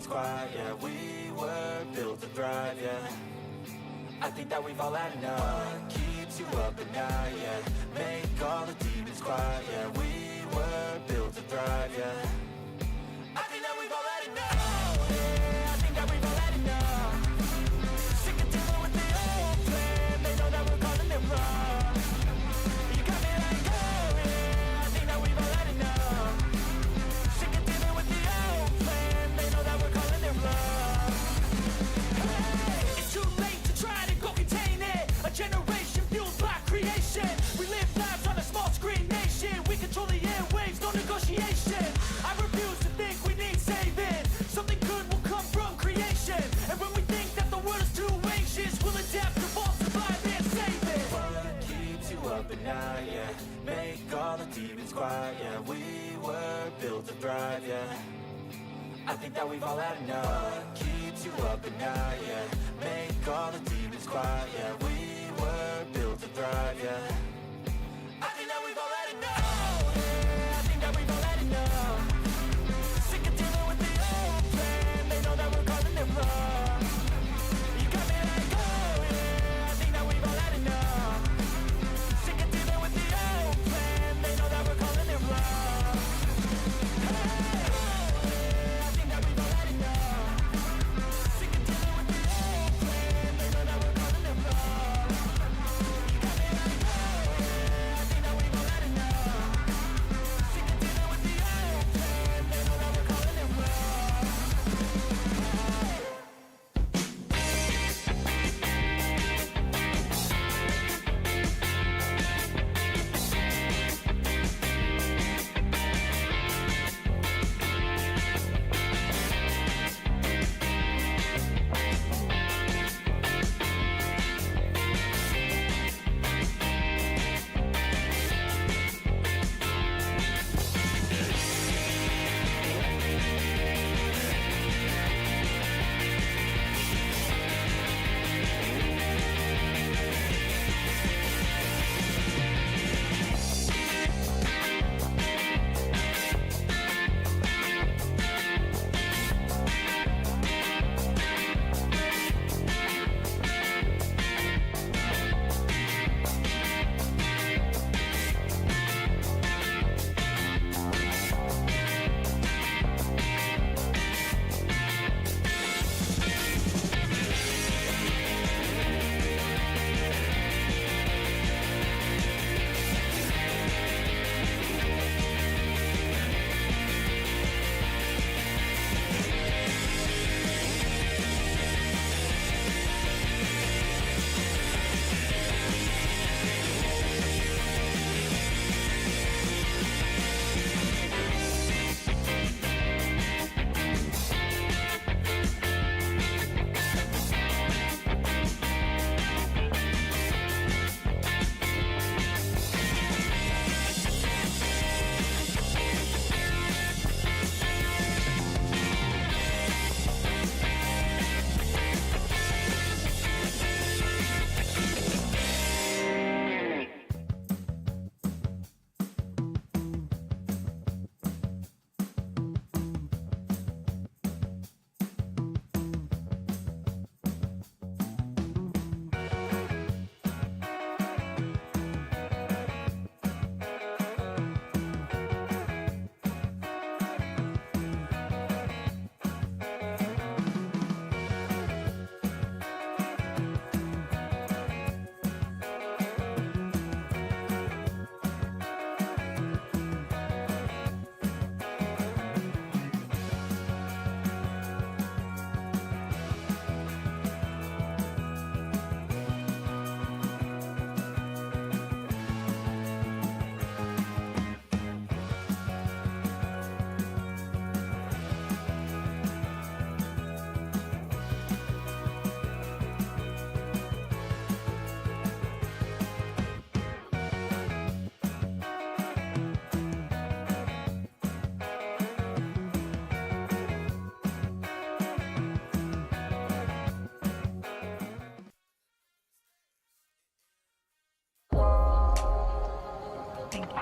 quiet, yeah. We were built to thrive, yeah. I think that we've all had enough. What keeps you up at night, yeah. Make all the demons quiet, yeah. We were built to thrive, yeah. I think that we've all had enough. Yeah, I think that we've all had enough. Sick of dealing with the old plan. They know that we're calling it wrong. You got me like, oh yeah, I think that we've all had enough. Sick of dealing with the old plan. They know that we're calling it wrong. Hey, it's too late to try to go contain it. A generation fueled by creation. We live lives on a small screen nation. We control the airwaves, no negotiation. I refuse to think we need saving. Something good will come from creation. And when we think that the world is too anxious, we'll adapt, evolve, survive, and save it. What keeps you up at night, yeah. Make all the demons quiet, yeah. We were built to thrive, yeah. I think that we've all had enough. What keeps you up at night, yeah. Make all the demons quiet, yeah. We were built to thrive, yeah. I think that we've all had enough. Yeah, I think that we've all had enough. Sick of dealing with the old plan. They know that we're calling it wrong. You got me like, oh yeah, I think that we've all had enough. Sick of dealing with the old plan. They know that we're calling it wrong. Hey, oh yeah, I think that we've all had enough. Sick of dealing with the old plan. They know that we're calling it wrong. You got me like, oh yeah, I think that we've all had enough. Sick of dealing with the old plan. They know that we're calling it wrong.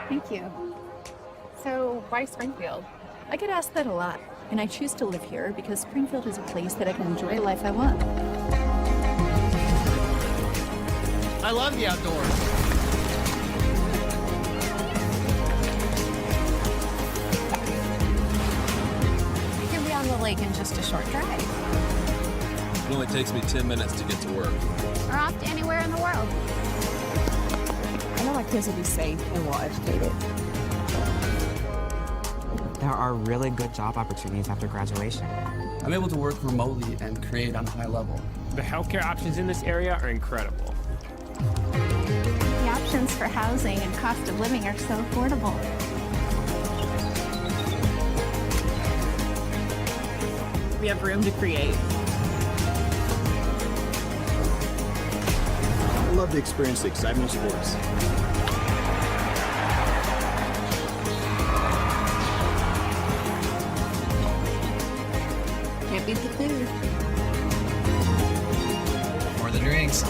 Thank you. So, why Springfield? I get asked that a lot. And I choose to live here because Springfield is a place that I can enjoy the life I want. I love the outdoors. You can be on the lake in just a short drive. It only takes me 10 minutes to get to work. Or off to anywhere in the world. I know my kids will be safe and well educated. There are really good job opportunities after graduation. I'm able to work remotely and create on a high level. The healthcare options in this area are incredible. The options for housing and cost of living are so affordable. We have room to create. I love to experience the excitement of sports. Can't beat the food. Or the drinks.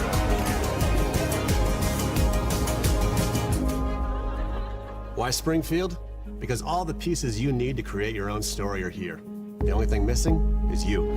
Why Springfield? Because all the pieces you need to create your own story are here. The only thing missing is you.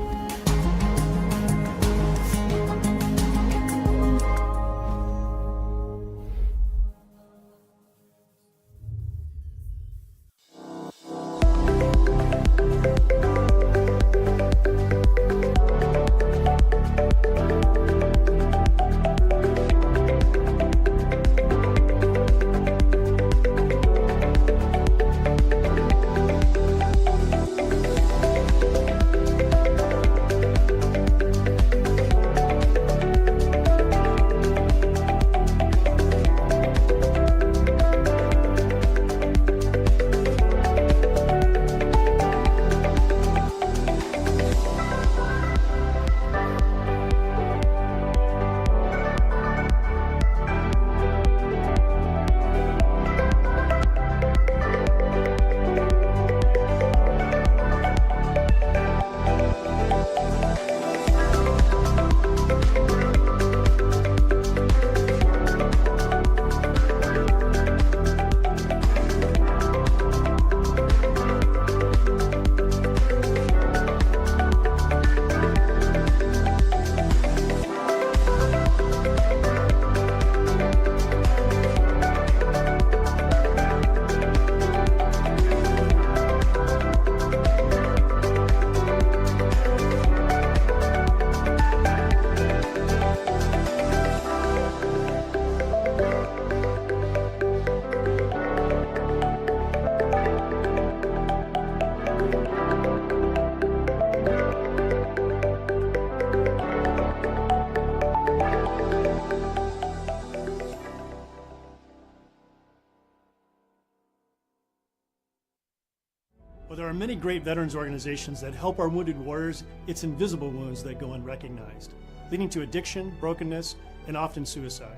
Well, there are many great veterans organizations that help our wounded warriors. It's invisible wounds that go unrecognized, leading to addiction, brokenness, and often suicide.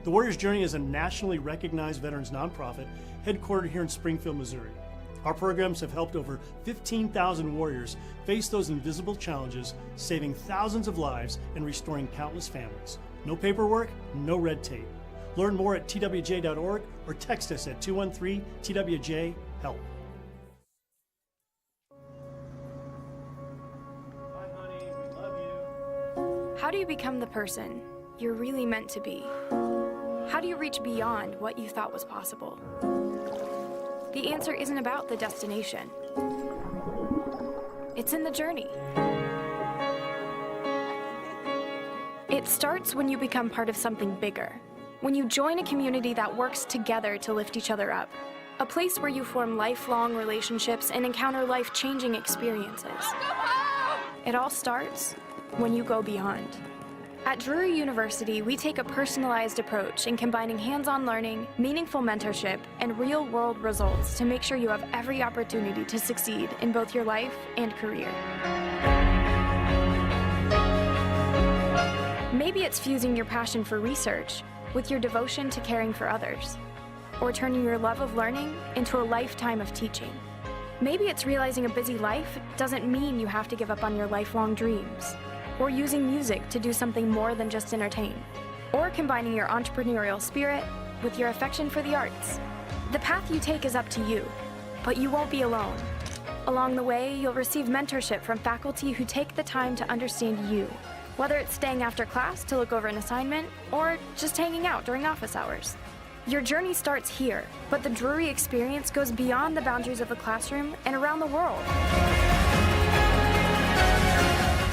The Warriors Journey is a nationally recognized veterans nonprofit headquartered here in Springfield, Missouri. Our programs have helped over 15,000 warriors face those invisible challenges, saving thousands of lives and restoring countless families. No paperwork, no red tape. Learn more at twj.org or text us at 213-TWJ-HELP. Bye, honey. We love you. How do you become the person you're really meant to be? How do you reach beyond what you thought was possible? The answer isn't about the destination. It's in the journey. It starts when you become part of something bigger. When you join a community that works together to lift each other up. A place where you form lifelong relationships and encounter life-changing experiences. It all starts when you go beyond. At Drury University, we take a personalized approach in combining hands-on learning, meaningful mentorship, and real-world results to make sure you have every opportunity to succeed in both your life and career. Maybe it's fusing your passion for research with your devotion to caring for others, or turning your love of learning into a lifetime of teaching. Maybe it's realizing a busy life doesn't mean you have to give up on your lifelong dreams, or using music to do something more than just entertain, or combining your entrepreneurial spirit with your affection for the arts. The path you take is up to you, but you won't be alone. Along the way, you'll receive mentorship from faculty who take the time to understand you, whether it's staying after class to look over an assignment or just hanging out during office hours. Your journey starts here, but the Drury experience goes beyond the boundaries of the classroom and around the world.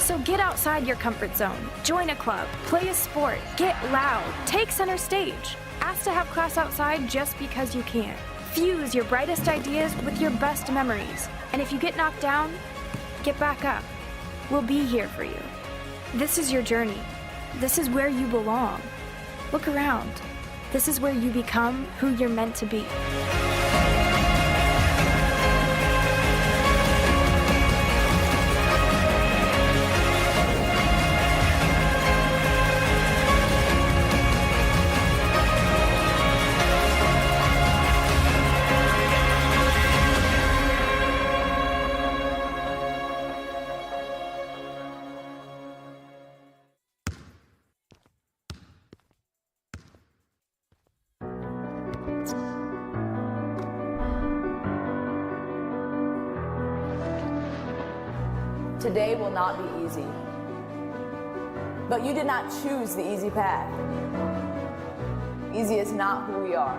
So get outside your comfort zone, join a club, play a sport, get loud, take center stage. Ask to have class outside just because you can. Fuse your brightest ideas with your best memories. And if you get knocked down, get back up. We'll be here for you. This is your journey. This is where you belong. Look around. This is where you become who you're meant to be. Today will not be easy. But you did not choose the easy path. Easy is not who we are.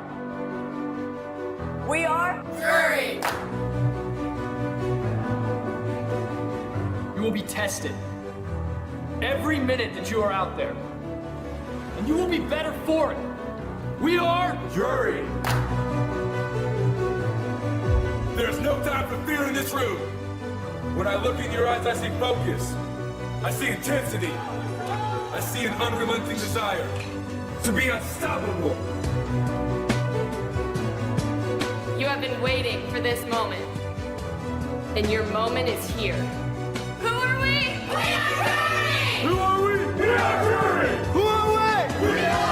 We are Drury! You will be tested every minute that you are out there. And you will be better for it. We are Drury! There's no time for fear in this room. When I look in your eyes, I see focus. I see intensity. I see an unrelenting desire to be unstoppable. You have been waiting for this moment, and your moment is here. Who are we? We are Drury! Who are we? We are Drury! Who are we? We are!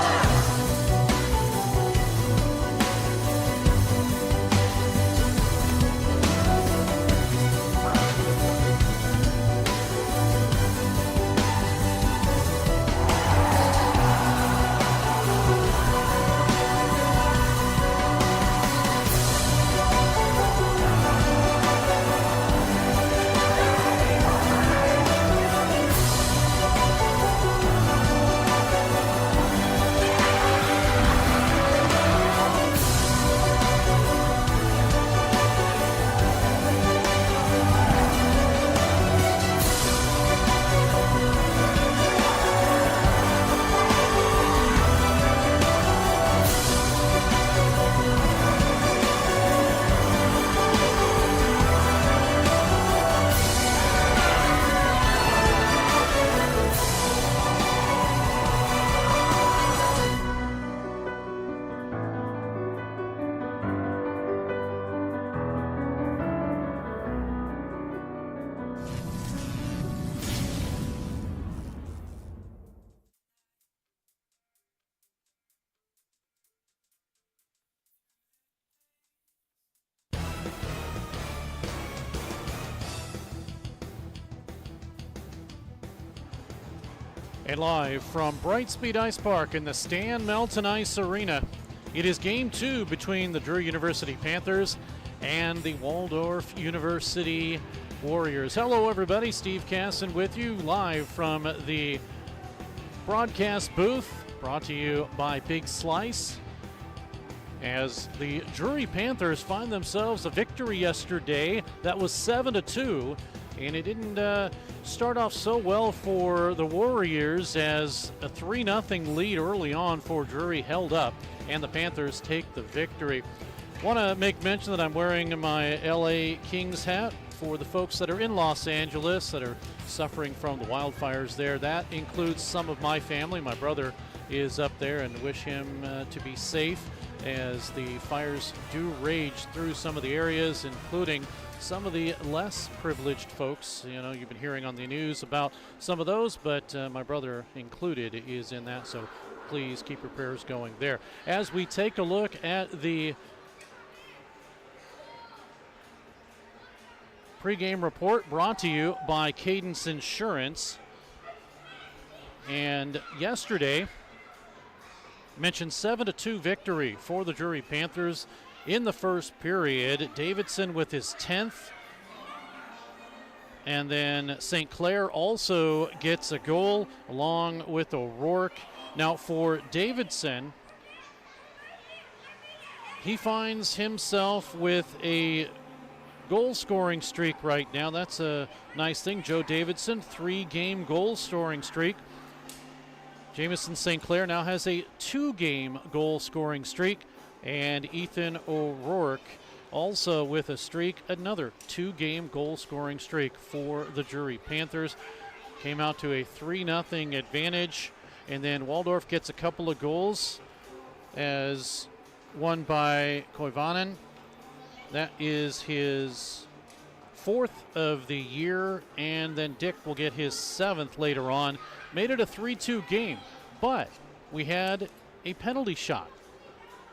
And live from Brightspeed Ice Park in the Stan Melton Ice Arena, it is Game 2 between the Drury University Panthers and the Waldorf University Warriors. Hello, everybody. Steve Casson with you live from the broadcast booth, brought to you by Big Slice. As the Drury Panthers find themselves a victory yesterday that was 7-2. And it didn't start off so well for the Warriors, as a 3-0 lead early on for Drury held up, and the Panthers take the victory. Want to make mention that I'm wearing my LA Kings hat for the folks that are in Los Angeles that are suffering from the wildfires there. That includes some of my family. My brother is up there, and wish him to be safe as the fires do rage through some of the areas, including some of the less privileged folks. You know, you've been hearing on the news about some of those, but my brother included is in that, so please keep your prayers going there. As we take a look at the pregame report brought to you by Cadence Insurance. And yesterday, mentioned 7-2 victory for the Drury Panthers in the first period. Davidson with his 10th And then St. Clair also gets a goal along with O'Rourke. Now for Davidson, he finds himself with a goal-scoring streak right now. That's a nice thing. Joe Davidson, 3-game goal-scoring streak. Jamison St. Clair now has a 2-game goal-scoring streak. And Ethan O'Rourke also with a streak, another 2-game goal-scoring streak for the Drury Panthers. Came out to a 3-0 advantage. And then Waldorf gets a couple of goals as won by Koivunen. That is his 4th of the year, and then Dick will get his 7th later on. Made it a 3-2 game, but we had a penalty shot,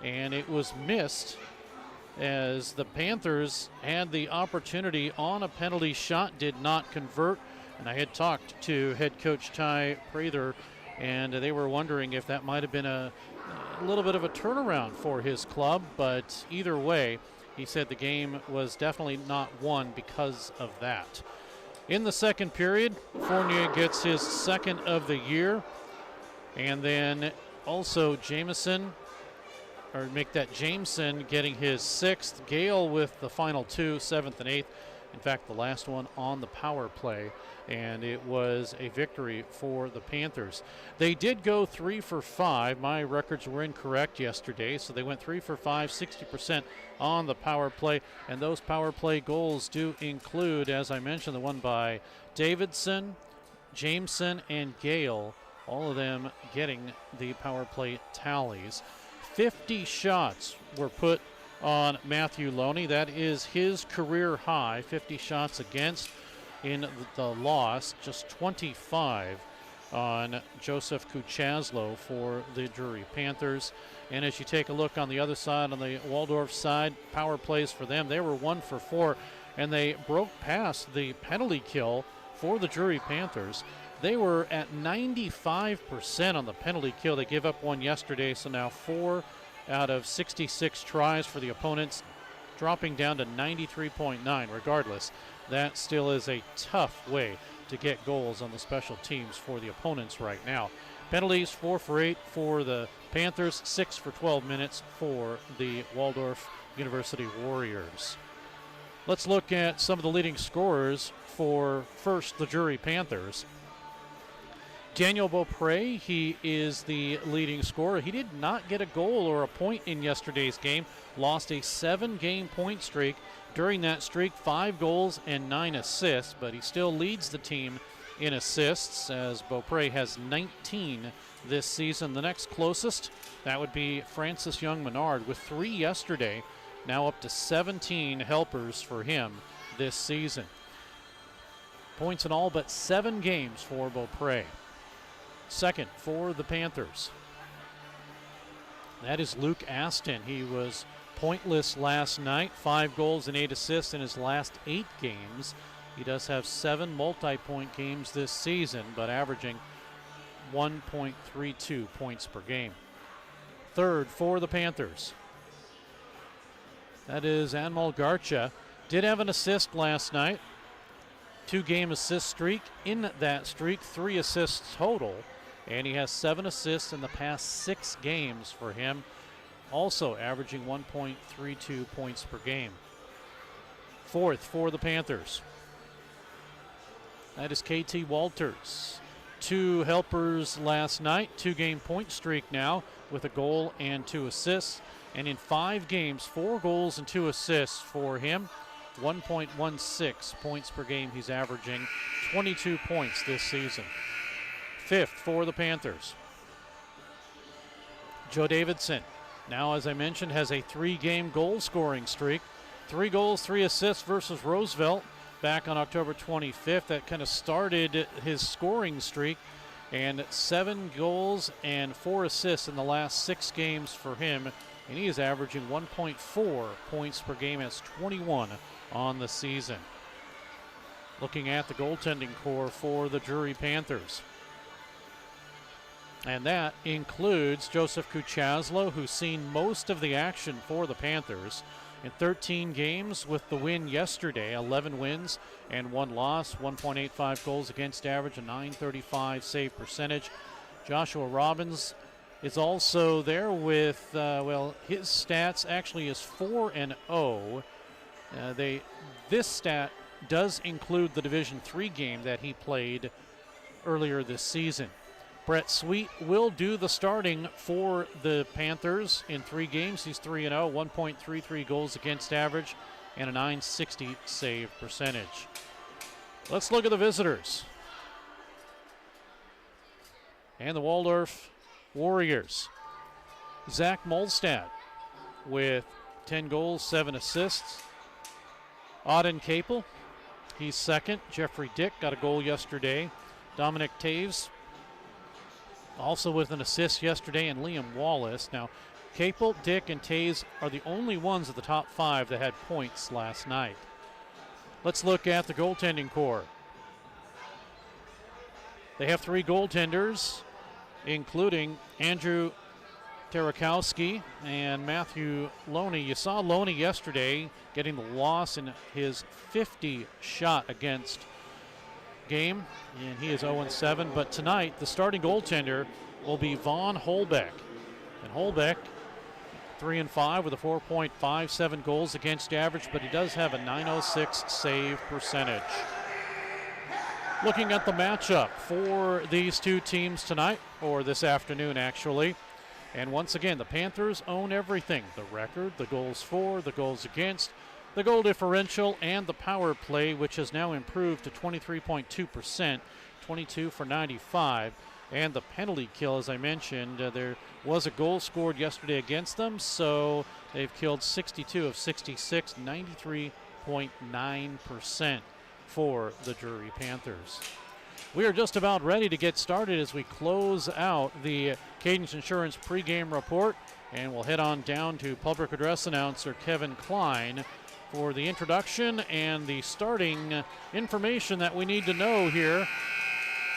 and it was missed as the Panthers had the opportunity on a penalty shot, did not convert. And I had talked to head coach Ty Prather, and they were wondering if that might have been a little bit of a turnaround for his club, but either way, he said the game was definitely not won because of that. In the second period, Fournier gets his 2nd of the year, and then also Jameson getting his 6th. Gale with the final 2, 7th and 8th. In fact, the last one on the power play, and it was a victory for the Panthers. They did go 3 for 5. My records were incorrect yesterday, so they went 3 for 5, 60% on the power play, and those power play goals do include, as I mentioned, the one by Davidson, Jameson, and Gale, all of them getting the power play tallies. 50 shots were put on Matthew Loney. That is his career high, 50 shots against in the loss, just 25 on Joseph Kuchaslo for the Drury Panthers. And as you take a look on the other side, on the Waldorf side, power plays for them, they were 1 for 4, and they broke past the penalty kill for the Drury Panthers. They were at 95% on the penalty kill. They gave up one yesterday, so now 4 out of 66 tries for the opponents, dropping down to 93.9. Regardless, that still is a tough way to get goals on the special teams for the opponents right now. Penalties, 4 for 8 for the Panthers, 6 for 12 minutes for the Waldorf University Warriors. Let's look at some of the leading scorers for first the Drury Panthers. Daniel Beaupre, he is the leading scorer. He did not get a goal or a point in yesterday's game. Lost a 7-game point streak. During that streak, 5 goals and 9 assists, but he still leads the team in assists as Beaupre has 19 this season. The next closest, that would be Francis Young-Menard with 3 yesterday, now up to 17 helpers for him this season. Points in all but 7 games for Beaupre. Second for the Panthers, that is Luke Aston. He was pointless last night, 5 goals and 8 assists in his last 8 games. He does have 7 multi-point games this season, but averaging 1.32 points per game. Third for the Panthers, that is Anmol Garcha. Did have an assist last night. 2-game assist streak. In that streak, 3 assists total. And he has 7 assists in the past 6 games for him. Also averaging 1.32 points per game. Fourth for the Panthers, that is KT Walters. 2 helpers last night, 2-game point streak now with a goal and 2 assists. And in 5 games, 4 goals and 2 assists for him. 1.16 points per game he's averaging, 22 points this season. Fifth for the Panthers, Joe Davidson. Now, as I mentioned, has a 3-game goal scoring streak. 3 goals, 3 assists versus Roosevelt back on October 25th. That kind of started his scoring streak. And 7 goals and 4 assists in the last 6 games for him. And he is averaging 1.4 points per game. That's 21 on the season. Looking at the goaltending core for the Drury Panthers, and that includes Joseph Kuchaslo, who's seen most of the action for the Panthers. in 13 games with the win yesterday. 11 wins and 1 loss, 1.85 goals against average, a .935 save percentage. Joshua Robbins is also there with, his stats actually is 4-0. This stat does include the Division III game that he played earlier this season. Brett Sweet will do the starting for the Panthers in 3 games. He's 3-0, 1.33 goals against average, and a .960 save percentage. Let's look at the visitors. And the Waldorf Warriors. Zach Molstad with 10 goals, 7 assists. Auden Capel, he's second. Jeffrey Dick got a goal yesterday. Dominic Taves also with an assist yesterday, and Liam Wallace. Now, Capel, Dick, and Taves are the only ones of the top 5 that had points last night. Let's look at the goaltending core. They have 3 goaltenders, including Andrew Tarakowski and Matthew Loney. You saw Loney yesterday getting the loss in his 50 shot against game, and he is 0-7. But tonight, the starting goaltender will be Vaughn Holbeck. And Holbeck, 3-5 with a 4.57 goals against average, but he does have a .906 save percentage. Looking at the matchup for these two teams tonight, or this afternoon actually, and once again, the Panthers own everything. The record, the goals for, the goals against, the goal differential, and the power play, which has now improved to 23.2%, 22 for 95. And the penalty kill, as I mentioned, there was a goal scored yesterday against them, so they've killed 62 of 66, 93.9% for the Drury Panthers. We are just about ready to get started as we close out the Cadence Insurance pregame report, and we'll head on down to public address announcer Kevin Klein for the introduction and the starting information that we need to know here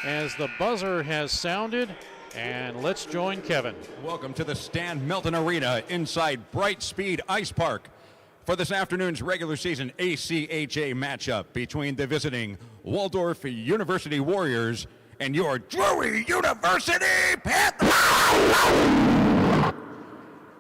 as the buzzer has sounded. And let's join Kevin. Welcome to the Stan Melton Arena inside Brightspeed Ice Park for this afternoon's regular season ACHA matchup between the visiting Waldorf University Warriors and your Drury University Panthers.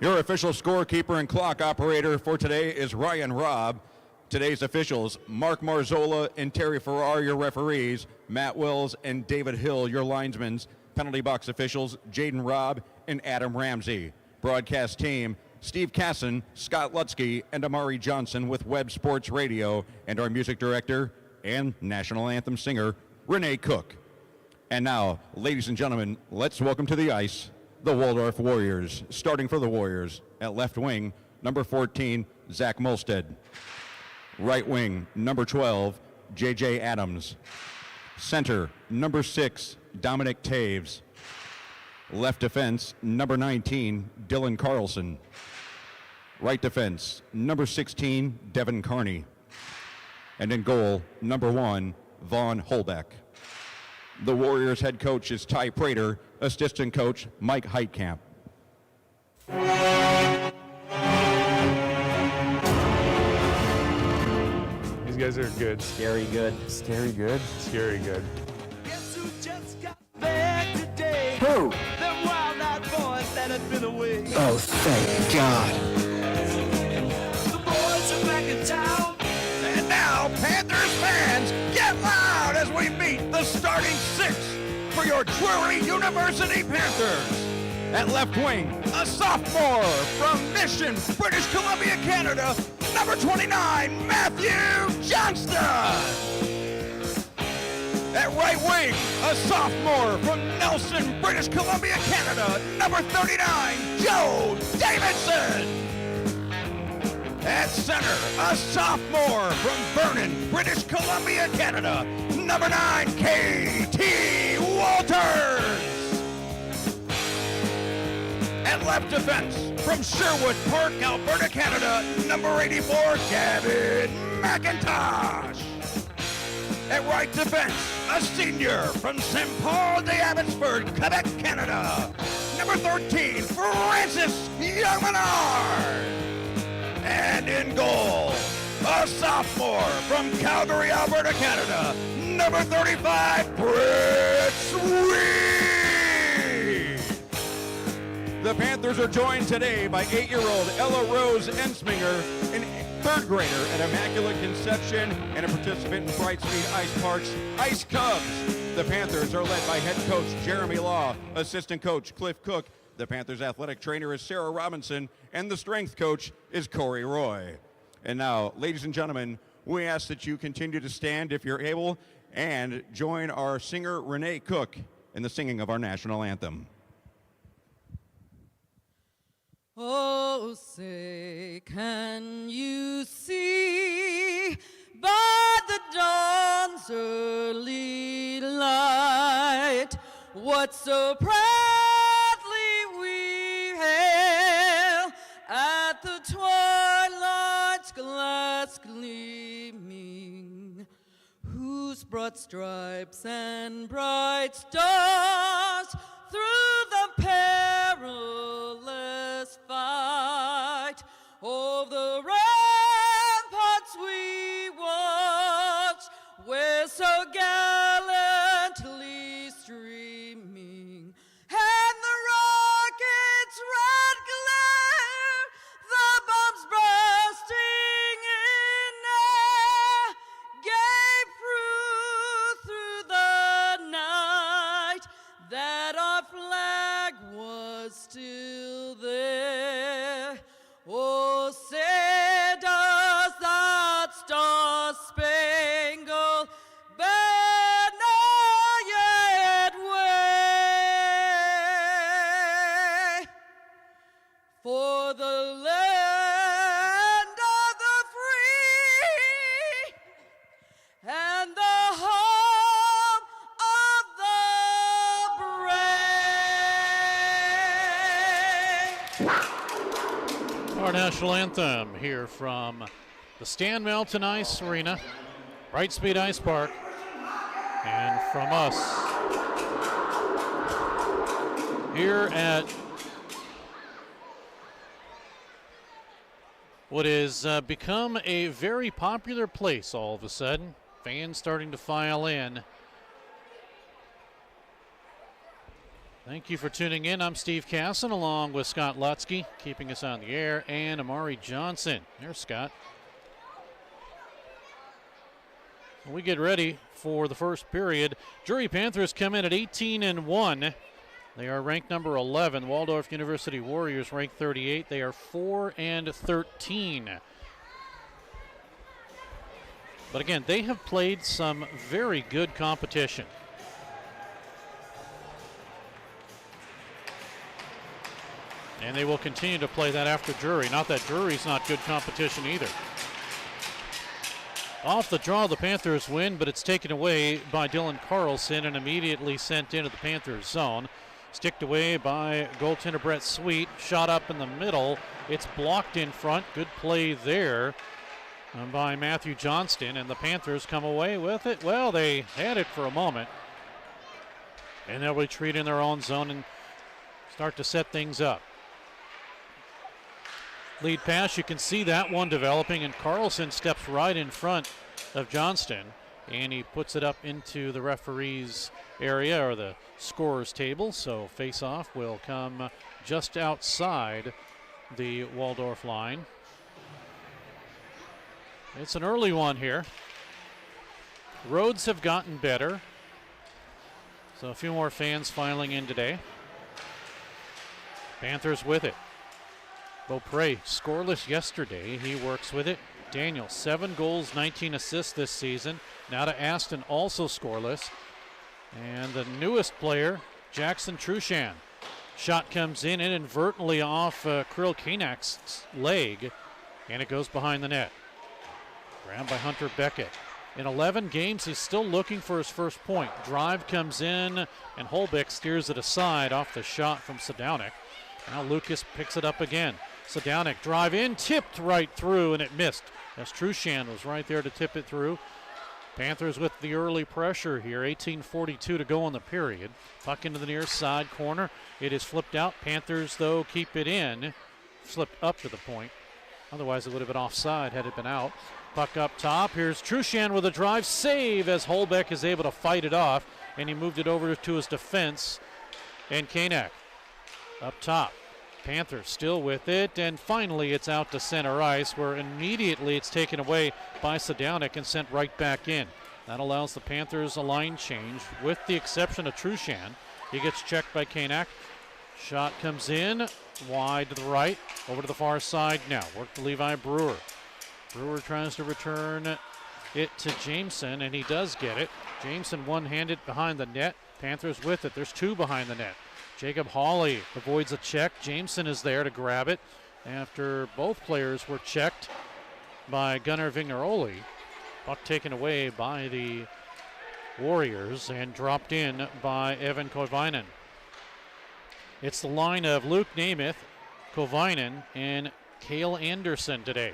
Your official scorekeeper and clock operator for today is Ryan Robb. Today's officials, Mark Marzola and Terry Farrar, your referees, Matt Wills and David Hill, your linesmen, penalty box officials, Jaden Robb and Adam Ramsey. Broadcast team, Steve Casson, Scott Lutsky, and Amari Johnson with Web Sports Radio, and our music director and national anthem singer, Renee Cook. And now, ladies and gentlemen, let's welcome to the ice the Waldorf Warriors. Starting for the Warriors, at left wing, number 14, Zach Molstad. Right wing, number 12, J.J. Adams. Center, number 6, Dominic Taves. Left defense, number 19, Dylan Carlson. Right defense, number 16, Devin Carney. And in goal, number 1, Vaughn Holbeck. The Warriors head coach is Ty Prater, assistant coach Mike Heitkamp. These guys are good. Scary good. Scary good. Scary good. Guess who just got back today? Who? Them wild-eyed boys that had been away. Oh, thank God. The boys are back in town. And now, Panthers fans, get loud as we meet the starting 6 for your Drury University Panthers. At left wing, a sophomore from Mission, British Columbia, Canada, number 29, Matthew Johnston. At right wing, a sophomore from Nelson, British Columbia, Canada, number 39, Joe Davidson. At center, a sophomore from Vernon, British Columbia, Canada, number 9, K.T. Walters. At left defense, from Sherwood Park, Alberta, Canada, number 84, Gavin McIntosh. At right defense, a senior from St. Paul de Abbotsford, Quebec, Canada, number 13, Francis Young-Menard. And in goal, a sophomore from Calgary, Alberta, Canada, number 35, Britt Sweet. The Panthers are joined today by 8-year-old Ella Rose Ensminger, an third grader at Immaculate Conception and a participant in Brightspeed Ice Park's Ice Cubs. The Panthers are led by head coach Jeremy Law, assistant coach Cliff Cook. The Panthers athletic trainer is Sarah Robinson, and the strength coach is Corey Roy. And now, ladies and gentlemen, we ask that you continue to stand if you're able and join our singer Renee Cook in the singing of our national anthem. Oh, say, can you see by the dawn's early light what so proudly we hail at the twilight's glass gleaming, whose broad stripes and bright stars through the perilous fight of the ramparts we watch, where so gallantly streaming, and the rocket's red glare, the bombs bursting in air, gave proof through the night that our flag was still there. Oh, say does that star-spangled banner yet wave for the land of the free and the home of the brave. Our national anthem here from the Stan Melton Ice Arena, Brightspeed Ice Park, and from us here at what has become a very popular place all of a sudden. Fans starting to file in. Thank you for tuning in. I'm Steve Casson along with Scott Lutsky, keeping us on the air, and Amari Johnson. There's Scott. We get ready for the first period. Drury Panthers come in at 18-1. They are ranked number 11. Waldorf University Warriors ranked 38. They are 4-13. But again, they have played some very good competition. And they will continue to play that after Drury. Not that Drury's not good competition either. Off the draw, the Panthers win, but it's taken away by Dylan Carlson and immediately sent into the Panthers zone. Sticked away by goaltender Brett Sweet. Shot up in the middle. It's blocked in front. Good play there by Matthew Johnston, and the Panthers come away with it. Well, they had it for a moment. And they'll retreat in their own zone and start to set things up. Lead pass, you can see that one developing, and Carlson steps right in front of Johnston, and he puts it up into the referee's area, or the scorer's table, so face-off will come just outside the Waldorf line. It's an early one here. Roads have gotten better, so a few more fans filing in today. Panthers with it. Beaupre scoreless yesterday. He works with it. Daniel, 7 goals, 19 assists this season. Now to Aston, also scoreless. And the newest player, Jackson Truchan. Shot comes in inadvertently off Kirill Kanak's leg, and it goes behind the net. Grabbed by Hunter Beckett. In 11 games, he's still looking for his first point. Drive comes in, and Holbeck steers it aside off the shot from Sadownik. Now Lucas picks it up again. Sadownik drive in, tipped right through, and it missed as Truchan was right there to tip it through. Panthers with the early pressure here. 18:42 to go in the period. Puck into the near side corner. It is flipped out. Panthers, though, keep it in. Slipped up to the point. Otherwise, it would have been offside had it been out. Puck up top. Here's Trushan with a drive save as Holbeck is able to fight it off, and he moved it over to his defense. And Kanak up top. Panthers still with it, and finally it's out to center ice, where immediately it's taken away by Sadownik and sent right back in. That allows the Panthers a line change, with the exception of Trushan. He gets checked by Kanak. Shot comes in, wide to the right, over to the far side now. Work to Levi Brewer. Brewer tries to return it to Jameson, and he does get it. Jameson one-handed behind the net. Panthers with it. There's two behind the net. Jacob Hawley avoids a check. Jameson is there to grab it after both players were checked by Gunnar Vignaroli. Puck taken away by the Warriors and dropped in by Evan Koivainen. It's the line of Luke Namath, Koivainen, and Cale Anderson today.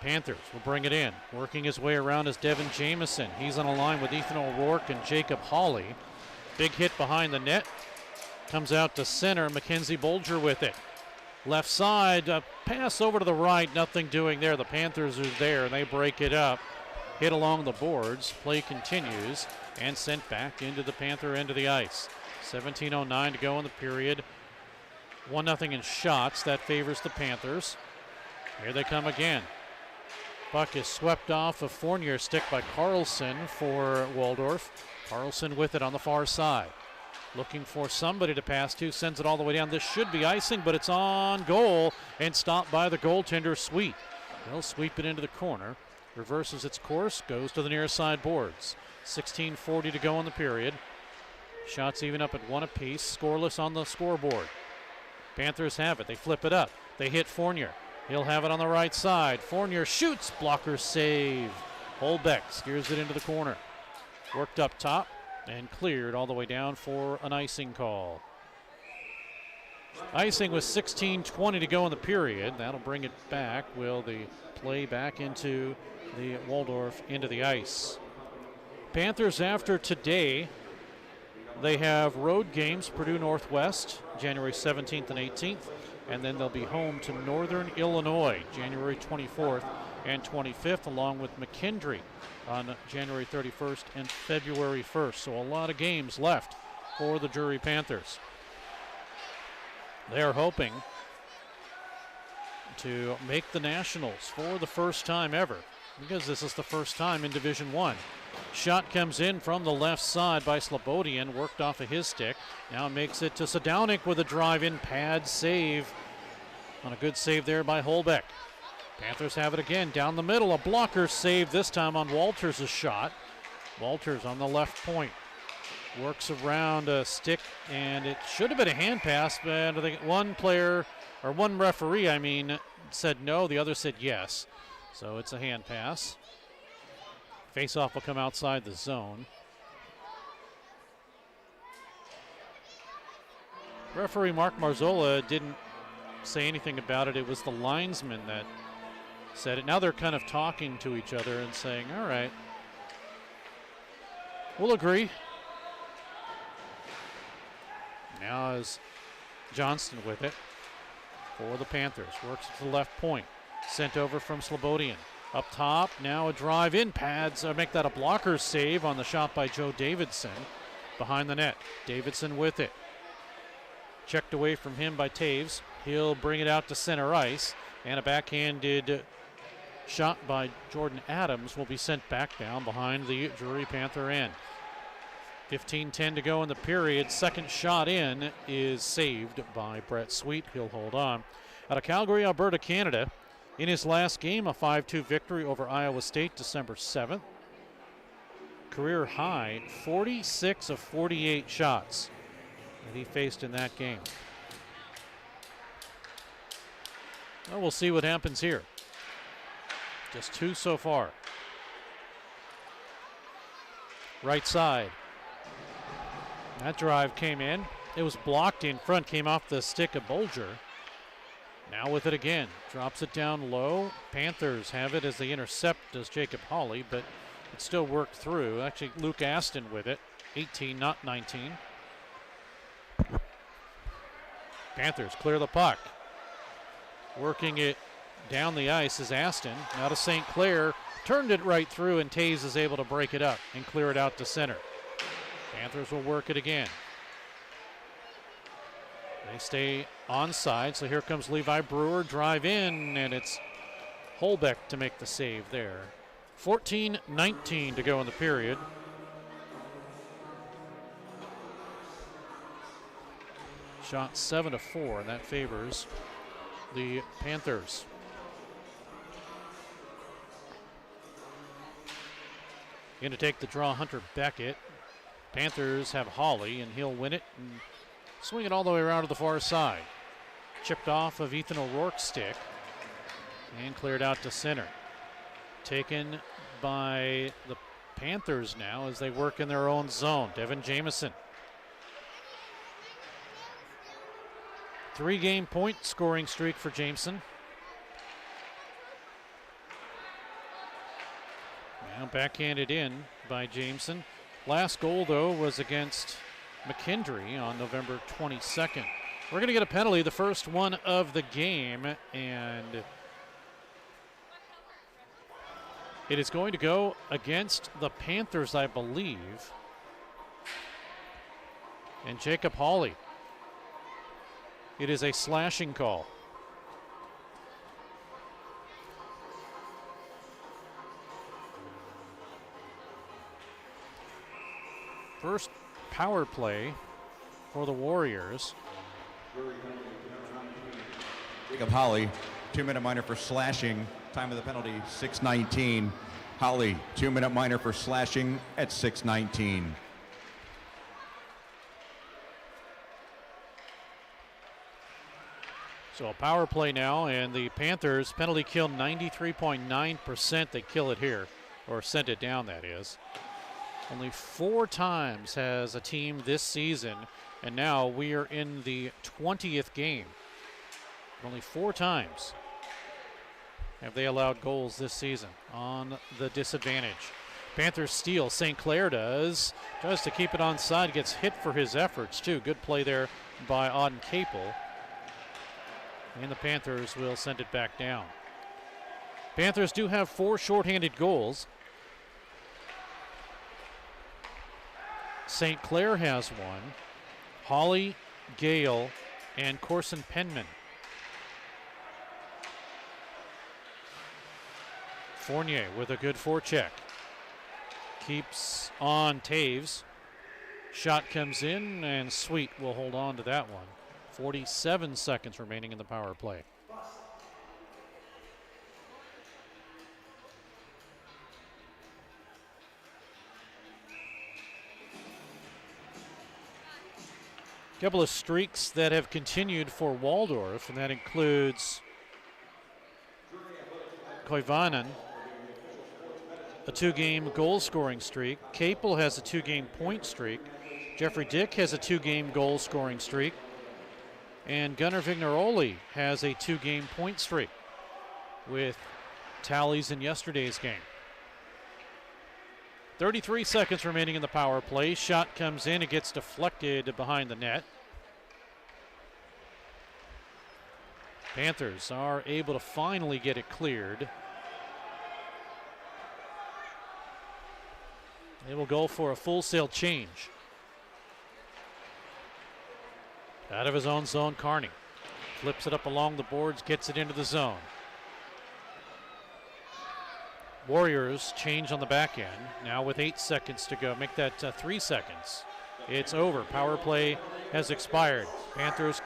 Panthers will bring it in. Working his way around is Devin Jameson. He's on a line with Ethan O'Rourke and Jacob Hawley. Big hit behind the net. Comes out to center. Mackenzie Bolger with it. Left side, pass over to the right. Nothing doing there. The Panthers are there, and they break it up. Hit along the boards. Play continues and sent back into the Panther end of the ice. 17:09 to go in the period. 1-0 in shots. That favors the Panthers. Here they come again. Puck is swept off a Fournier stick by Carlson for Waldorf. Carlson with it on the far side. Looking for somebody to pass to, sends it all the way down. This should be icing, but it's on goal and stopped by the goaltender, Sweet. They'll sweep it into the corner. Reverses its course, goes to the near side boards. 16:40 to go in the period. Shots even up at one apiece, scoreless on the scoreboard. Panthers have it, they flip it up. They hit Fournier. He'll have it on the right side. Fournier shoots, blocker save. Holbeck steers it into the corner. Worked up top and cleared all the way down for an icing call. Icing with 16:20 to go in the period. That'll bring it back. Will the play back into the Waldorf into the ice. Panthers after today, they have road games, Purdue Northwest, January 17th and 18th. And then they'll be home to Northern Illinois, January 24th and 25th, along with McKendree on January 31st and February 1st. So a lot of games left for the Drury Panthers. They are hoping to make the Nationals for the first time ever, because this is the first time in Division I. Shot comes in from the left side by Slobodian, worked off of his stick. Now makes it to Sadownik with a drive-in pad save. On a good save there by Holbeck. Panthers have it again down the middle. A blocker save this time on Walters' shot. Walters on the left point. Works around a stick, and it should have been a hand pass, but I think one referee, said no. The other said yes. So it's a hand pass. Face-off will come outside the zone. Referee Mark Marzola didn't say anything about it. It was the linesman that said it. Now they're kind of talking to each other and saying, all right, we'll agree. Now is Johnston with it for the Panthers. Works to the left point. Sent over from Slobodian. Up top, now a drive in pads. Make that a blocker save on the shot by Joe Davidson. Behind the net. Davidson with it. Checked away from him by Taves. He'll bring it out to center ice. And a backhanded shot by Jordan Adams will be sent back down behind the Drury Panther end. 15:10 to go in the period. Second shot in is saved by Brett Sweet. He'll hold on. Out of Calgary, Alberta, Canada. In his last game, a 5-2 victory over Iowa State, December 7th. Career high, 46 of 48 shots that he faced in that game. Well, we'll see what happens here. Just 2 so far. Right side. That drive came in. It was blocked in front, came off the stick of Bolger. Now with it again, drops it down low. Panthers have it as they intercept as Jacob Hawley, but it still worked through. Actually, Luke Aston with it, 18, not 19. Panthers clear the puck. Working it down the ice is Aston. Now to St. Clair. Turned it right through, and Taves is able to break it up and clear it out to center. Panthers will work it again. They stay onside, so here comes Levi Brewer. Drive in, and it's Holbeck to make the save there. 14-19 to go in the period. Shot 7-4, and that favors the Panthers. Going to take the draw, Hunter Beckett. Panthers have Hawley, and he'll win it and swing it all the way around to the far side. Chipped off of Ethan O'Rourke's stick and cleared out to center. Taken by the Panthers now as they work in their own zone. Devin Jameson. 3-game point scoring streak for Jameson. Now backhanded in by Jameson. Last goal, though, was against McKendree on November 22nd. We're going to get a penalty, the first one of the game, and it is going to go against the Panthers, I believe. And Jacob Hawley. It is a slashing call. First power play for the Warriors. Jacob Hawley, 2-minute minor for slashing. Time of the penalty, 6:19. Hawley, 2-minute minor for slashing at 6:19. So a power play now, and the Panthers penalty kill 93.9%. They kill it here, or send it down, that is. Only 4 times has a team this season, and now we are in the 20th game. Only 4 times have they allowed goals this season on the disadvantage. Panthers steal. St. Clair tries to keep it onside, gets hit for his efforts too. Good play there by Auden Capel. And the Panthers will send it back down. Panthers do have 4 shorthanded goals. St. Clair has 1. Hawley, Gale, and Corson Penman. Fournier with a good forecheck. Keeps on Taves. Shot comes in, and Sweet will hold on to that one. 47 seconds remaining in the power play. Couple of streaks that have continued for Waldorf, and that includes Koivunen, a 2-game goal-scoring streak. Capel has a 2-game point streak. Jeffrey Dick has a 2-game goal-scoring streak. And Gunnar Vignaroli has a 2-game point streak with tallies in yesterday's game. 33 seconds remaining in the power play. Shot comes in. It gets deflected behind the net. Panthers are able to finally get it cleared. They will go for a full sail change. Out of his own zone, Carney flips it up along the boards, gets it into the zone. Warriors change on the back end. Now with 8 seconds to go, make that 3 seconds. It's over. Power play has expired. Panthers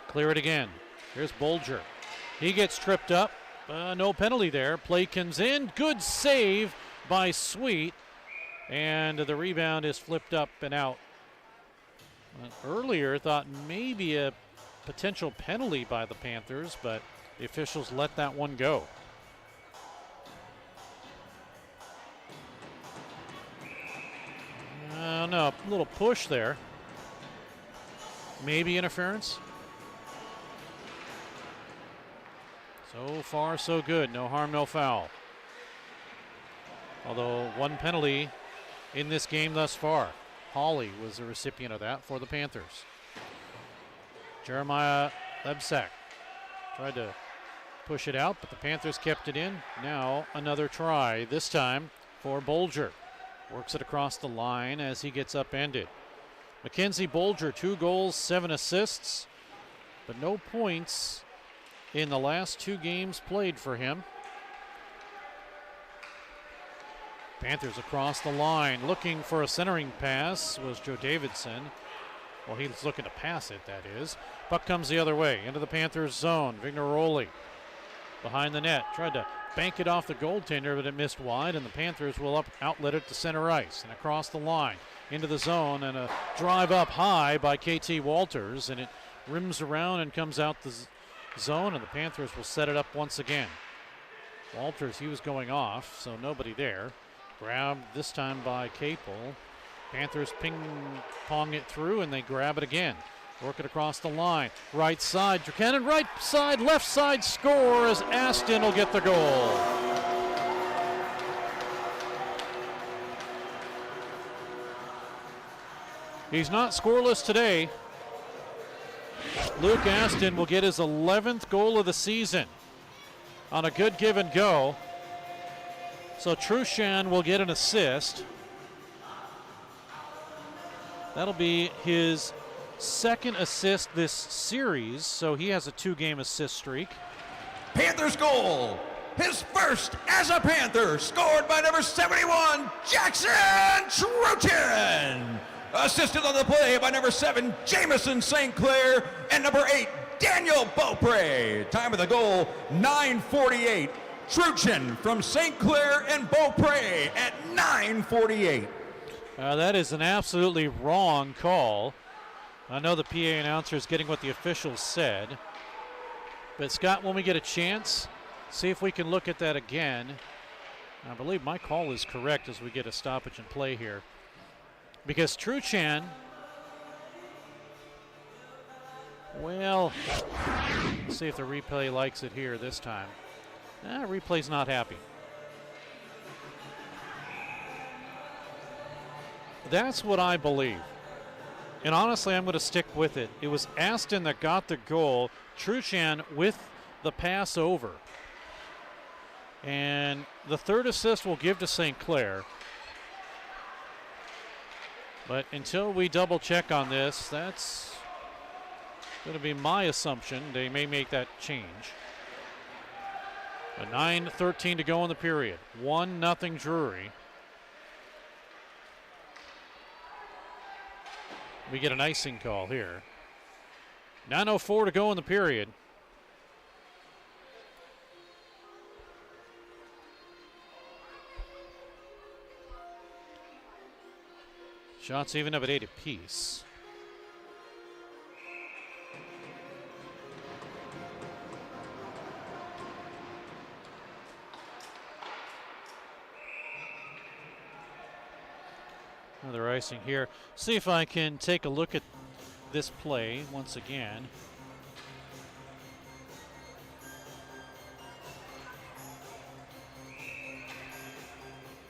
clear it again. Here's Bolger. He gets tripped up. No penalty there. Play comes in. Good save by Sweet. And the rebound is flipped up and out. Earlier thought maybe a potential penalty by the Panthers, but the officials let that one go. No, a little push there. Maybe interference. So far, so good. No harm, no foul. Although 1 penalty in this game thus far. Hawley was the recipient of that for the Panthers. Jeremiah Lebsack tried to push it out, but the Panthers kept it in. Now another try, this time for Bolger. Works it across the line as he gets upended. Mackenzie Bolger, 2 goals, 7 assists, but no points in the last 2 games played for him. Panthers across the line, looking for a centering pass was Joe Davidson. Well, he's looking to pass it, that is. Puck comes the other way, into the Panthers zone. Vignaroli behind the net, tried to bank it off the goaltender, but it missed wide, and the Panthers will outlet it to center ice and across the line into the zone, and a drive up high by KT Walters, and it rims around and comes out the zone, and the Panthers will set it up once again. Walters, he was going off, so nobody there. Grabbed this time by Capel. Panthers ping-pong it through, and they grab it again. Work it across the line. Right side, Buchanan, right side, left side score as Aston will get the goal. He's not scoreless today. Luke Aston will get his 11th goal of the season on a good give and go. So Truchan will get an assist. That'll be his 2nd assist this series, so he has a 2-game assist streak. Panthers goal, his first as a Panther, scored by number 71, Jackson Truchan. Assisted on the play by number 7, Jamison St. Clair, and number 8, Daniel Beaupre. Time of the goal, 9:48. Truchan from St. Clair and Beaupre at 9:48. That is an absolutely wrong call. I know the PA announcer is getting what the officials said. But Scott, when we get a chance, see if we can look at that again. I believe my call is correct as we get a stoppage and play here. Because Truchan, well, let's see if the replay likes it here this time. Replay's not happy. That's what I believe. And honestly, I'm going to stick with it. It was Aston that got the goal. Truchan with the pass over. And the 3rd assist will give to St. Clair. But until we double check on this, that's going to be my assumption. They may make that change. A 9:13 to go in the period. 1-0 Drury. We get an icing call here. 9:04 to go in the period. Shots even up at 8 apiece. Another icing here. See if I can take a look at this play once again.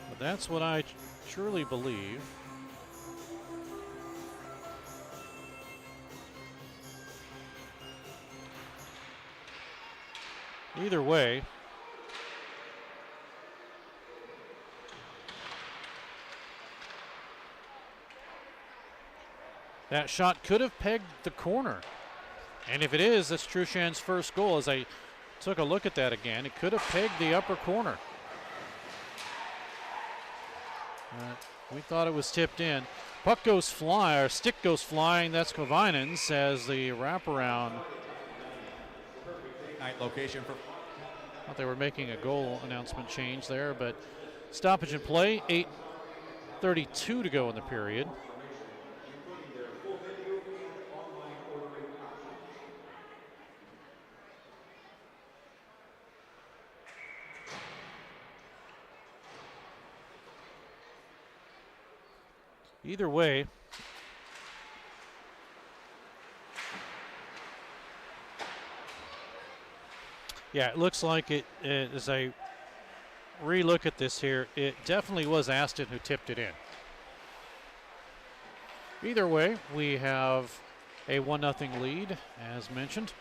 But that's what I truly believe. Either way, that shot could have pegged the corner. And if it is, that's Truchan's first goal. As I took a look at that again, it could have pegged the upper corner. We thought it was tipped in. Puck goes flying, or stick goes flying. That's Kovinen's as the wraparound. Night location for. Thought they were making a goal announcement change there, but stoppage and play. 8:32 to go in the period. Either way, yeah, it looks like it, as I re-look at this here, it definitely was Aston who tipped it in. Either way, we have a 1-0 lead, as mentioned.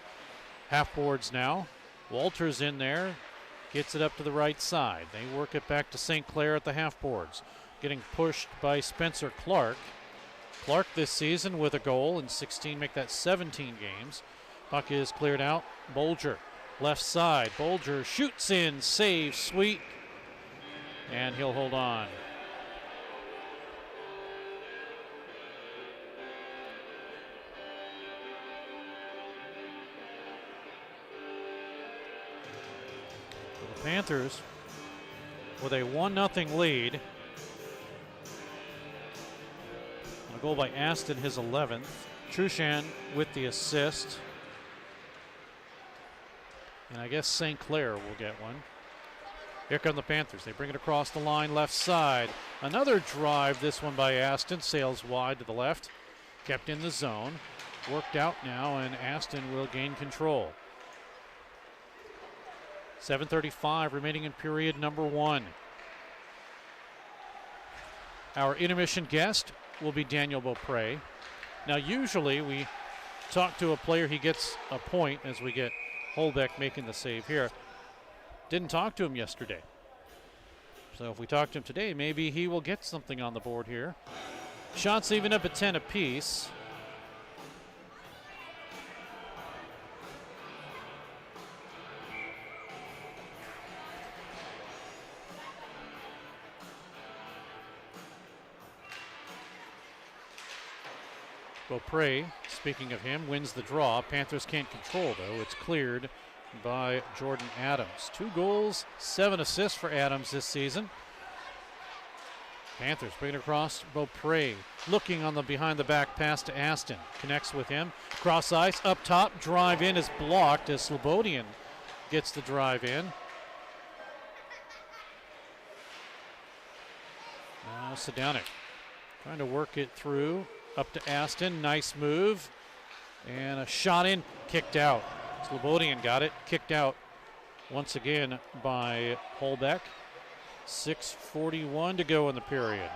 Half boards now. Walters in there, gets it up to the right side. They work it back to St. Clair at the half boards, getting pushed by Spencer Clark. Clark this season with a goal in 16, make that 17 games. Puck is cleared out. Bolger, left side. Bolger shoots in, save, Sweet, and he'll hold on. The Panthers with a 1-0 lead. A goal by Aston, his 11th. Trushan with the assist. And I guess St. Clair will get one. Here come the Panthers. They bring it across the line, left side. Another drive, this one by Aston. Sails wide to the left. Kept in the zone. Worked out now, and Aston will gain control. 7:35 remaining in period number 1. Our intermission guest will be Daniel Beaupre. Now, usually we talk to a player, he gets a point, as we get Holbeck making the save here. Didn't talk to him yesterday. So if we talk to him today, maybe he will get something on the board here. Shots even up at 10 apiece. Beaupre, speaking of him, wins the draw. Panthers can't control, though. It's cleared by Jordan Adams. 2 goals, 7 assists for Adams this season. Panthers bring it across. Beaupre looking on the behind the back pass to Aston. Connects with him. Cross ice, up top. Drive in is blocked as Slobodian gets the drive in. Now Sedanic trying to work it through. Up to Aston, nice move. And a shot in, kicked out. Slobodian got it, kicked out once again by Holbeck. 6:41 to go in the period.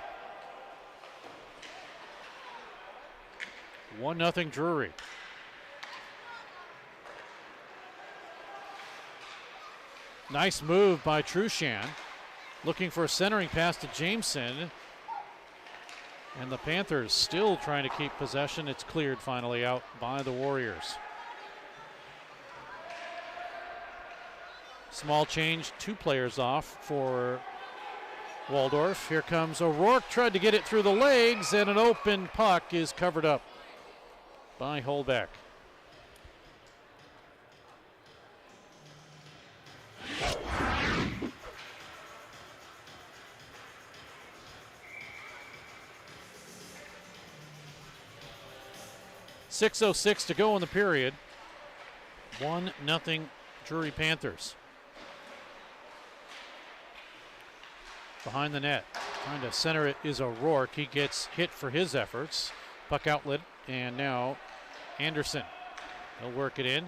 1-0 Drury. Nice move by Trushan. Looking for a centering pass to Jameson. And the Panthers still trying to keep possession. It's cleared finally out by the Warriors. Small change, 2 players off for Waldorf. Here comes O'Rourke, tried to get it through the legs, and an open puck is covered up by Holbeck. .606 to go in the period. 1-0 Drury Panthers. Behind the net, trying to center it is O'Rourke. He gets hit for his efforts. Puck outlet, and now Anderson. He'll work it in.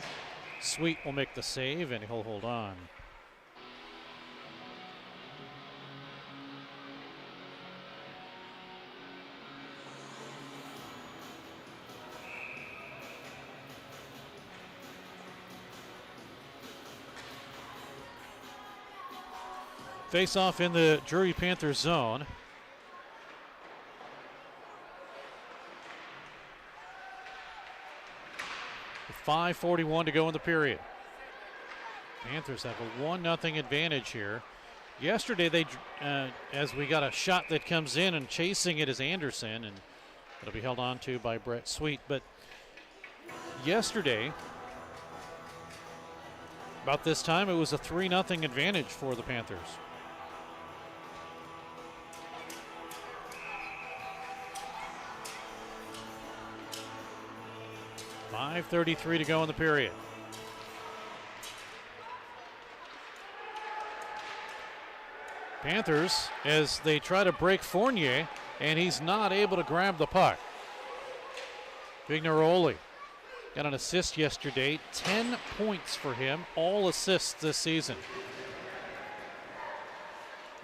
Sweet will make the save, and he'll hold on. Face off in the Drury Panthers zone. With 5:41 to go in the period. Panthers have a 1-0 advantage here. Yesterday, they, as we got a shot that comes in, and chasing it is Anderson, and it'll be held on to by Brett Sweet. But yesterday, about this time, it was a 3-0 advantage for the Panthers. 5:33 to go in the period. Panthers, as they try to break Fournier, and he's not able to grab the puck. Vignaroli got an assist yesterday, 10 points for him, all assists this season.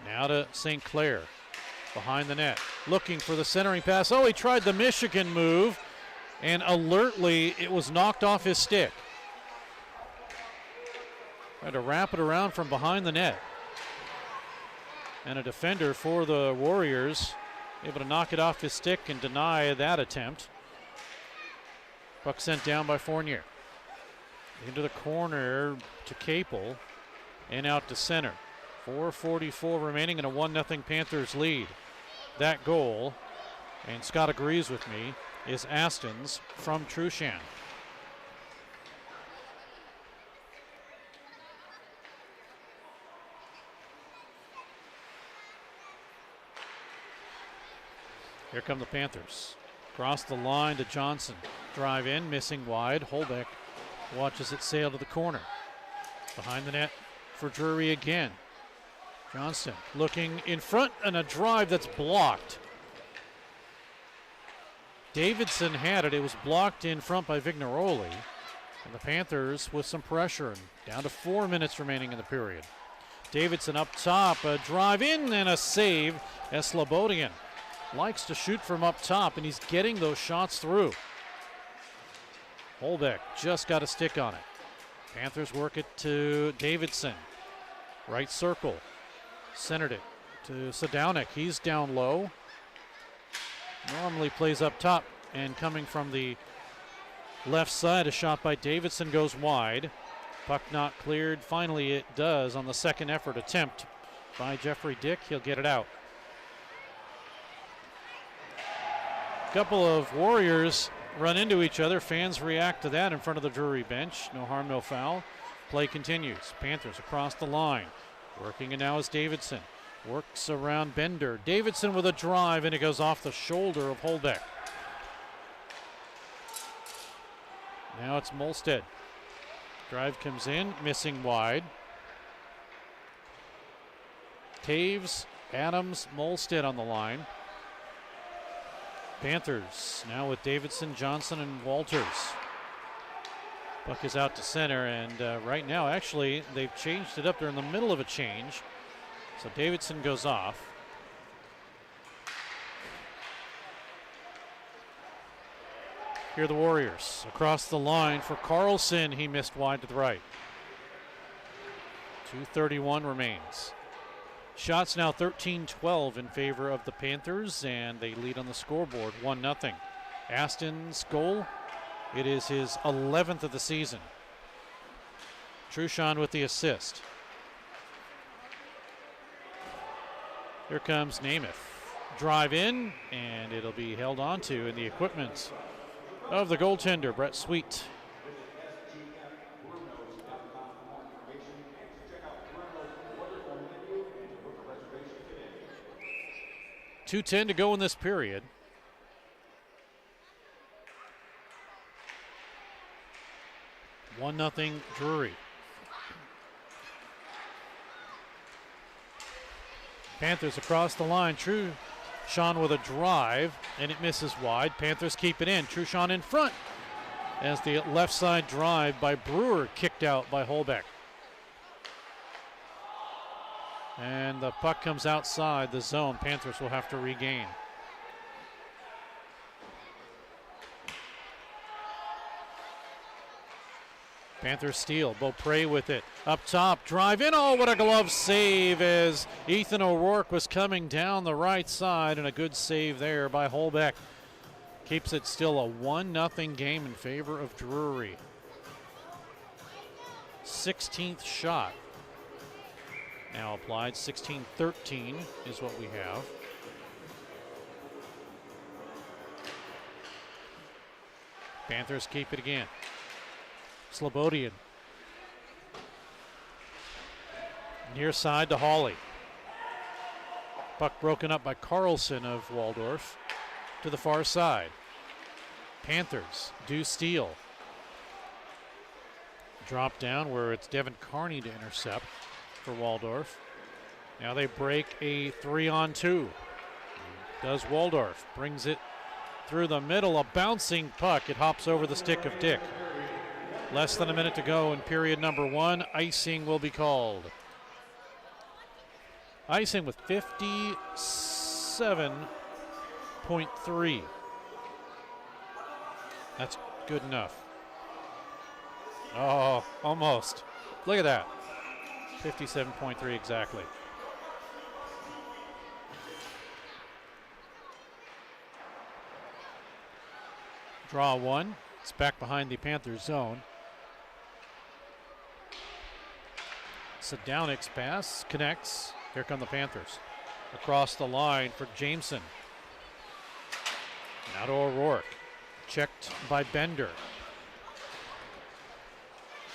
Now to St. Clair, behind the net, looking for the centering pass. Oh, he tried the Michigan move, and alertly it was knocked off his stick. Tried to wrap it around from behind the net. And a defender for the Warriors able to knock it off his stick and deny that attempt. Puck sent down by Fournier. Into the corner to Capel and out to center. 4:44 remaining in a 1-0 Panthers lead. That goal, and Scott agrees with me, is Aston's from Truchan. Here come the Panthers. Cross the line to Johnson. Drive in, missing wide. Holbeck watches it sail to the corner. Behind the net for Drury again. Johnston looking in front, and a drive that's blocked. Davidson had it. It was blocked in front by Vignaroli. And the Panthers with some pressure, and down to 4 minutes remaining in the period. Davidson up top, a drive in and a save as Slobodian likes to shoot from up top, and he's getting those shots through. Holbeck just got a stick on it. Panthers work it to Davidson. Right circle. Centered it to Sadownik. He's down low. Normally plays up top, and coming from the left side, a shot by Davidson goes wide. Puck not cleared. Finally it does on the second effort attempt by Jeffrey Dick. He'll get it out. Couple of Warriors run into each other. Fans react to that in front of the Drury bench. No harm, no foul. Play continues. Panthers across the line. Working it now is Davidson. Works around Bender. Davidson with a drive, and it goes off the shoulder of Holbeck. Now it's Molstead. Drive comes in, missing wide. Taves, Adams, Molstead on the line. Panthers now with Davidson, Johnson, and Walters. Puck is out to center, and right now, actually, they've changed it up. They're in the middle of a change. So Davidson goes off. Here are the Warriors. Across the line for Carlson. He missed wide to the right. 2:31 remains. Shots now 13-12 in favor of the Panthers, and they lead on the scoreboard 1-0. Aston's goal, it is his 11th of the season. Truchan with the assist. Here comes Namath. Drive in, and it'll be held onto in the equipment of the goaltender, Brett Sweet. .210 to go in this period. One nothing Drury. Panthers across the line. Truchan with a drive, and it misses wide. Panthers keep it in. Truchan in front as the left side drive by Brewer kicked out by Holbeck. And the puck comes outside the zone. Panthers will have to regain. Panthers steal. Beaupre with it. Up top. Drive in. Oh, what a glove save as Ethan O'Rourke was coming down the right side, and a good save there by Holbeck. Keeps it still a 1-0 game in favor of Drury. 16th shot now applied. 16-13 is what we have. Panthers keep it again. Slobodian. Near side to Hawley. Puck broken up by Carlson of Waldorf to the far side. Panthers do steal. Drop down where it's Devin Carney to intercept for Waldorf. Now they break a 3-on-2. Does Waldorf. Brings it through the middle. A bouncing puck. It hops over the stick of Dick. Less than a minute to go in period number one. Icing will be called. Icing with 57.3. That's good enough. Oh, almost. Look at that. 57.3 exactly. Draw one. It's back behind the Panthers zone. Sadownik's pass connects. Here come the Panthers. Across the line for Jameson. Now to O'Rourke. Checked by Bender.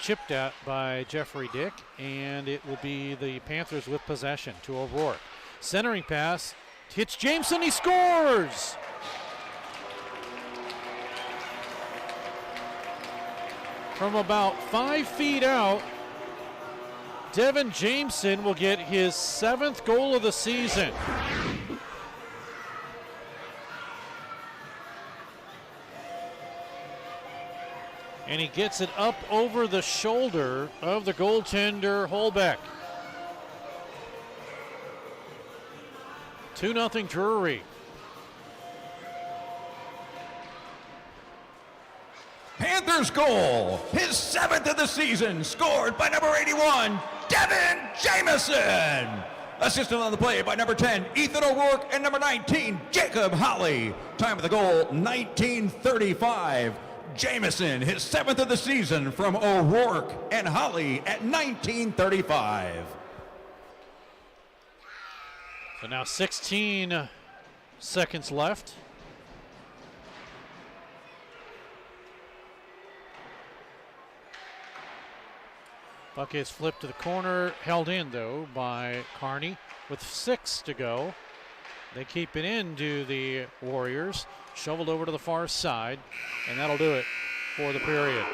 Chipped at by Jeffrey Dick, and it will be the Panthers with possession to O'Rourke. Centering pass hits Jameson. He scores! From about 5 feet out, Devin Jameson will get his 7th goal of the season. And he gets it up over the shoulder of the goaltender, Holbeck. 2-0 Drury. Panthers goal, his 7th of the season, scored by number 81, Devin Jameson. Assisted on the play by number 10, Ethan O'Rourke, and number 19, Jacob Holly. Time of the goal, 19:35. Jameson, his 7th of the season from O'Rourke and Holly at 19:35. So now 16 seconds left. Puck is flipped to the corner, held in though by Carney with 6 to go. They keep it into the Warriors, shoveled over to the far side, and that'll do it for the period.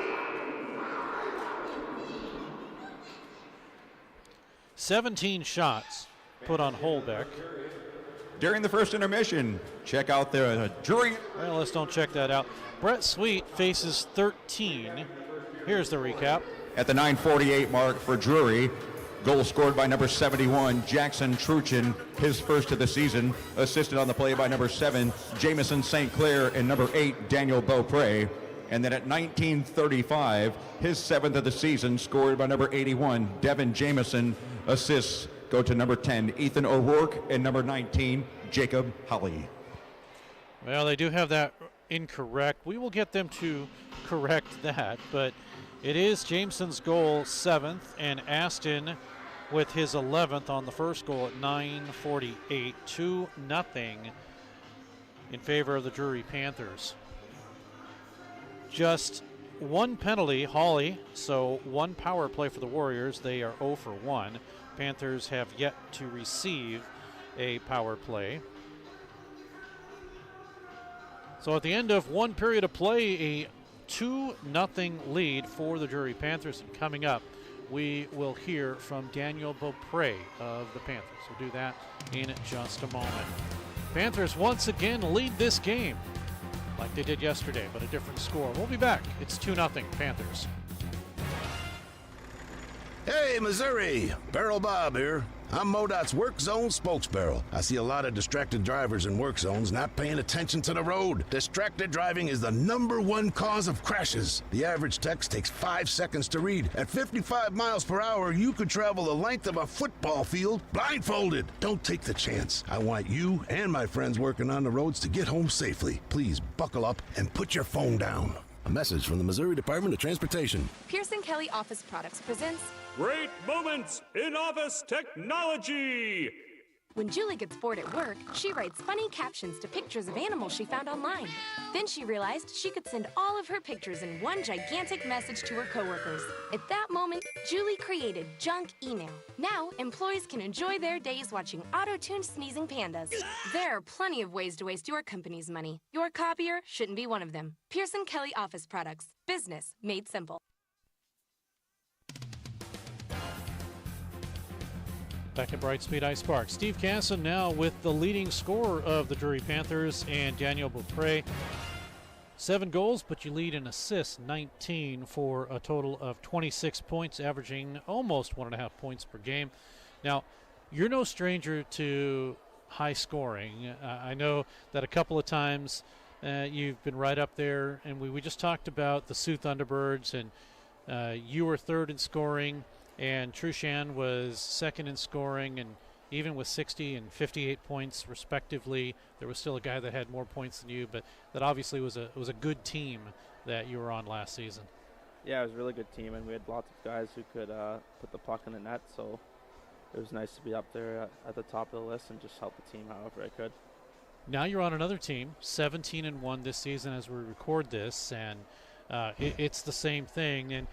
17 shots put on Holbeck. During the first intermission, check out the Drury. Well, let's don't check that out. Brett Sweet faces 13. Here's the recap. At the 9:48 mark for Drury, goal scored by number 71, Jackson Truchin, his 1st of the season. Assisted on the play by number 7, Jameson St. Clair, and number 8, Daniel Beaupre. And then at 19:35, his 7th of the season, scored by number 81, Devin Jameson. Assists go to number 10, Ethan O'Rourke, and number 19, Jacob Holly. Well, they do have that incorrect. We will get them to correct that, but it is Jameson's goal, 7th, and Aston with his 11th on the first goal at 9:48, 2-0 in favor of the Drury Panthers. Just one penalty, Hawley, so one power play for the Warriors. They are 0 for 1. Panthers have yet to receive a power play. So at the end of one period of play, a 2-0 lead for the Drury Panthers. And coming up, we will hear from Daniel Beaupre of the Panthers. We'll do that in just a moment. Panthers once again lead this game like they did yesterday, but a different score. We'll be back. It's 2-0 Panthers. Hey, Missouri! Barrel Bob here. I'm MoDOT's Work Zone spokesbarrel. I see a lot of distracted drivers in work zones not paying attention to the road. Distracted driving is the #1 cause of crashes. The average text takes 5 seconds to read. At 55 miles per hour, you could travel the length of a football field blindfolded. Don't take the chance. I want you and my friends working on the roads to get home safely. Please buckle up and put your phone down. A message from the Missouri Department of Transportation. Pearson Kelly Office Products presents Great Moments in Office Technology. When Julie gets bored at work, she writes funny captions to pictures of animals she found online. Then she realized she could send all of her pictures in one gigantic message to her coworkers. At that moment, Julie created Junk Email. Now, employees can enjoy their days watching auto-tuned sneezing pandas. There are plenty of ways to waste your company's money. Your copier shouldn't be one of them. Pearson Kelly Office Products. Business made simple. Back at Brightspeed Ice Park. Steve Casson now with the leading scorer of the Drury Panthers and Daniel Beaupre. 7 goals, but you lead in assists, 19 for a total of 26 points, averaging almost 1.5 points per game. Now, you're no stranger to high scoring. I know that a couple of times you've been right up there, and we just talked about the Sioux Thunderbirds, and you were 3rd in scoring and Trushan was second in scoring, and even with 60 and 58 points respectively, there was still a guy that had more points than you, but that obviously was a good team that you were on last season. Yeah, it was a really good team, and we had lots of guys who could put the puck in the net, so it was nice to be up there at the top of the list and just help the team however I could. Now you're on another team, 17-1 this season as we record this, and it's the same thing.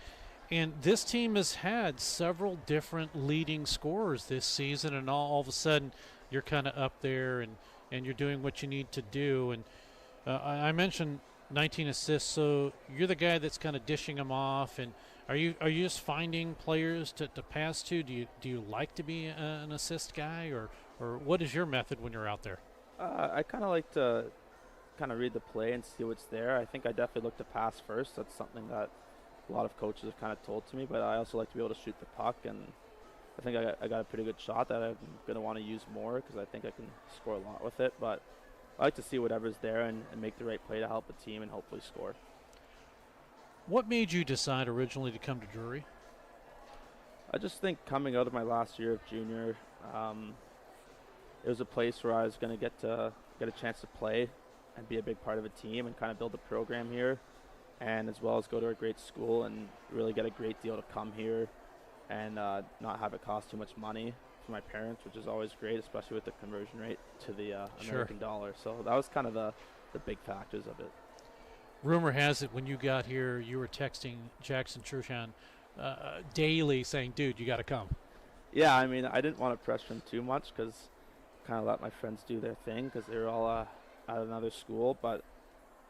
And this team has had several different leading scorers this season, and all of a sudden you're kind of up there and you're doing what you need to do. And I mentioned 19 assists, so you're the guy that's kind of dishing them off. And are you just finding players to pass to? Do you like to be an assist guy, or what is your method when you're out there? I kind of like to kind of read the play and see what's there. I think I definitely look to pass first. That's something that a lot of coaches have kind of told to me, but I also like to be able to shoot the puck, and I think I got a pretty good shot that I'm going to want to use more because I think I can score a lot with it. But I like to see whatever's there and make the right play to help the team and hopefully score. What made you decide originally to come to Drury? I just think coming out of my last year of junior, it was a place where I was going to get a chance to play and be a big part of a team and kind of build a program here, and as well as go to a great school and really get a great deal to come here and not have it cost too much money for my parents, which is always great, especially with the conversion rate to the American dollar. So that was kind of the big factors of it. Rumor has it when you got here, you were texting Jackson Trushan daily saying, dude, you got to come. Yeah, I mean, I didn't want to pressure him too much because kind of let my friends do their thing because they were all at another school, but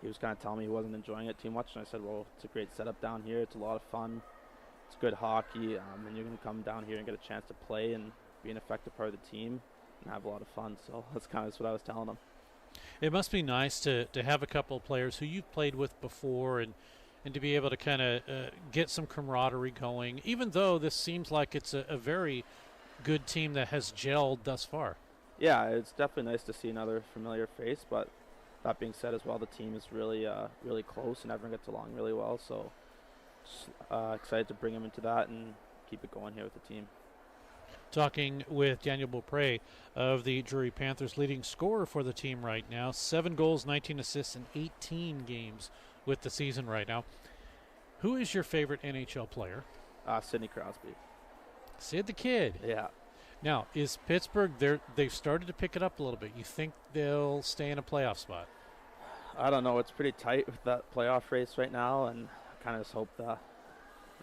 he was kind of telling me he wasn't enjoying it too much, and I said, well, it's a great setup down here. It's a lot of fun. It's good hockey, and you're going to come down here and get a chance to play and be an effective part of the team and have a lot of fun. So that's kind of what I was telling him. It must be nice to have a couple of players who you've played with before and to be able to kind of get some camaraderie going, even though this seems like it's a very good team that has gelled thus far. Yeah, it's definitely nice to see another familiar face, but that being said as well, the team is really really close and everyone gets along really well, so just excited to bring him into that and keep it going here with the team. Talking with Daniel Beaupre of the Drury Panthers, leading scorer for the team right now, 7 goals, 19 assists in 18 games with the season right now. Who is your favorite NHL player? Sidney Crosby. Sid the Kid. Yeah. Now, is Pittsburgh, they've started to pick it up a little bit. You think they'll stay in a playoff spot? I don't know. It's pretty tight with that playoff race right now, and I kind of just hope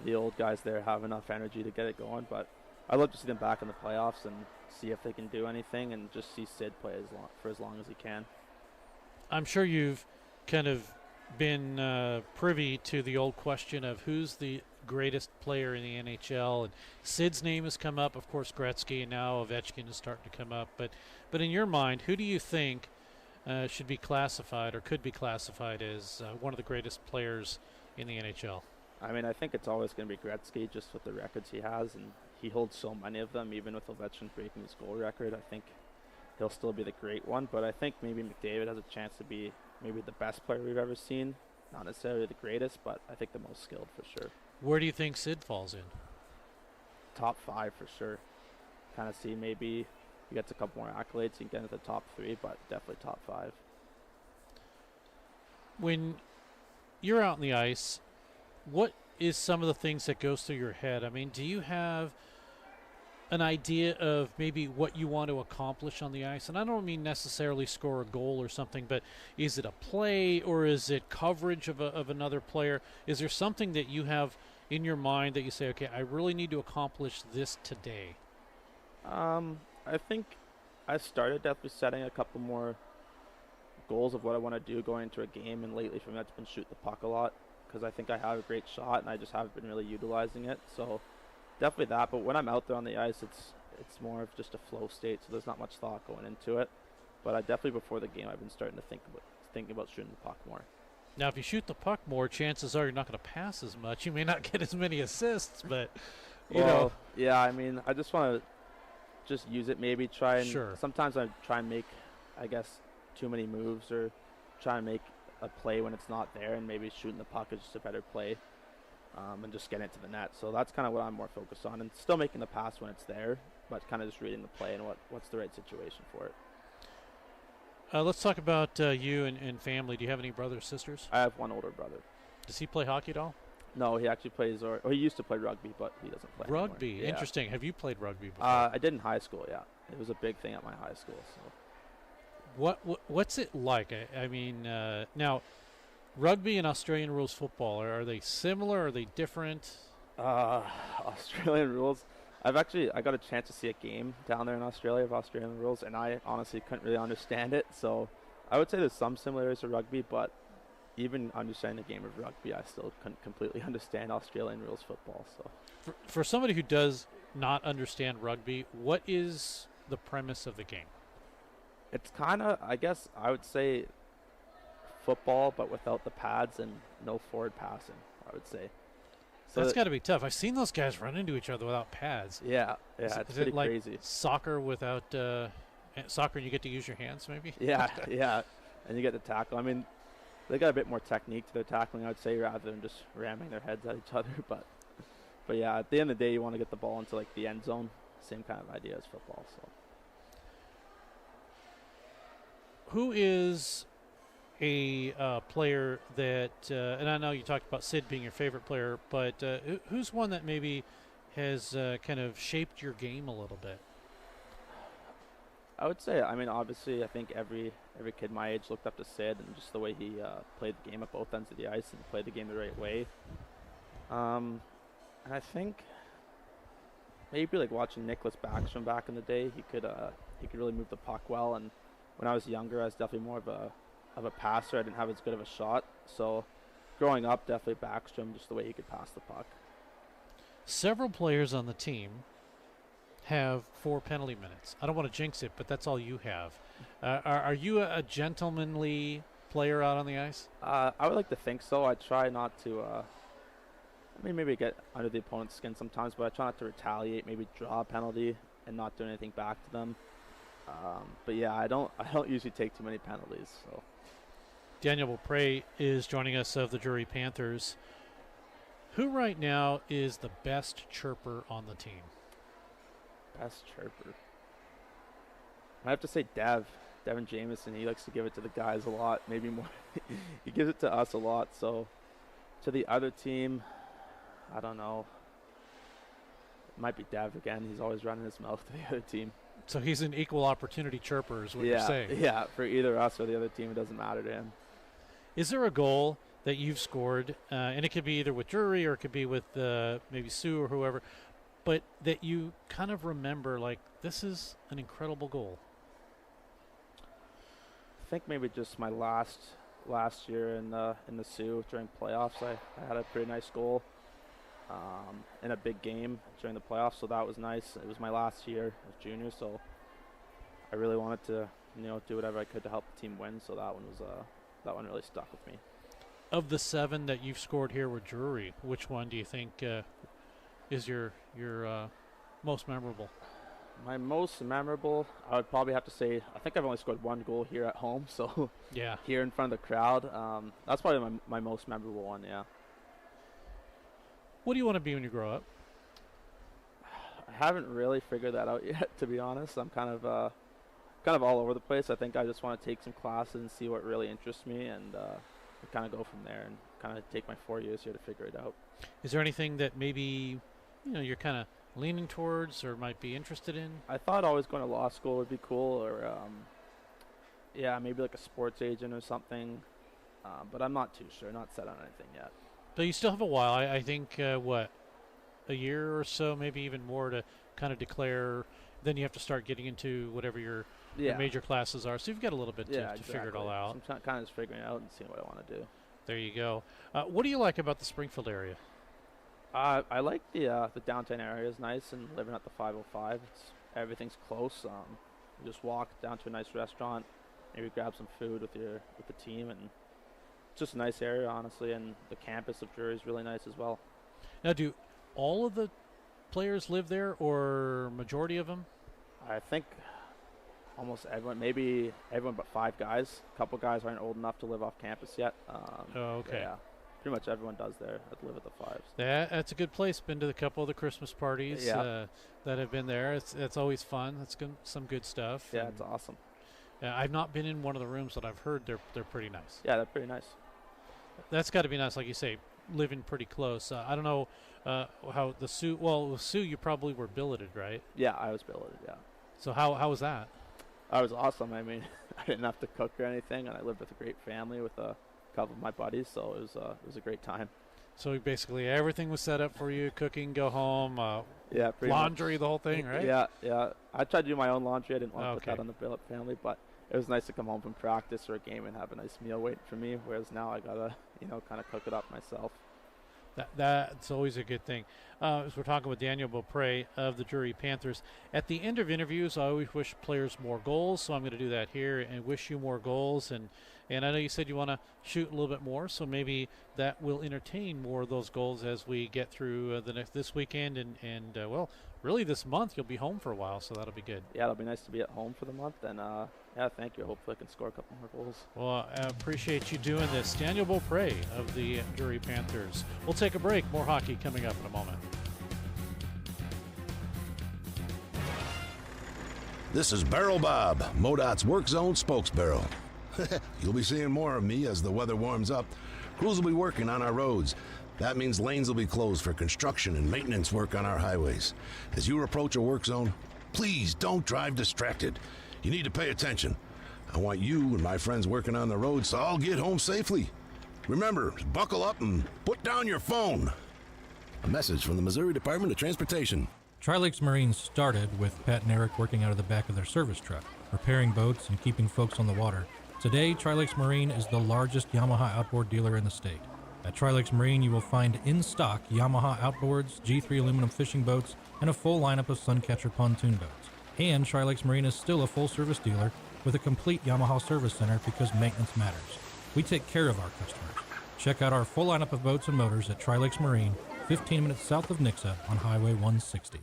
the old guys there have enough energy to get it going. But I'd love to see them back in the playoffs and see if they can do anything and just see Sid play for as long as he can. I'm sure you've kind of been privy to the old question of who's the greatest player in the NHL, and Sid's name has come up, of course Gretzky, and now Ovechkin is starting to come up, but in your mind, who do you think should be classified or could be classified as one of the greatest players in the NHL? I mean, I think it's always going to be Gretzky just with the records he has, and he holds so many of them, even with Ovechkin breaking his goal record. I think he'll still be the great one, but I think maybe McDavid has a chance to be maybe the best player we've ever seen. Not necessarily the greatest, but I think the most skilled for sure. Where do you think Sid falls in? Top 5 for sure. Kind of see maybe he gets a couple more accolades, he can get into the top 3, but definitely top 5. When you're out on the ice, what is some of the things that goes through your head? I mean, do you have an idea of maybe what you want to accomplish on the ice? And I don't mean necessarily score a goal or something, but is it a play or is it coverage of another player? Is there something that you have in your mind that you say, okay, I really need to accomplish this today? I think I started definitely setting a couple more goals of what I want to do going into a game, and lately for me that's been shoot the puck a lot because I think I have a great shot and I just haven't been really utilizing it. So definitely that, but when I'm out there on the ice, it's more of just a flow state, so there's not much thought going into it. But I definitely before the game, I've been starting to thinking about shooting the puck more. Now, if you shoot the puck more, chances are you're not going to pass as much. You may not get as many assists, but you know. Yeah, I mean, I just want to just use it. Maybe try and sometimes I try and make, I guess, too many moves or try and make a play when it's not there, and maybe shooting the puck is just a better play and just getting it to the net. So that's kind of what I'm more focused on, and still making the pass when it's there, but kind of just reading the play and what's the right situation for it. Let's talk about you and family. Do you have any brothers, sisters? I have one older brother. Does he play hockey at all? No, he actually plays, or he used to play rugby, but he doesn't play Rugby, anymore. Yeah. interesting. Have you played rugby before? I did in high school, yeah. It was a big thing at my high school. So. What's it like? I mean, now, rugby and Australian rules football, are they similar? Are they different? Australian rules. I got a chance to see a game down there in Australia of Australian rules, and I honestly couldn't really understand it. So I would say there's some similarities to rugby, but even understanding the game of rugby, I still couldn't completely understand Australian rules football. So for somebody who does not understand rugby, what is the premise of the game? It's kind of, I guess I would say football, but without the pads and no forward passing, I would say. So that's got to be tough. I've seen those guys run into each other without pads. Yeah, it's pretty like crazy. Soccer without soccer, and you get to use your hands, maybe. Yeah, yeah, and you get to tackle. I mean, they got a bit more technique to their tackling, I would say, rather than just ramming their heads at each other. But yeah, at the end of the day, you want to get the ball into like the end zone. Same kind of idea as football. So, who is a player that, and I know you talked about Sid being your favorite player, but who's one that maybe has kind of shaped your game a little bit? I would say, I mean, obviously, I think every kid my age looked up to Sid and just the way he played the game at both ends of the ice and played the game the right way. And I think maybe like watching Nicholas Backstrom back in the day, he could really move the puck well. And when I was younger, I was definitely more of a passer. I didn't have as good of a shot. So growing up, definitely Backstrom, just the way he could pass the puck. Several players on the team have 4 penalty minutes. I don't want to jinx it, but that's all you have. Are you a gentlemanly player out on the ice? I would like to think so. I try not to, maybe get under the opponent's skin sometimes, but I try not to retaliate, maybe draw a penalty and not do anything back to them. But yeah, I don't usually take too many penalties. So. Daniel Beaupre is joining us of the Drury Panthers. Who right now is the best chirper on the team? Best chirper. I have to say Devin Jameson. He likes to give it to the guys a lot, maybe more. He gives it to us a lot. So to the other team, I don't know. It might be Dev again. He's always running his mouth to the other team. So he's an equal opportunity chirper is what you're saying. Yeah, for either us or the other team, it doesn't matter to him. Is there a goal that you've scored, and it could be either with Drury or it could be with maybe Sue or whoever, but that you kind of remember, like, this is an incredible goal? I think maybe just my last year in the Sioux during playoffs. I had a pretty nice goal in a big game during the playoffs, so that was nice. It was my last year as junior, so I really wanted to do whatever I could to help the team win. So that one really stuck with me. Of the 7 that you've scored here with Drury, which one do you think is your most memorable? My most memorable, I would probably have to say, I think I've only scored 1 goal here at home, so yeah, here in front of the crowd. That's probably my most memorable one, yeah. What do you want to be when you grow up? I haven't really figured that out yet, to be honest. I'm kind of all over the place. I think I just want to take some classes and see what really interests me, and kind of go from there and kind of take my 4 years here to figure it out. Is there anything that maybe you're kind of leaning towards or might be interested in? I thought always going to law school would be cool, or maybe like a sports agent or something, but I'm not too sure, not set on anything yet. But you still have a while. I think a year or so, maybe even more, to kind of declare. Then you have to start getting into whatever your major classes are. So you've got a little bit to figure it all out. So I'm kind of just figuring it out and seeing what I want to do. There you go. What do you like about the Springfield area? I like the downtown area is nice, and living at the 505. Everything's close. You just walk down to a nice restaurant, maybe grab some food with the team, and it's just a nice area, honestly. And the campus of Drury is really nice as well. Now, do all of the players live there, or majority of them? I think almost everyone, maybe everyone but 5 guys. A couple guys aren't old enough to live off campus yet. Okay. Yeah. pretty much everyone does there that live at the Fives. That's a good place. Been to a couple of the Christmas parties that have been there. It's always fun. It's some good stuff. Yeah, it's awesome. I've not been in one of the rooms, but I've heard they're pretty nice. Yeah, they're pretty nice. That's got to be nice, like you say, living pretty close. I don't know how the Sue. Well, with Sue, you probably were billeted, right? Yeah, I was billeted. Yeah. So how was that? I was awesome. I mean, I didn't have to cook or anything, and I lived with a great family with a couple of my buddies, so it was a great time. So basically, everything was set up for you: cooking, go home, yeah, laundry, the whole thing, right? Yeah. I tried to do my own laundry. I didn't want to put that on the billet family, but it was nice to come home from practice or a game and have a nice meal waiting for me. Whereas now I gotta, kind of cook it up myself. That's always a good thing. As we're talking with Daniel Beaupre of the Drury Panthers, at the end of interviews, I always wish players more goals, so I'm going to do that here and wish you more goals. And I know you said you want to shoot a little bit more, so maybe that will entertain more of those goals as we get through this weekend and well, really this month. You'll be home for a while, so that'll be good. Yeah, it'll be nice to be at home for the month, and thank you. Hopefully I can score a couple more goals. Well, I appreciate you doing this. Daniel Beaupre of the Drury Panthers. We'll take a break. More hockey coming up in a moment. This is Barrel Bob, MoDOT's Work Zone spokesbarrel. You'll be seeing more of me as the weather warms up. Crews will be working on our roads. That means lanes will be closed for construction and maintenance work on our highways. As you approach a work zone, please don't drive distracted. You need to pay attention. I want you and my friends working on the roads to all get home safely. Remember, buckle up and put down your phone. A message from the Missouri Department of Transportation. Tri-Lakes Marine started with Pat and Eric working out of the back of their service truck, repairing boats and keeping folks on the water. Today, Tri-Lakes Marine is the largest Yamaha outboard dealer in the state. At Tri-Lakes Marine, you will find in stock Yamaha outboards, G3 aluminum fishing boats, and a full lineup of Suncatcher pontoon boats. And Tri-Lakes Marine is still a full-service dealer with a complete Yamaha service center because maintenance matters. We take care of our customers. Check out our full lineup of boats and motors at Tri-Lakes Marine, 15 minutes south of Nixa on Highway 160.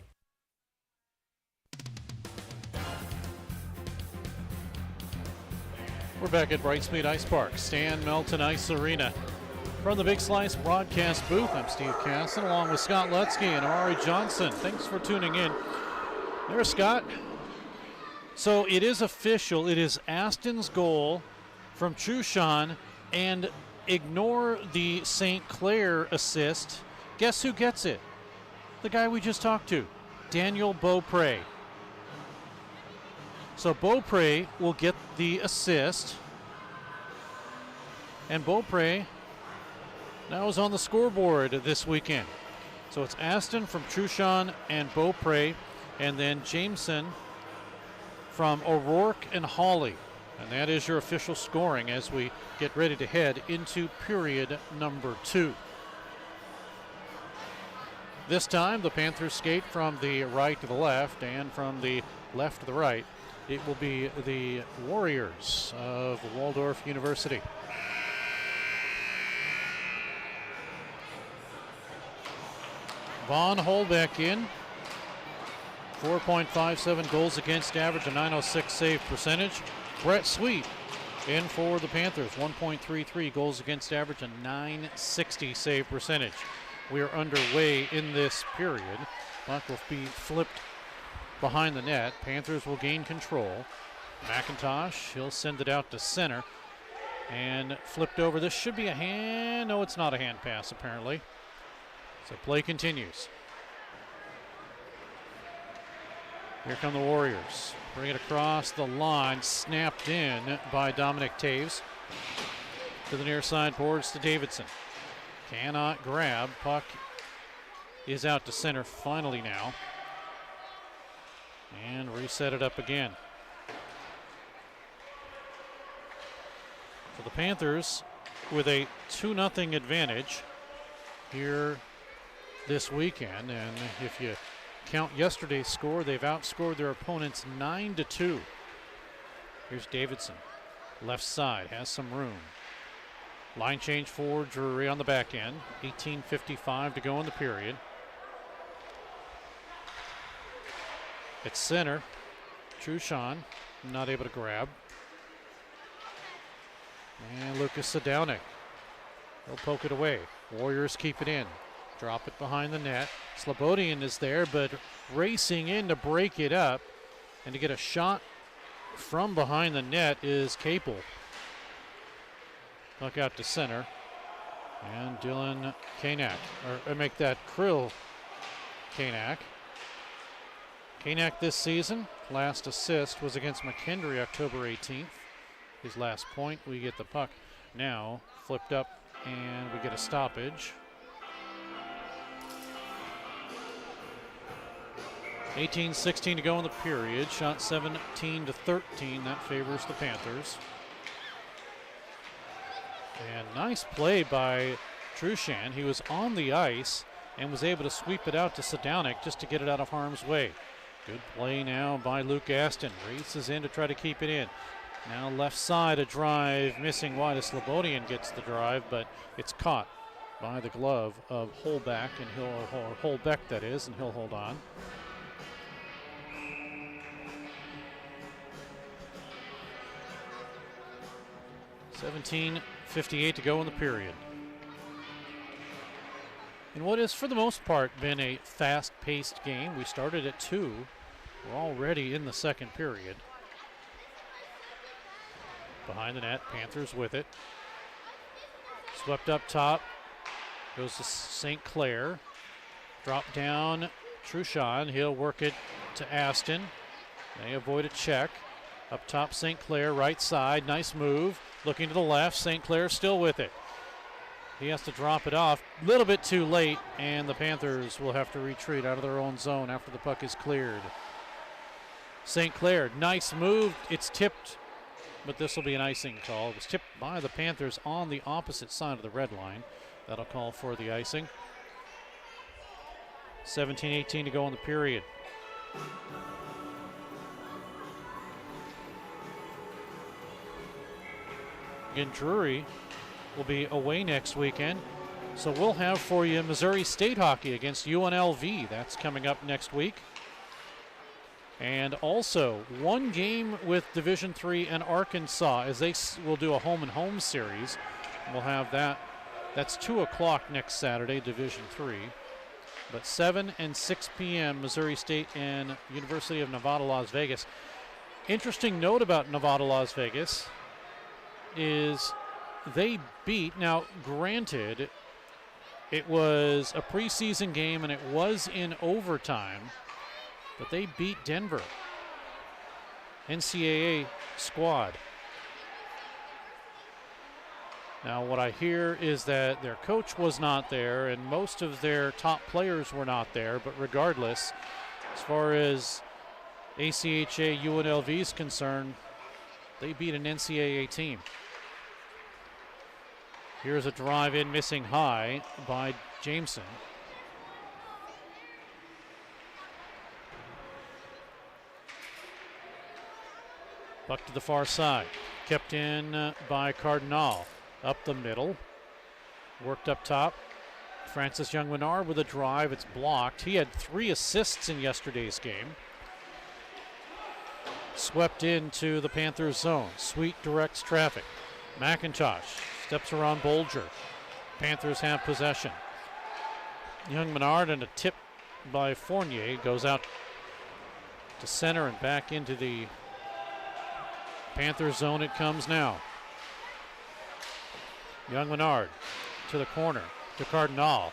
We're back at Brightspeed Ice Park, Stan Melton Ice Arena. From the Big Slice broadcast booth, I'm Steve Casson, along with Scott Lutzke and Amari Johnson. Thanks for tuning in. There's Scott. So it is official. It is Aston's goal from Trushan, and ignore the St. Clair assist. Guess who gets it? The guy we just talked to, Daniel Beaupre. So Beaupre will get the assist. And Beaupre now is on the scoreboard this weekend. So it's Aston from Trushan and Beaupre, and then Jameson from O'Rourke and Hawley. And that is your official scoring as we get ready to head into period number 2. This time the Panthers skate from the right to the left and from the left to the right. It will be the Warriors of Waldorf University. Vaughn Holbeck in. 4.57 goals against average, a .906 save percentage. Brett Sweet in for the Panthers, 1.33 goals against average, a .960 save percentage. We are underway in this period. Puck will be flipped behind the net. Panthers will gain control. McIntosh, he'll send it out to center and flipped over. This should be a hand. No, it's not a hand pass apparently. So play continues. Here come the Warriors. Bring it across the line, snapped in by Dominic Taves. To the near side boards to Davidson. Cannot grab. Puck is out to center finally now. And reset it up again. So the Panthers with a 2-0 advantage here this weekend. And if you count yesterday's score, they've outscored their opponents 9-2. Here's Davidson. Left side, has some room. Line change for Drury on the back end. 18:55 to go in the period. At center, Trushan not able to grab. And Lucas Sadownik He'll poke it away. Warriors keep it in. Drop it behind the net. Slobodian is there, but racing in to break it up and to get a shot from behind the net is Capel. Puck out to center. And Dylan Kanak, or make that Krill Kanak. Kanak this season, last assist was against McKendree October 18th. His last point, we get the puck now flipped up and we get a stoppage. 18-16 to go in the period. Shot 17-13. That favors the Panthers. And nice play by Trushan. He was on the ice and was able to sweep it out to Sadownik just to get it out of harm's way. Good play now by Luke Aston. Races in to try to keep it in. Now left side, a drive missing wide as Slobodian gets the drive, but it's caught by the glove of Holbeck, and Holbeck that is, and he'll hold on. $17:58 to go in the period. In what has, for the most part, been a fast-paced game. We started at 2. We're already in the second period. Behind the net, Panthers with it. Swept up top. Goes to St. Clair. Drop down, Trushan. He'll work it to Aston. They avoid a check. Up top, St. Clair, right side. Nice move. Looking to the left. St. Clair still with it. He has to drop it off a little bit too late, and the Panthers will have to retreat out of their own zone after the puck is cleared. St. Clair, nice move. It's tipped, but this will be an icing call. It was tipped by the Panthers on the opposite side of the red line. That'll call for the icing. 17:18 to go in the period. Again, Drury will be away next weekend, so we'll have for you Missouri State hockey against UNLV. That's coming up next week. And also one game with Division III and Arkansas, as they will do a home-and-home series. We'll have that. That's 2 o'clock next Saturday, Division III. But 7 and 6 p.m., Missouri State and University of Nevada, Las Vegas. Interesting note about Nevada, Las Vegas is they beat, now granted, it was a preseason game and it was in overtime, but they beat Denver, NCAA squad. Now what I hear is that their coach was not there and most of their top players were not there, but regardless, as far as ACHA UNLV is concerned, they beat an NCAA team. Here's a drive in missing high by Jameson. Buck to the far side. Kept in by Cardinal. Up the middle. Worked up top. Francis Young-Menard with a drive. It's blocked. He had 3 assists in yesterday's game. Swept into the Panthers zone. Sweet directs traffic. McIntosh steps around Bolger. Panthers have possession. Young-Menard and a tip by Fournier goes out to center and back into the Panthers zone it comes now. Young-Menard to the corner to Cardinal.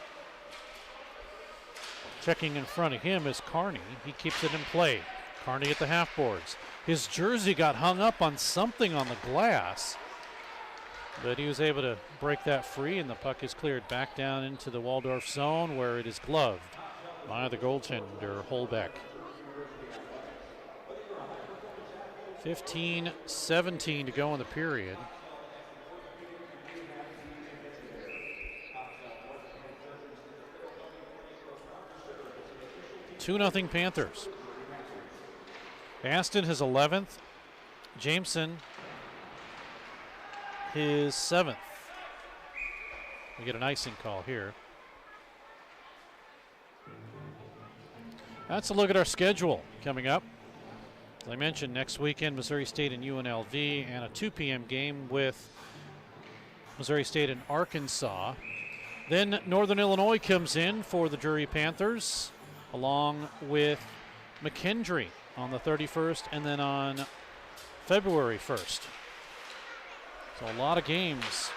Checking in front of him is Carney. He keeps it in play. Carney at the half boards. His jersey got hung up on something on the glass, but he was able to break that free, and the puck is cleared back down into the Waldorf zone where it is gloved by the goaltender, Holbeck. 15:17 to go in the period. (2-0) Panthers. Aston his 11th. Jameson his 7th. We get an icing call here. That's a look at our schedule coming up. As I mentioned, next weekend, Missouri State and UNLV, and a 2 p.m. game with Missouri State and Arkansas. Then Northern Illinois comes in for the Drury Panthers, along with McKendree on the 31st and then on February 1st. So a lot of games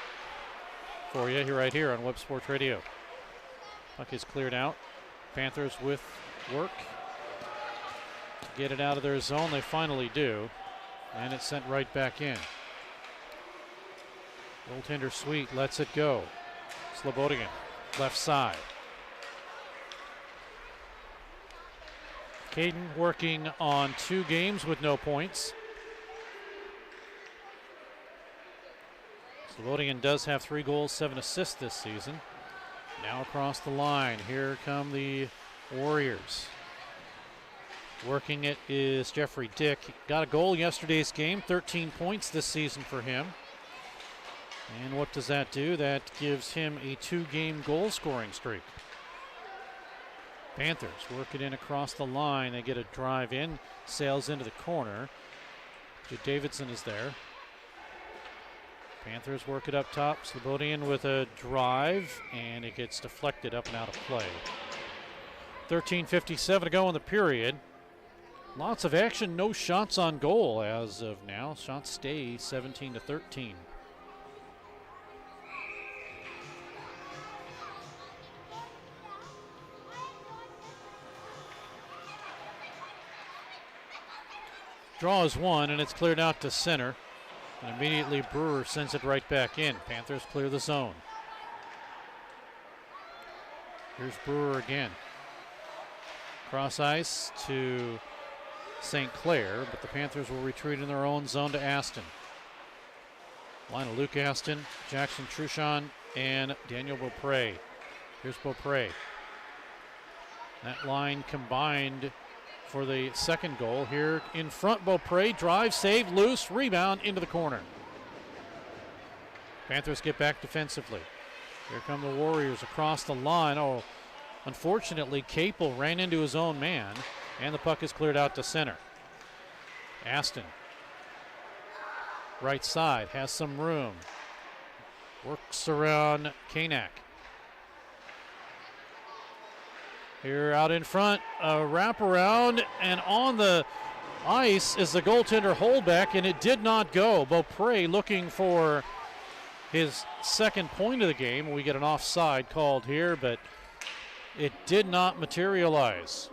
for you right here on Web Sports Radio. Puck is cleared out. Panthers with work to get it out of their zone. They finally do. And it's sent right back in. Goaltender Sweet lets it go. Slobodian, left side. Caden working on 2 games with no points. Slobodian does have 3 goals, 7 assists this season. Now across the line, here come the Warriors. Working it is Jeffrey Dick. Got a goal yesterday's game, 13 points this season for him. And what does that do? That gives him a 2-game goal scoring streak. Panthers work it in across the line. They get a drive in, sails into the corner. Jude Davidson is there. Panthers work it up top. Slobodian with a drive, and it gets deflected up and out of play. 13:57 to go in the period. Lots of action, no shots on goal as of now. Shots stay 17-13. Draw is 1, and it's cleared out to center. And immediately Brewer sends it right back in. Panthers clear the zone. Here's Brewer again. Cross ice to St. Clair, but the Panthers will retreat in their own zone to Aston. Line of Luke Aston, Jackson Truchon, and Daniel Beaupre. Here's Beaupre. That line combined for the second goal. Here in front, Beaupre, drive, save, loose, rebound into the corner. Panthers get back defensively. Here come the Warriors across the line. Oh, unfortunately, Capel ran into his own man, and the puck is cleared out to center. Aston, right side, has some room. Works around Kanak. Here out in front, a wraparound, and on the ice is the goaltender holdback, and it did not go. Beaupre looking for his second point of the game. We get an offside called here, but it did not materialize.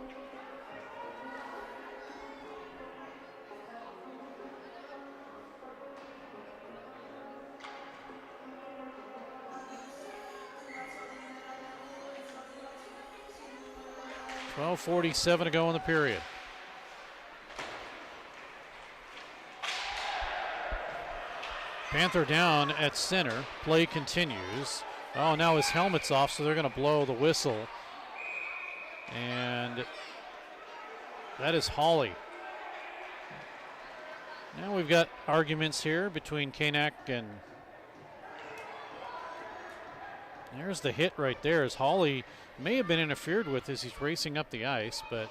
.47 to go in the period. Panther down at center. Play continues. Oh, now his helmet's off, so they're going to blow the whistle. And that is Hawley. Now we've got arguments here between Kanak and... There's the hit right there as Hawley may have been interfered with as he's racing up the ice, but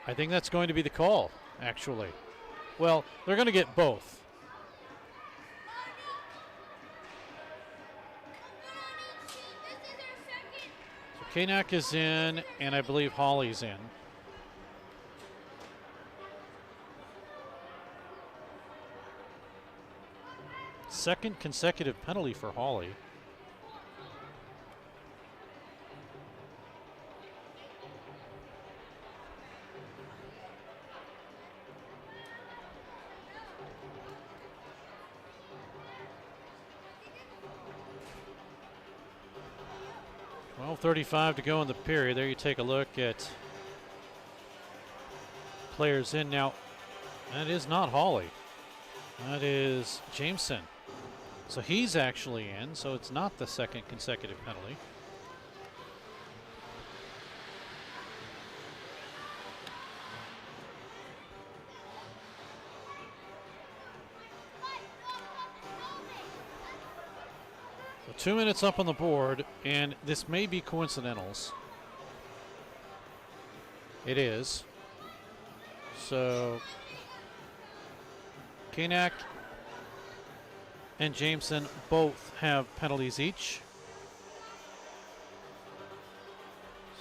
I think that's going to be the call, actually. Well, they're going to get both. So Kanak is in, and I believe Hawley's in. Second consecutive penalty for Hawley. .35 to go in the period. There you take a look at players in. Now, that is not Hawley. That is Jameson. So he's actually in, so it's not the second consecutive penalty. So 2 minutes up on the board, and this may be coincidentals. It is. So Kanak and Jameson both have penalties each.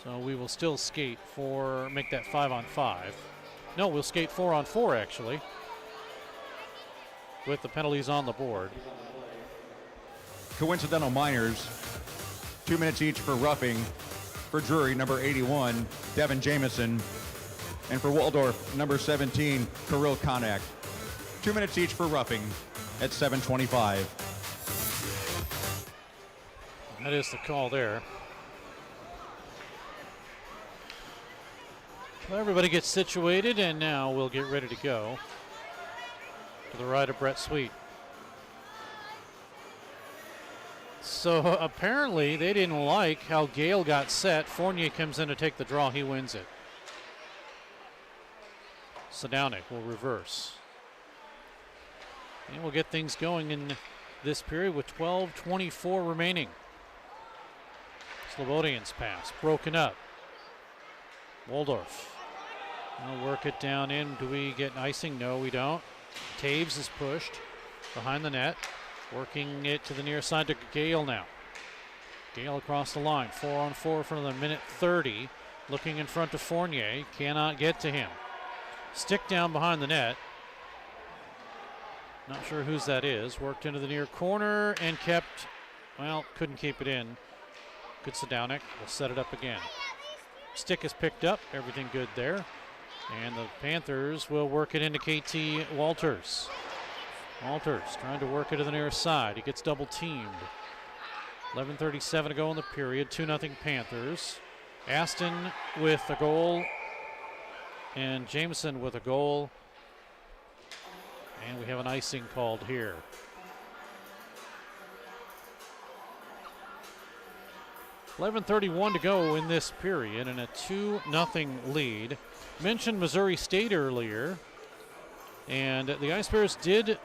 So we will still skate make that 5-on-5. No, we'll skate 4-on-4 actually, with the penalties on the board. Coincidental minors, 2 minutes each for roughing. For Drury, number 81, Devin Jameson. And for Waldorf, number 17, Kirill Konak. 2 minutes each for roughing at 7:25. That is the call there. Well, everybody gets situated, and now we'll get ready to go to the right of Brett Sweet. So apparently they didn't like how Gale got set. Fournier comes in to take the draw. He wins it. Sadownik will reverse. And we'll get things going in this period with 12:24 remaining. Slobodian's pass broken up. Waldorf. We'll work it down in. Do we get icing? No, we don't. Taves is pushed behind the net. Working it to the near side to Gale now. Gale across the line. 4-on-4 for the minute 30. Looking in front of Fournier. Cannot get to him. Stick down behind the net. Not sure whose that is. Worked into the near corner and kept, well, couldn't keep it in. Good Sadownik. We'll set it up again. Stick is picked up. Everything good there. And the Panthers will work it into KT Walters. Walters trying to work it to the near side. He gets double teamed. 11:37 to go in the period. 2-0 Panthers. Aston with a goal. And Jameson with a goal. And we have an icing called here. $11:31 to go in this period and a 2-0 lead. Mentioned Missouri State earlier. And the Ice Bears did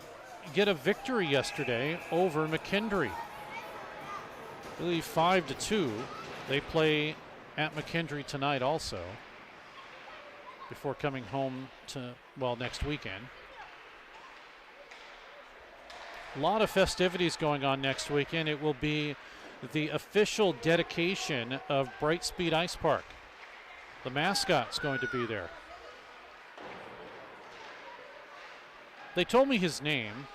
get a victory yesterday over McKendree. I believe 5-2. They play at McKendree tonight also, before coming home to, well, next weekend. A lot of festivities going on next weekend. It will be the official dedication of Brightspeed Ice Park. The mascot's going to be there. They told me his name.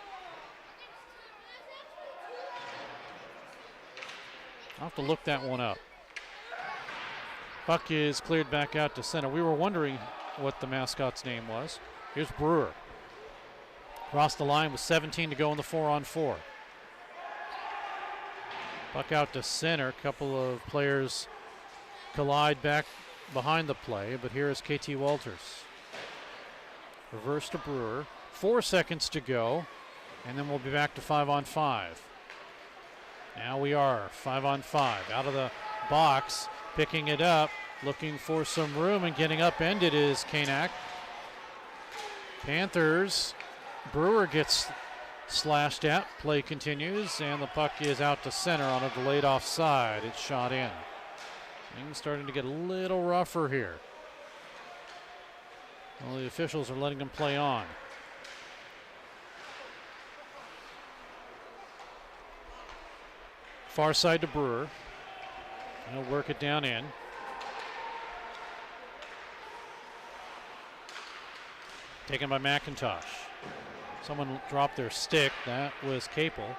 I'll have to look that one up. Puck is cleared back out to center. We were wondering what the mascot's name was. Here's Brewer. Across the line with 17 to go in the 4-on-4. Puck out to center. A couple of players collide back behind the play, but here is KT Walters. Reverse to Brewer. 4 seconds to go, and then we'll be back to 5-on-5. Now we are 5-on-5. Out of the box, picking it up, looking for some room, and getting upended is Konak. Panthers, Brewer gets slashed at. Play continues, and the puck is out to center on a delayed offside. It's shot in. Things starting to get a little rougher here. Well, the officials are letting them play on. Far side to Brewer. He'll work it down in. Taken by McIntosh. Someone dropped their stick. That was Capel.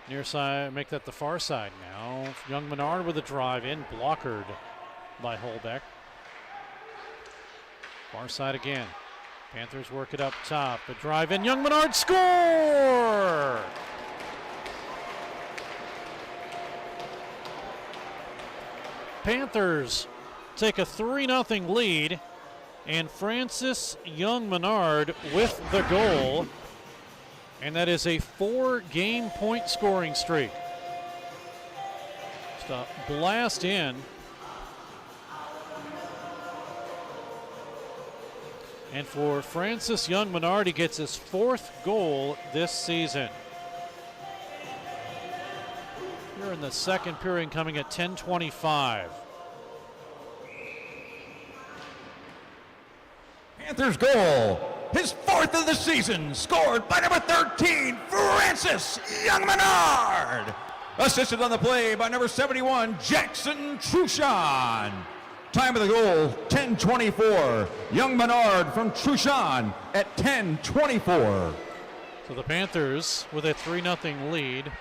Near side, make that the far side now. Young Menard with a drive in, blockered by Holbeck. Far side again. Panthers work it up top. A drive in, Young Menard score! Panthers take a 3-0 lead, and Francis Young Menard with the goal. And that is a 4-game point scoring streak. Just a blast in. And for Francis Young Menard, he gets his 4th goal this season. Here in the second period, coming at 10:25. Panthers goal, his 4th of the season, scored by number 13, Francis Young-Menard. Assisted on the play by number 71, Jackson Truchon. Time of the goal, 10:24. Young-Menard from Truchon at 10:24. So the Panthers with a 3-0 lead.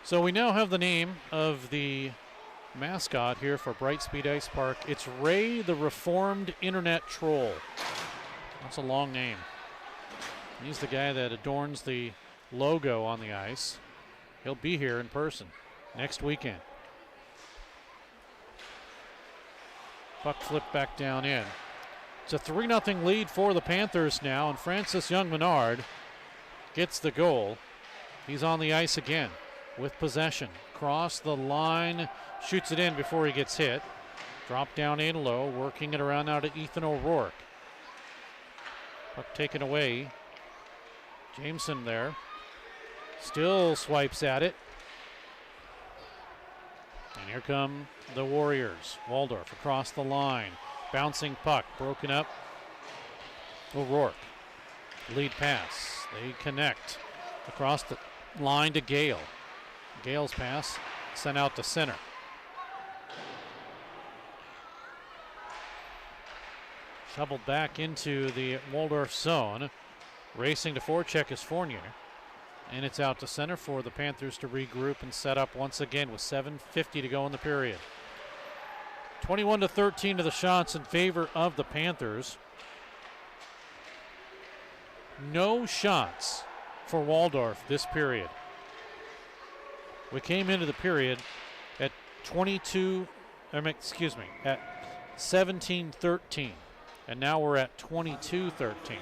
So we now have the name of the mascot here for Brightspeed Ice Park. It's Ray the Reformed Internet Troll. That's a long name. He's the guy that adorns the logo on the ice. He'll be here in person next weekend. Puck flipped back down in. It's a 3-0 lead for the Panthers now, and Francis Young-Menard gets the goal. He's on the ice again with possession. Cross the line, shoots it in before he gets hit. Drop down in low, working it around now to Ethan O'Rourke. Puck taken away. Jameson there. Still swipes at it. And here come the Warriors. Waldorf across the line. Bouncing puck, broken up. O'Rourke. Lead pass. They connect. Across the line to Gale. Gale's pass sent out to center. Shoveled back into the Waldorf zone. Racing to forecheck is Fournier. And it's out to center for the Panthers to regroup and set up once again with 7:50 to go in the period. 21-13 to the shots in favor of the Panthers. No shots for Waldorf this period. We came into the period at 17-13, and now we're at 22-13.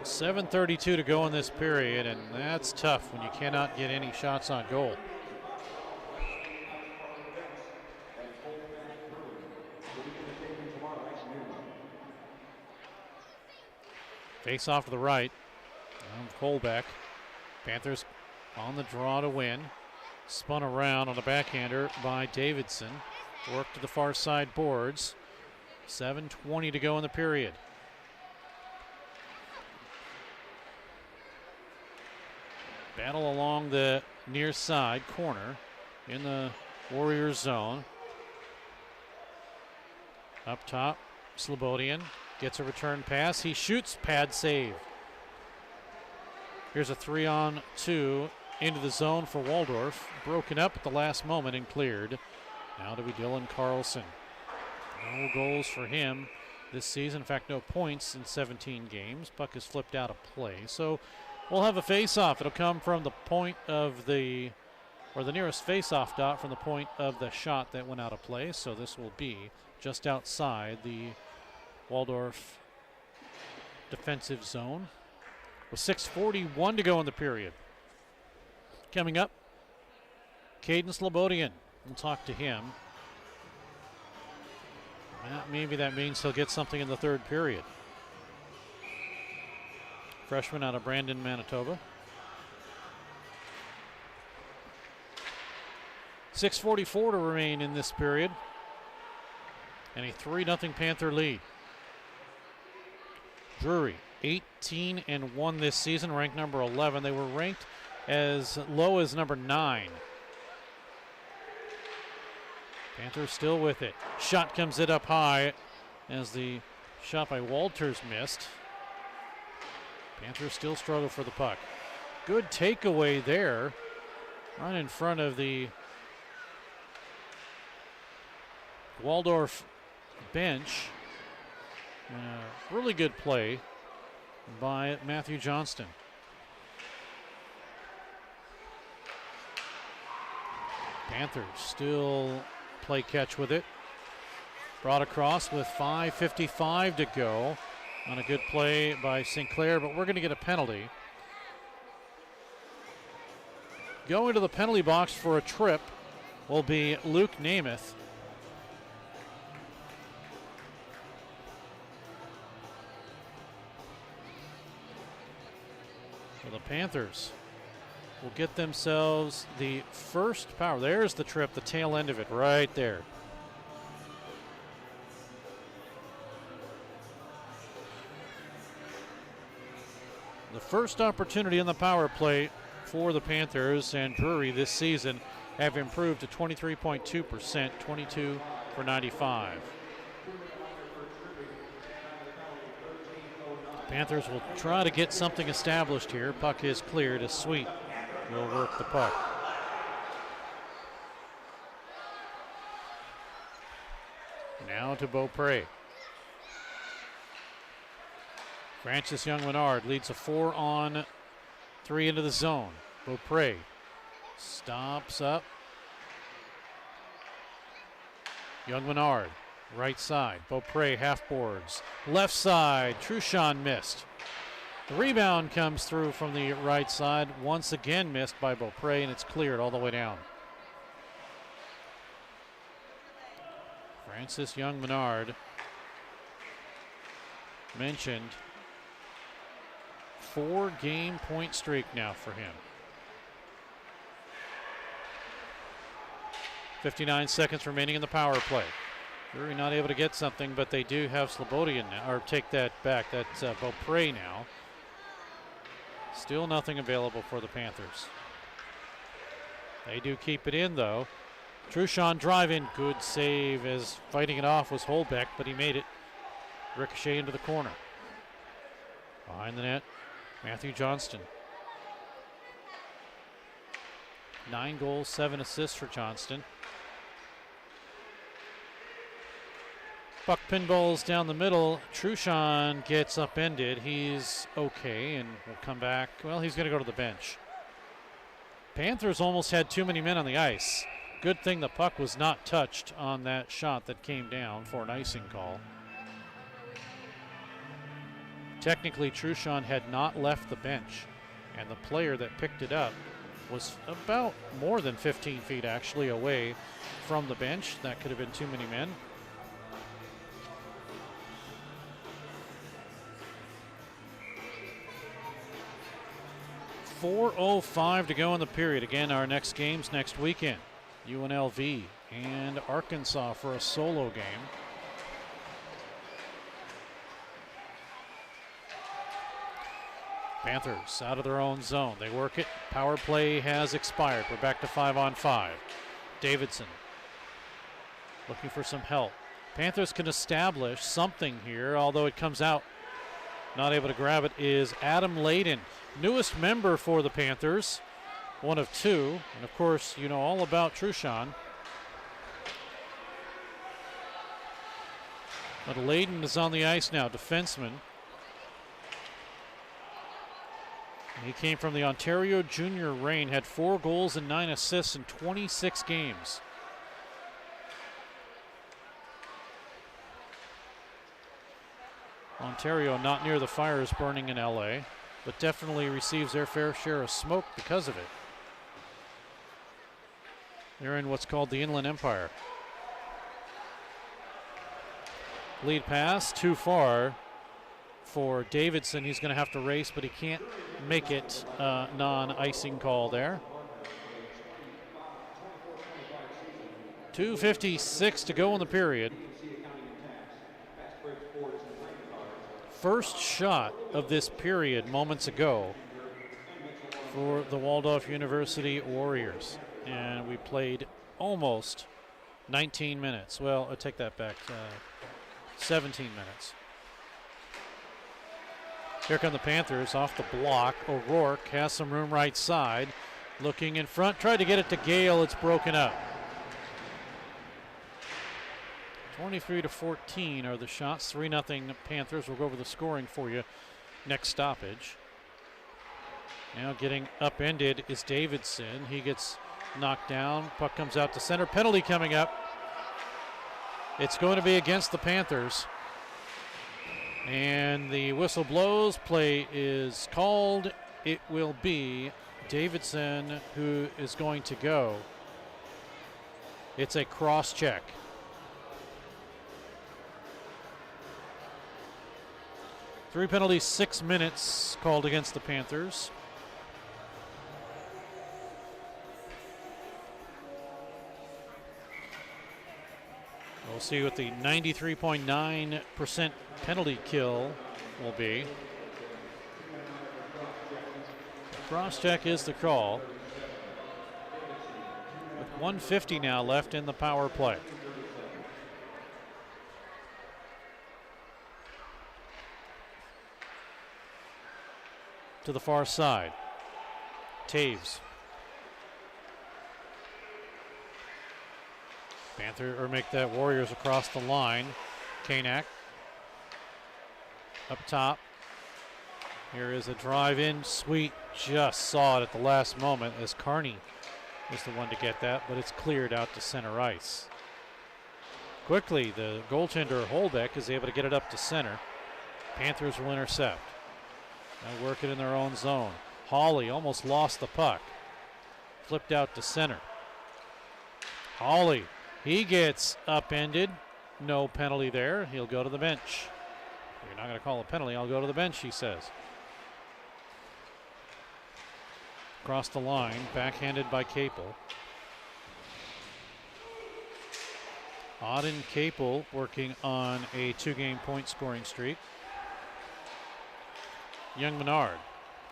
.732 to go in this period, and that's tough when you cannot get any shots on goal. Face off to the right. Colbeck. Panthers on the draw to win. Spun around on a backhander by Davidson. Work to the far side boards. 7:20 to go in the period. Battle along the near side corner in the Warriors zone. Up top, Slobodian gets a return pass. He shoots, pad save. Here's a 3-on-2 into the zone for Waldorf. Broken up at the last moment and cleared. Now to be Dylan Carlson. No goals for him this season. In fact, no points in 17 games. Puck is flipped out of play. So we'll have a face-off. It'll come from the point of the nearest face-off dot from the point of the shot that went out of play. So this will be just outside the Waldorf defensive zone. With 6:41 to go in the period. Coming up, Caden Slobodian. We'll talk to him. Maybe that means he'll get something in the third period. Freshman out of Brandon, Manitoba. 6:44 to remain in this period. And a 3-0 Panther lead. Drury, 18-1 this season, ranked number 11. They were ranked as low as number 9. Panthers still with it. Shot comes it up high as the shot by Walters missed. Panthers still struggle for the puck. Good takeaway there, right in front of the Waldorf bench. Really good play by Matthew Johnston. Panthers still play catch with it. Brought across with 5:55 to go on a good play by Sinclair, but we're going to get a penalty. Going to the penalty box for a trip will be Luke Namath. For the Panthers. will get themselves the first power. There's the trip, the tail end of it right there. The first opportunity in the power play for the Panthers, and Drury this season have improved to 23.2%, 22 for 95. Panthers will try to get something established here. Puck is cleared as Sweet will work the puck. Now to Beaupre. Francis Young-Menard leads a 4-on-3 into the zone. Beaupre stops up. Young-Menard, right side. Beaupre half boards. Left side, Truchon missed. The rebound comes through from the right side. Once again missed by Beaupre, and it's cleared all the way down. Francis Young-Menard mentioned 4-game point streak now for him. 59 seconds remaining in the power play. Drury not able to get something, but they do have Slobodian now, or take that back. That's Beaupre now. Still nothing available for the Panthers. They do keep it in, though. Truchon drive-in, good save as fighting it off was Holbeck, but he made it. Ricochet into the corner. Behind the net, Matthew Johnston. 9 goals, 7 assists for Johnston. Puck pinballs down the middle. Truchon gets upended. He's okay and will come back. Well, he's going to go to the bench. Panthers almost had too many men on the ice. Good thing the puck was not touched on that shot that came down for an icing call. Technically, Truchon had not left the bench, and the player that picked it up was about more than 15 feet actually away from the bench. That could have been too many men. .405 to go in the period. Again, our next games next weekend. UNLV and Arkansas for a solo game. Panthers out of their own zone. They work it. Power play has expired. We're back to 5-on-5. Davidson looking for some help. Panthers can establish something here, although it comes out. Not able to grab it is Adam Layden, newest member for the Panthers, one of 2. And of course, you know all about Truchon. But Layden is on the ice now, defenseman. He came from the Ontario Junior Reign, had 4 goals and 9 assists in 26 games. Ontario not near the fires burning in LA, but definitely receives their fair share of smoke because of it. They're in what's called the Inland Empire. Lead pass too far for Davidson. He's going to have to race, but he can't make it. Non-icing call there. 2:56 to go in the period. First shot of this period moments ago for the Waldorf University Warriors. And we played almost 19 minutes. Well, I take that back. 17 minutes. Here come the Panthers off the block. O'Rourke has some room right side. Looking in front. Tried to get it to Gale. It's broken up. 23-14 are the shots. 3-0 Panthers. We'll go over the scoring for you next stoppage. Now getting upended is Davidson. He gets knocked down. Puck comes out to center. Penalty coming up. It's going to be against the Panthers. And the whistle blows. Play is called. It will be Davidson who is going to go. It's a cross check. 3 penalties, 6 minutes called against the Panthers. We'll see what the 93.9% penalty kill will be. Cross-check is the call. With 150 now left in the power play. To the far side. Taves. Make that Warriors across the line. Kanak up top. Here is a drive in. Sweet just saw it at the last moment as Carney is the one to get that, but it's cleared out to center ice. Quickly, the goaltender Holbeck is able to get it up to center. Panthers will intercept. Now work it in their own zone. Hawley almost lost the puck. Flipped out to center. Hawley, he gets upended. No penalty there. He'll go to the bench. You're not going to call a penalty. I'll go to the bench, he says. Across the line, backhanded by Capel. Auden Capel working on a 2-game point scoring streak. Young Menard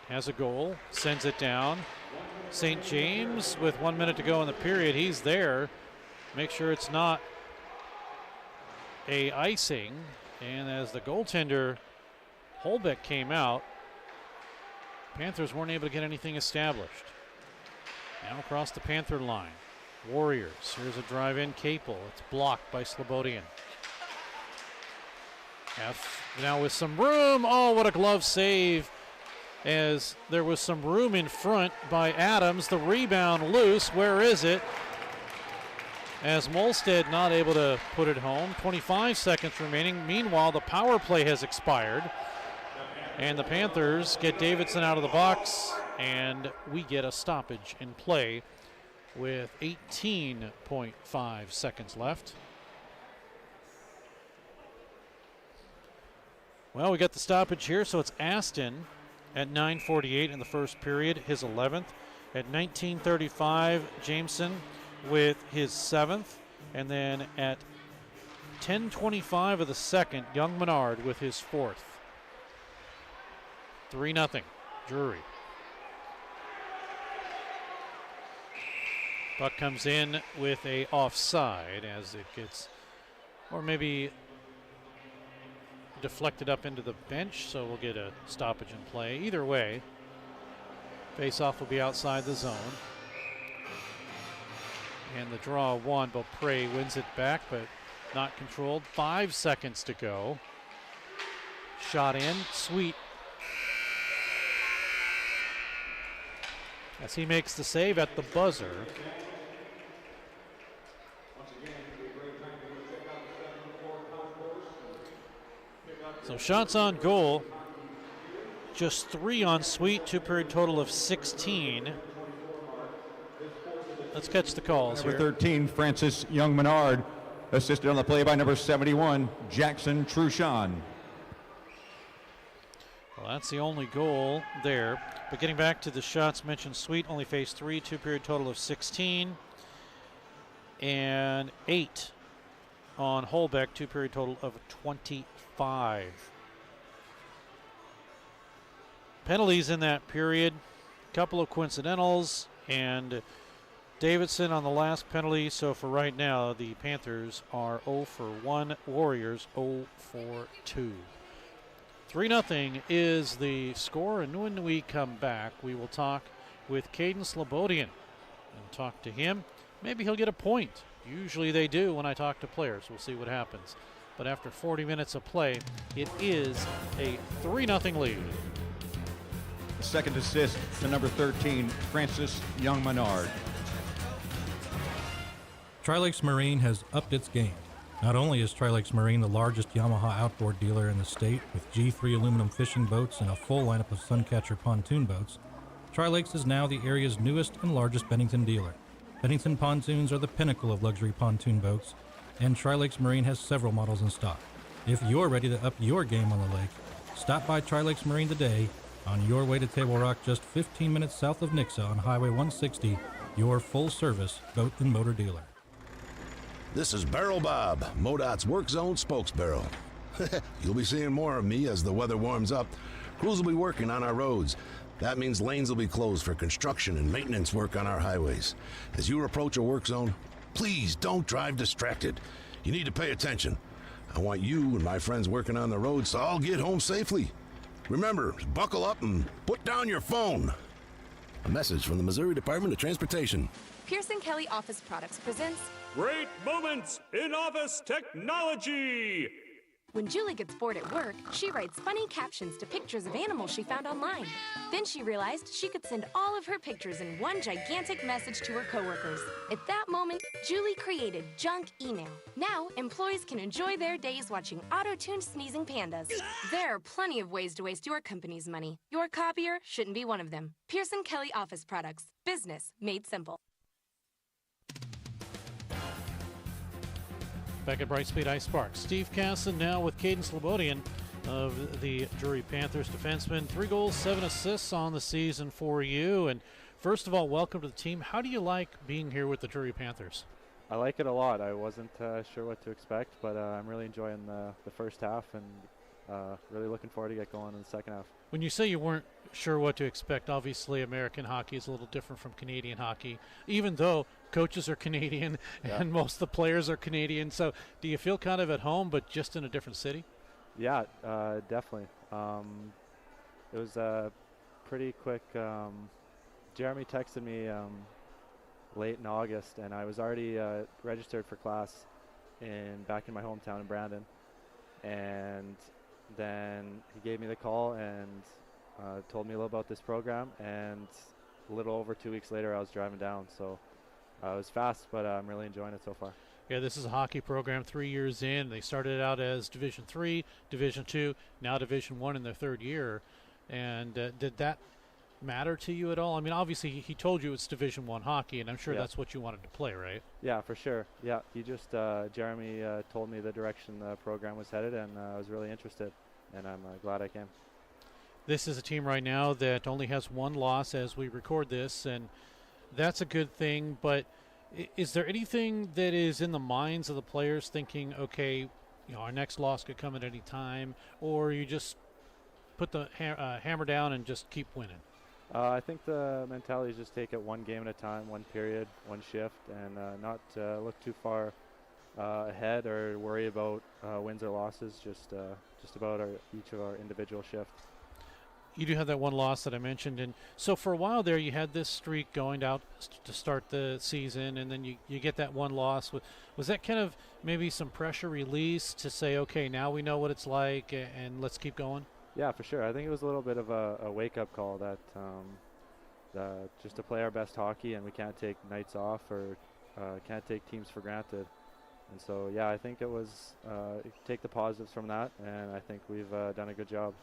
has a goal, sends it down. St. James with 1 minute to go in the period. He's there. Make sure it's not a icing. And as the goaltender Holbeck came out, Panthers weren't able to get anything established. Now across the Panther line. Warriors. Here's a drive in. Capel. It's blocked by Slobodian. F now with some room. Oh, what a glove save. As there was some room in front by Adams. The rebound loose. Where is it? As Molstead not able to put it home. 25 seconds remaining. Meanwhile, the power play has expired. And the Panthers get Davidson out of the box. And we get a stoppage in play with 18.5 seconds left. Well, we got the stoppage here, so it's Aston at 9:48 in the first period, his 11th. At 19:35, Jameson with his 7th. And then at 10:25 of the second, Young Menard with his 4th. 3-0, Drury. Puck comes in with a offside as it gets, or maybe deflected up into the bench, so we'll get a stoppage in play. Either way, face-off will be outside the zone. And the draw won. Beaupre wins it back, but not controlled. 5 seconds to go. Shot in. Sweet. As he makes the save at the buzzer. So shots on goal. Just 3 on Sweet. 2-period total of 16. Let's catch the calls Number here. 13, Francis Young Menard, assisted on the play by number 71, Jackson Truchon. Well, that's the only goal there. But getting back to the shots mentioned, Sweet only faced 3, 2-period total of 16. And 8 on Holbeck, 2-period total of 25. Penalties in that period, couple of coincidentals, and Davidson on the last penalty. So for right now, the Panthers are 0 for 1, Warriors 0 for 2. 3-0 is the score, and when we come back, we will talk with Caden Slobodian and talk to him. Maybe he'll get a point. Usually they do when I talk to players. We'll see what happens. But after 40 minutes of play, it is a 3-0 lead. The second assist to number 13, Francis Young Menard. Tri-Lakes Marine has upped its game. Not only is Tri-Lakes Marine the largest Yamaha outboard dealer in the state with G3 aluminum fishing boats and a full lineup of Suncatcher pontoon boats, Tri-Lakes is now the area's newest and largest Bennington dealer. Bennington pontoons are the pinnacle of luxury pontoon boats, and Tri-Lakes Marine has several models in stock. If you're ready to up your game on the lake, stop by Tri-Lakes Marine today on your way to Table Rock, just 15 minutes south of Nixa on Highway 160, your full-service boat and motor dealer. This is Barrel Bob, MoDOT's Work Zone spokesbarrel. You'll be seeing more of me as the weather warms up. Crews will be working on our roads. That means lanes will be closed for construction and maintenance work on our highways. As you approach a work zone, please don't drive distracted. You need to pay attention. I want you and my friends working on the roads to all get home safely. Remember, buckle up and put down your phone. A message from the Missouri Department of Transportation. Pearson Kelly Office Products presents Great Moments in Office Technology. When Julie gets bored at work, she writes funny captions to pictures of animals she found online. Then she realized she could send all of her pictures in one gigantic message to her coworkers. At that moment, Julie created junk email. Now, employees can enjoy their days watching auto-tuned sneezing pandas. There are plenty of ways to waste your company's money. Your copier shouldn't be one of them. Pearson Kelly Office Products. Business made simple. Back at Brightspeed Ice Park, Steve Casson now with Caden Slobodian of the Drury Panthers defenseman. 3 goals, 7 assists on the season for you. And first of all, welcome to the team. How do you like being here with the Drury Panthers? I like it a lot. I wasn't sure what to expect, but I'm really enjoying the first half and really looking forward to get going in the second half. When you say you weren't sure what to expect, obviously American hockey is a little different from Canadian hockey, even though coaches are Canadian and most of the players are Canadian. So do you feel kind of at home, but just in a different city? Yeah, definitely. It was pretty quick. Jeremy texted me late in August, and I was already registered for class back in my hometown in Brandon. And then he gave me the call and told me a little about this program, and a little over 2 weeks later I was driving down. So it was fast, but I'm really enjoying it so far. Yeah, this is a hockey program 3 years in. They started out as Division III, Division II, now Division I in their third year. And did that matter to you at all? I mean, obviously he told you it's Division I hockey, and I'm sure that's what you wanted to play, right? Yeah, for sure. Yeah, he just, Jeremy told me the direction the program was headed, and I was really interested, and I'm glad I came. This is a team right now that only has 1 loss as we record this, and that's a good thing, but is there anything that is in the minds of the players thinking, okay, our next loss could come at any time, or you just put the hammer down and just keep winning? I think the mentality is just take it one game at a time, one period, one shift, and not look too far ahead or worry about wins or losses, just about each of our individual shifts. You do have that 1 loss that I mentioned, and so for a while there you had this streak going out to start the season, and then you get that 1 loss. Was that kind of maybe some pressure release to say, okay, now we know what it's like and let's keep going? Yeah, for sure. I think it was a little bit of a wake-up call that just to play our best hockey, and we can't take nights off or can't take teams for granted. And so, yeah, I think it was take the positives from that, and I think we've done a good job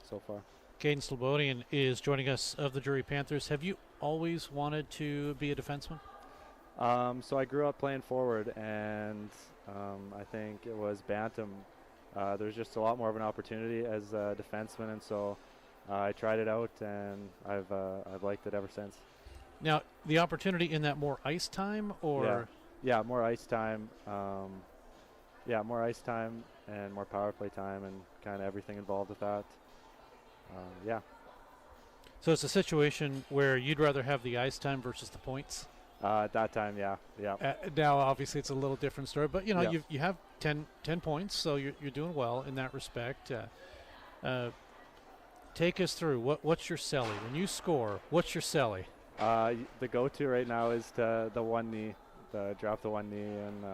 so far. Caden Slobodian is joining us of the Drury Panthers. Have you always wanted to be a defenseman? So I grew up playing forward, and I think it was Bantam. There's just a lot more of an opportunity as a defenseman, and so I tried it out, and I've liked it ever since. Now, the opportunity in that more ice time, or yeah, more ice time. More ice time and more power play time, and kind of everything involved with that. So it's a situation where you'd rather have the ice time versus the points? At that time, yeah. Now, obviously, it's a little different story, but you have 10 points, so you're doing well in that respect. Take us through what's your celly when you score. What's your celly? The go-to right now is the one knee, drop the one knee, and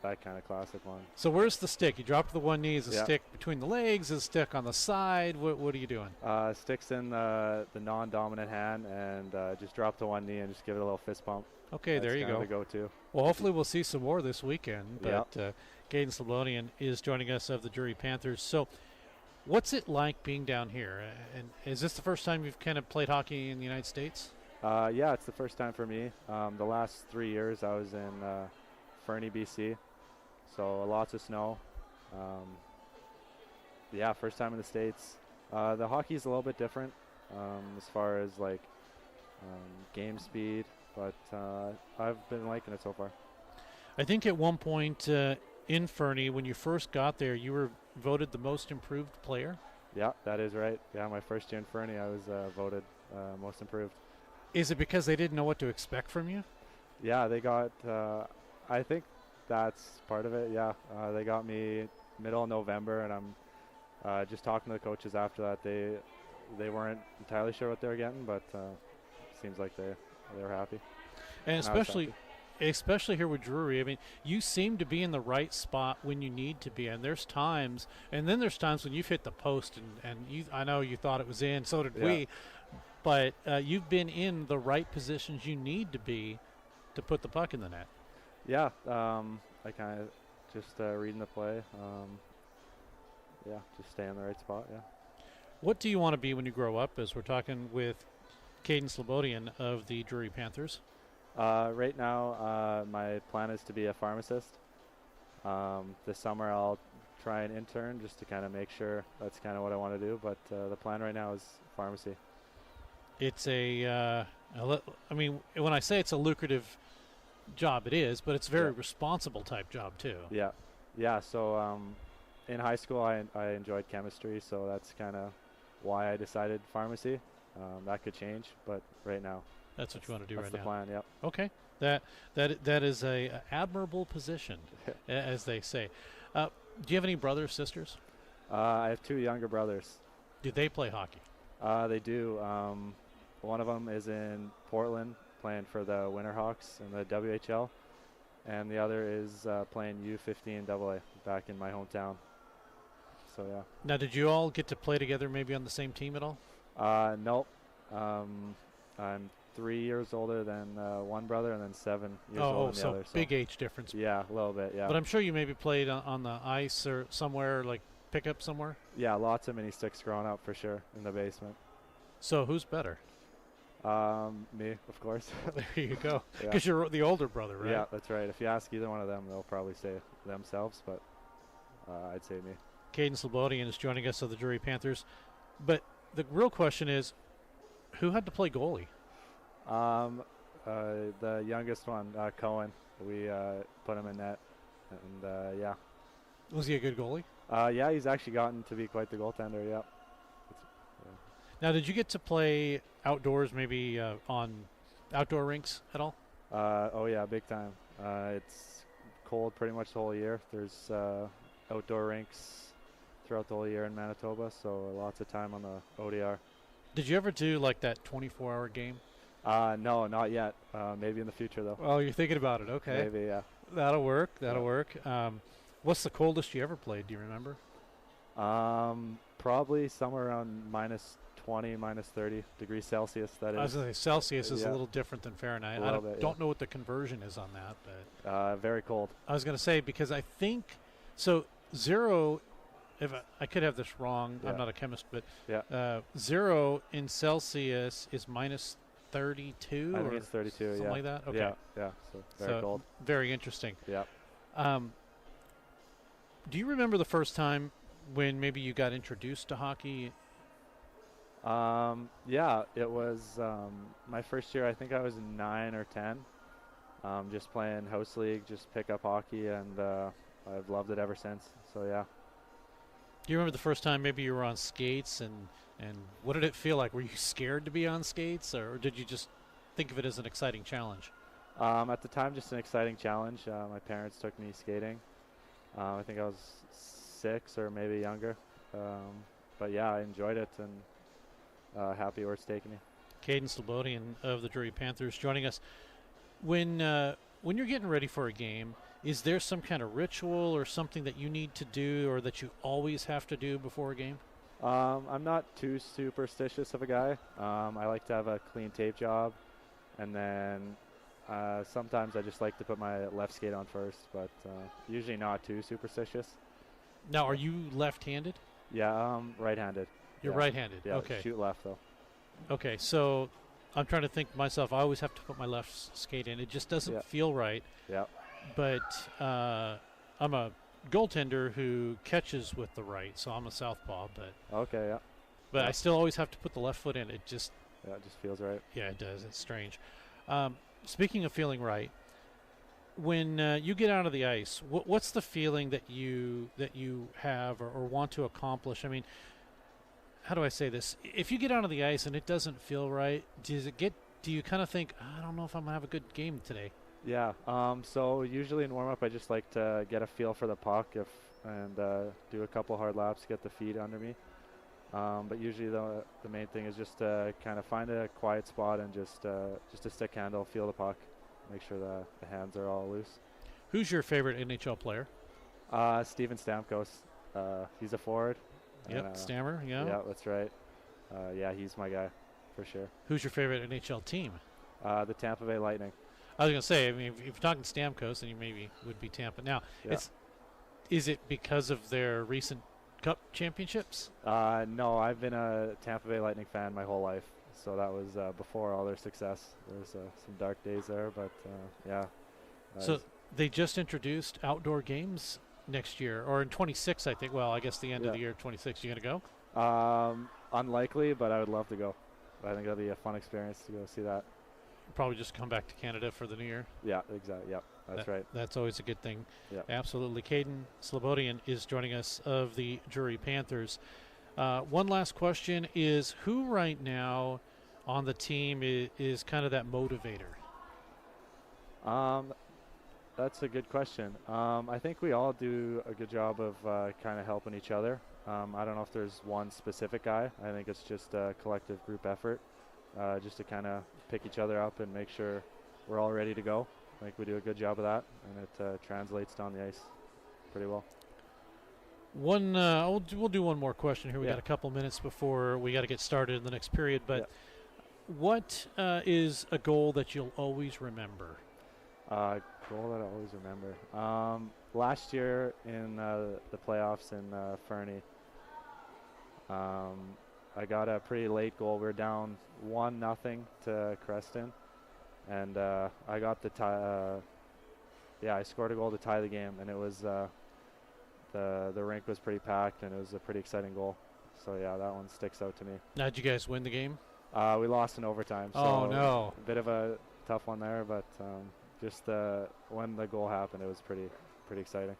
that kind of classic one. So where's the stick? You drop the one knee. Is a stick between the legs? Is a stick on the side? What are you doing? Sticks in the non-dominant hand, and just drop the one knee and just give it a little fist pump. Okay, there you go. The go-to. Well, hopefully we'll see some more this weekend. But Caden Slobodian is joining us of the Drury Panthers. So what's it like being down here? And is this the first time you've kind of played hockey in the United States? Yeah, it's the first time for me. The last 3 years I was in Fernie, BC. So lots of snow. First time in the States. The hockey's a little bit different as far as game speed, but I've been liking it so far. I think at one point in Fernie, when you first got there, you were voted the most improved player. Yeah, that is right. Yeah, my first year in Fernie, I was voted most improved. Is it because they didn't know what to expect from you? Yeah, they got, I think that's part of it, yeah. They got me middle of November, and I'm just talking to the coaches after that. They weren't entirely sure what they were getting, but seems like they were happy. And especially here with Drury, I mean, you seem to be in the right spot when you need to be. And there's times, and then there's times when you've hit the post, and I know you thought it was in, so did we. But you've been in the right positions you need to be to put the puck in the net. Yeah, I kind of just reading the play. Just stay in the right spot, yeah. What do you want to be when you grow up? As we're talking with Caden Slobodian of the Drury Panthers. Right now, my plan is to be a pharmacist. This summer, I'll try and intern just to kind of make sure that's kind of what I want to do. But the plan right now is pharmacy. It's I mean, when I say it's a lucrative job, it is, but it's a very responsible type job too. Yeah. So in high school, I enjoyed chemistry, so that's kind of why I decided pharmacy. That could change, but right now, that's what you want to do right now. That's the plan. Yep. Okay. That is a admirable position, as they say. Do you have any brothers, sisters? I have 2 younger brothers. Do they play hockey? They do. One of them is in Portland playing for the Winterhawks in the WHL, and the other is playing U15 AA back in my hometown. So, yeah. Now, did you all get to play together maybe on the same team at all? Nope. I'm 3 years older than one brother and then 7 years older than the other. So big age difference. Yeah, a little bit, yeah. But I'm sure you maybe played on the ice or somewhere, like pickup somewhere? Yeah, lots of mini sticks growing up for sure in the basement. So who's better? Me, of course. There you go. Because you're the older brother, right? Yeah, that's right. If you ask either one of them, they'll probably say themselves, but I'd say me. Caden Slobodian is joining us of the Drury Panthers. But the real question is, who had to play goalie? The youngest one, Cohen. We put him in net, and yeah. Was he a good goalie? Yeah, he's actually gotten to be quite the goaltender, yeah. Now, did you get to play outdoors, maybe on outdoor rinks at all? Oh, yeah, big time. It's cold pretty much the whole year. There's outdoor rinks throughout the whole year in Manitoba, so lots of time on the ODR. Did you ever do like that 24-hour game? No, not yet. Maybe in the future, though. Oh, you're thinking about it. Okay. Maybe, yeah. That'll work. That'll work. What's the coldest you ever played? Do you remember? Probably somewhere around -20, -30 degrees Celsius. That is. I was going to say Celsius is a little different than Fahrenheit. I don't know what the conversion is on that, but very cold. I was going to say because I think so. 0. If I could have this wrong, I'm not a chemist, but 0 in Celsius is -32. I think it's 32. Something like that. Okay. Yeah. So very cold. Very interesting. Yeah. Do you remember the first time when maybe you got introduced to hockey? Yeah, it was my first year. I think I was 9 or 10. Just playing house league, just pick up hockey, and I've loved it ever since. So yeah. Do you remember the first time maybe you were on skates, and what did it feel like? Were you scared to be on skates, or did you just think of it as an exciting challenge? At the time, just an exciting challenge. My parents took me skating. I think I was 6 or maybe younger. But yeah, I enjoyed it, and happy where it's taking me. Caden Slobodian of the Drury Panthers joining us. When you're getting ready for a game, is there some kind of ritual or something that you need to do or that you always have to do before a game? I'm not too superstitious of a guy. I like to have a clean tape job, and then sometimes I just like to put my left skate on first, but usually not too superstitious. Now, are you left-handed? Yeah, right-handed. You're right-handed. Yeah, okay. Shoot left though. Okay, so I'm trying to think myself. I always have to put my left skate in. It just doesn't feel right. Yeah. But I'm a goaltender who catches with the right, so I'm a southpaw. But okay, yeah. But I still always have to put the left foot in. It just it just feels right. Yeah, it does. It's strange. Speaking of feeling right, when you get out of the ice, what's the feeling that you have or want to accomplish? I mean, how do I say this? If you get out of the ice and it doesn't feel right, do you kind of think, I don't know if I'm going to have a good game today? Yeah. So usually in warm-up, I just like to get a feel for the puck and do a couple hard laps, get the feet under me. But usually the main thing is just to kind of find a quiet spot and just a stick handle, feel the puck, make sure the hands are all loose. Who's your favorite NHL player? Steven Stamkos. He's a forward. Yep, and, Stammer, yeah. Yeah, that's right. Yeah, he's my guy for sure. Who's your favorite NHL team? The Tampa Bay Lightning. I was going to say, I mean, if you're talking Stamkos, then you maybe would be Tampa. Now, Yeah. Is it because of their recent Cup championships? No, I've been a Tampa Bay Lightning fan my whole life. So that was before all their success. There's some dark days there, but yeah. So they just introduced outdoor games next year, or in 26, I think. Well, I guess the end of the year, 26. You going to go? Unlikely, but I would love to go. I think that'll be a fun experience to go see that. Probably just come back to Canada for the new year. Yeah, exactly. Yep, that's right. That's always a good thing. Yeah, absolutely. Caden Slobodian is joining us of the Drury Panthers. One last question is, who right now on the team is kind of that motivator? That's a good question. I think we all do a good job of kind of helping each other. I don't know if there's one specific guy. I think it's just a collective group effort, just to kind of pick each other up and make sure we're all ready to go. I think we do a good job of that, and it translates down the ice pretty well. We'll do one more question here. We got a couple minutes before we got to get started in the next period. But what is a goal that you'll always remember? Goal that I always remember. Last year in the playoffs in Fernie, I got a pretty late goal. We were down 1-0 to Creston, and I got the tie. I scored a goal to tie the game, and it was the rink was pretty packed, and it was a pretty exciting goal. So yeah, that one sticks out to me. Now, did you guys win the game? We lost in overtime. So oh no! A bit of a tough one there, but just when the goal happened, it was pretty exciting.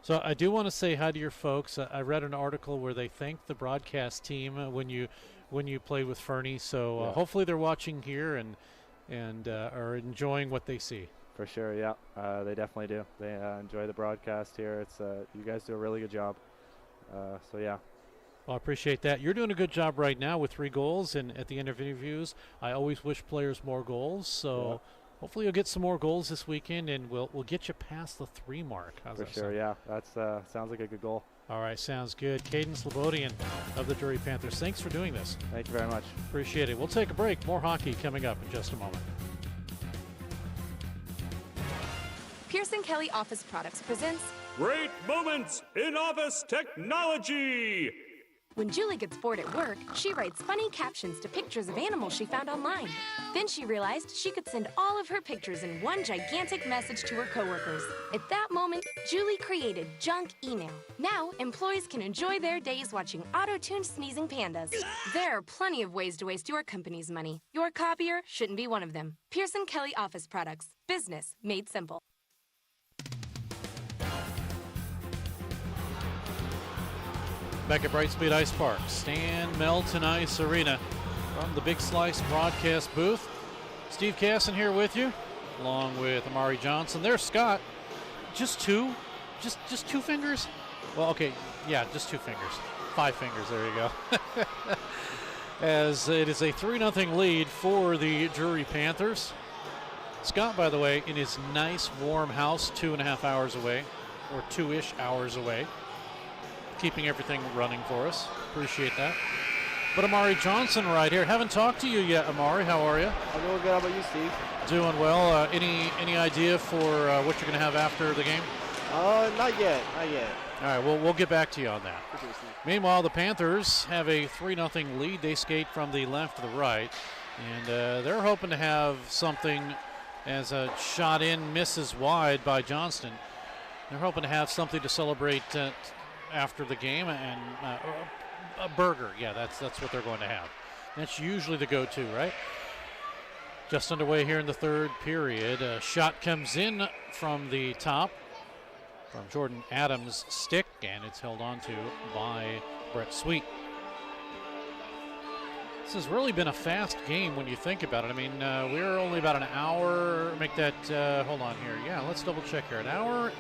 So I do want to say hi to your folks. I read an article where they thanked the broadcast team when you played with Fernie. So hopefully they're watching here and are enjoying what they see. For sure, yeah, they definitely do. They enjoy the broadcast here. It's you guys do a really good job. So yeah. Well, I appreciate that. You're doing a good job right now with 3 goals, and at the end of interviews, I always wish players more goals. So. Yeah. Hopefully you'll get some more goals this weekend, and we'll get you past the 3 mark. How's For that sure, sound? yeah. That sounds like a good goal. All right, sounds good. Caden Slobodian of the Drury Panthers, thanks for doing this. Thank you very much. Appreciate it. We'll take a break. More hockey coming up in just a moment. Pearson Kelly Office Products presents Great Moments in Office Technology. When Julie gets bored at work, she writes funny captions to pictures of animals she found online. Then she realized she could send all of her pictures in one gigantic message to her coworkers. At that moment, Julie created junk email. Now, employees can enjoy their days watching auto-tuned sneezing pandas. There are plenty of ways to waste your company's money. Your copier shouldn't be one of them. Pearson Kelly Office Products. Business made simple. Back at Brightspeed Ice Park, Stan Melton Ice Arena from the Big Slice broadcast booth. Steve Casson here with you, along with Amari Johnson. There's Scott. Just 2? Just 2 fingers? Well, okay, yeah, just 2 fingers. 5 fingers, there you go. As it is a 3-0 lead for the Drury Panthers. Scott, by the way, in his nice warm house, 2.5 hours away, or 2-ish hours away. Keeping everything running for us. Appreciate that. But Amari Johnson right here. Haven't talked to you yet, Amari. How are you? I'm doing good. How about you, Steve? Doing well. Any idea for what you're going to have after the game? Not yet. Not yet. All right, we'll get back to you on that. Okay, Steve. Meanwhile, the Panthers have a 3-0 lead. They skate from the left to the right. And they're hoping to have something as a shot in misses wide by Johnston. They're hoping to have something to celebrate after the game, and a burger. Yeah, that's what they're going to have. That's usually the go-to, right? Just underway here in the third period. A shot comes in from the top from Jordan Adams' stick, and it's held on to by Brett Sweet. This has really been a fast game when you think about it. I mean, we're only about an hour, make that, hold on here. Yeah, let's double check here. An hour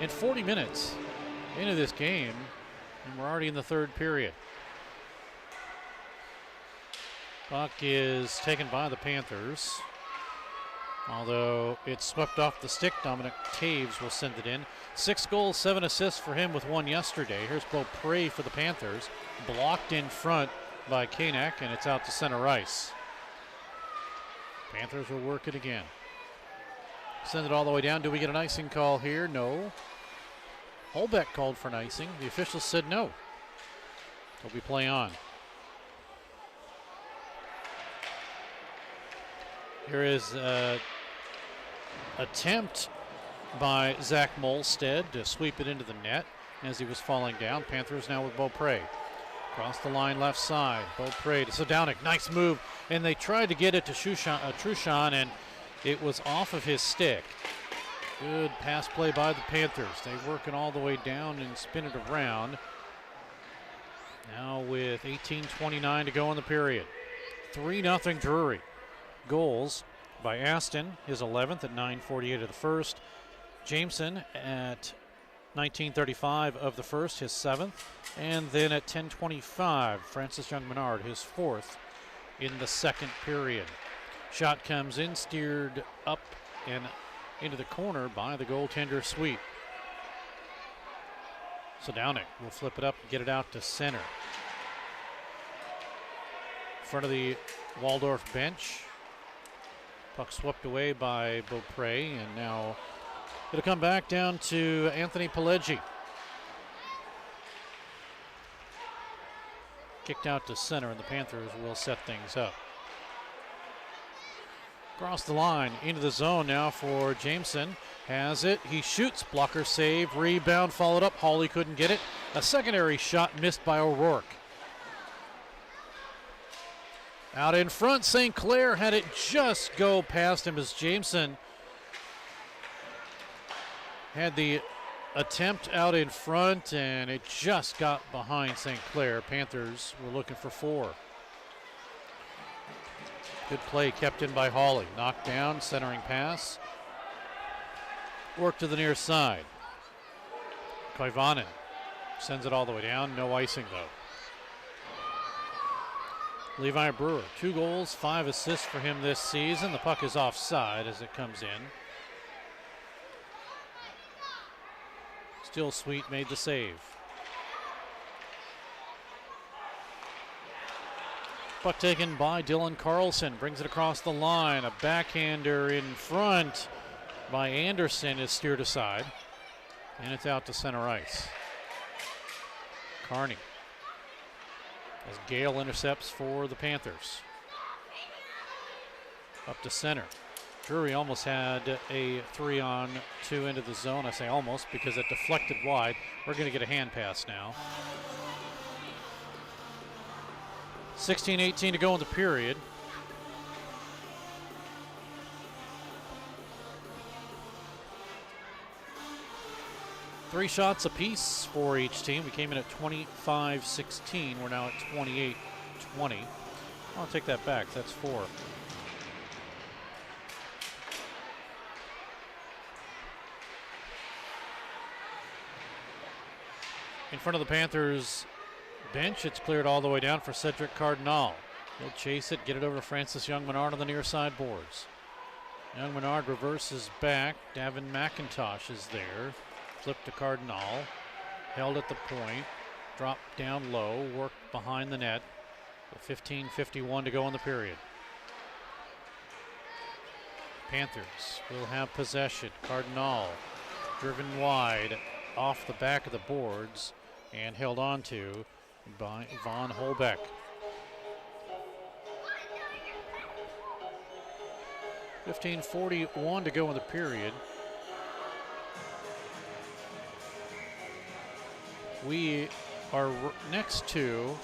and 40 minutes into this game, and we're already in the third period. Puck is taken by the Panthers. Although it's swept off the stick, Dominic Taves will send it in. 6 goals, 7 assists for him with 1 yesterday. Here's Beaupre for the Panthers. Blocked in front by Kanak, and it's out to center ice. Panthers will work it again. Send it all the way down. Do we get an icing call here? No. Holbeck called for an icing. The officials said no. He'll be play on. Here is an attempt by Zach Molstead to sweep it into the net as he was falling down. Panthers now with Beaupre. Across the line left side. Beaupre to Sadownik. Nice move. And they tried to get it to Truchon, and it was off of his stick. Good pass play by the Panthers. They work it all the way down and spin it around. Now with 18:29 to go in the period. 3-0 Drury. Goals by Aston, his 11th at 9:48 of the first. Jameson at 19:35 of the first, his 7th. And then at 10:25, Francis Young-Menard, his 4th in the second period. Shot comes in, steered up and into the corner by the goaltender Sweet. Sadownik will flip it up and get it out to center. In front of the Waldorf bench. Puck swept away by Beaupre, and now it'll come back down to Anthony Pileggi. Kicked out to center, and the Panthers will set things up. Across the line, into the zone now for Jameson. Has it, he shoots, blocker save, rebound followed up. Hawley couldn't get it. A secondary shot missed by O'Rourke. Out in front, St. Clair had it just go past him as Jameson had the attempt out in front, and it just got behind St. Clair. Panthers were looking for 4. Good play kept in by Hawley. Knocked down, centering pass. Work to the near side. Koivunen sends it all the way down. No icing, though. Levi Brewer, 2 goals, 5 assists for him this season. The puck is offside as it comes in. Still Sweet made the save. Puck taken by Dylan Carlson, brings it across the line. A backhander in front by Anderson is steered aside, and it's out to center ice. Carney. As Gale intercepts for the Panthers. Up to center. Drury almost had a 3-on-2 into the zone. I say almost because it deflected wide. We're going to get a hand pass now. 16:18 to go in the period. Three shots apiece for each team. We came in at 25-16. We're now at 28-20. I'll take that back. That's 4. In front of the Panthers bench, it's cleared all the way down for Cedric Cardinal. He'll chase it, get it over to Francis Young-Menard on the near side boards. Young-Menard reverses back. Davin McIntosh is there. Flip to Cardinal. Held at the point. Dropped down low. Worked behind the net. 15:51 to go in the period. Panthers will have possession. Cardinal driven wide off the back of the boards and held on to by Von Holbeck. $15:41 to go in the period. We are next to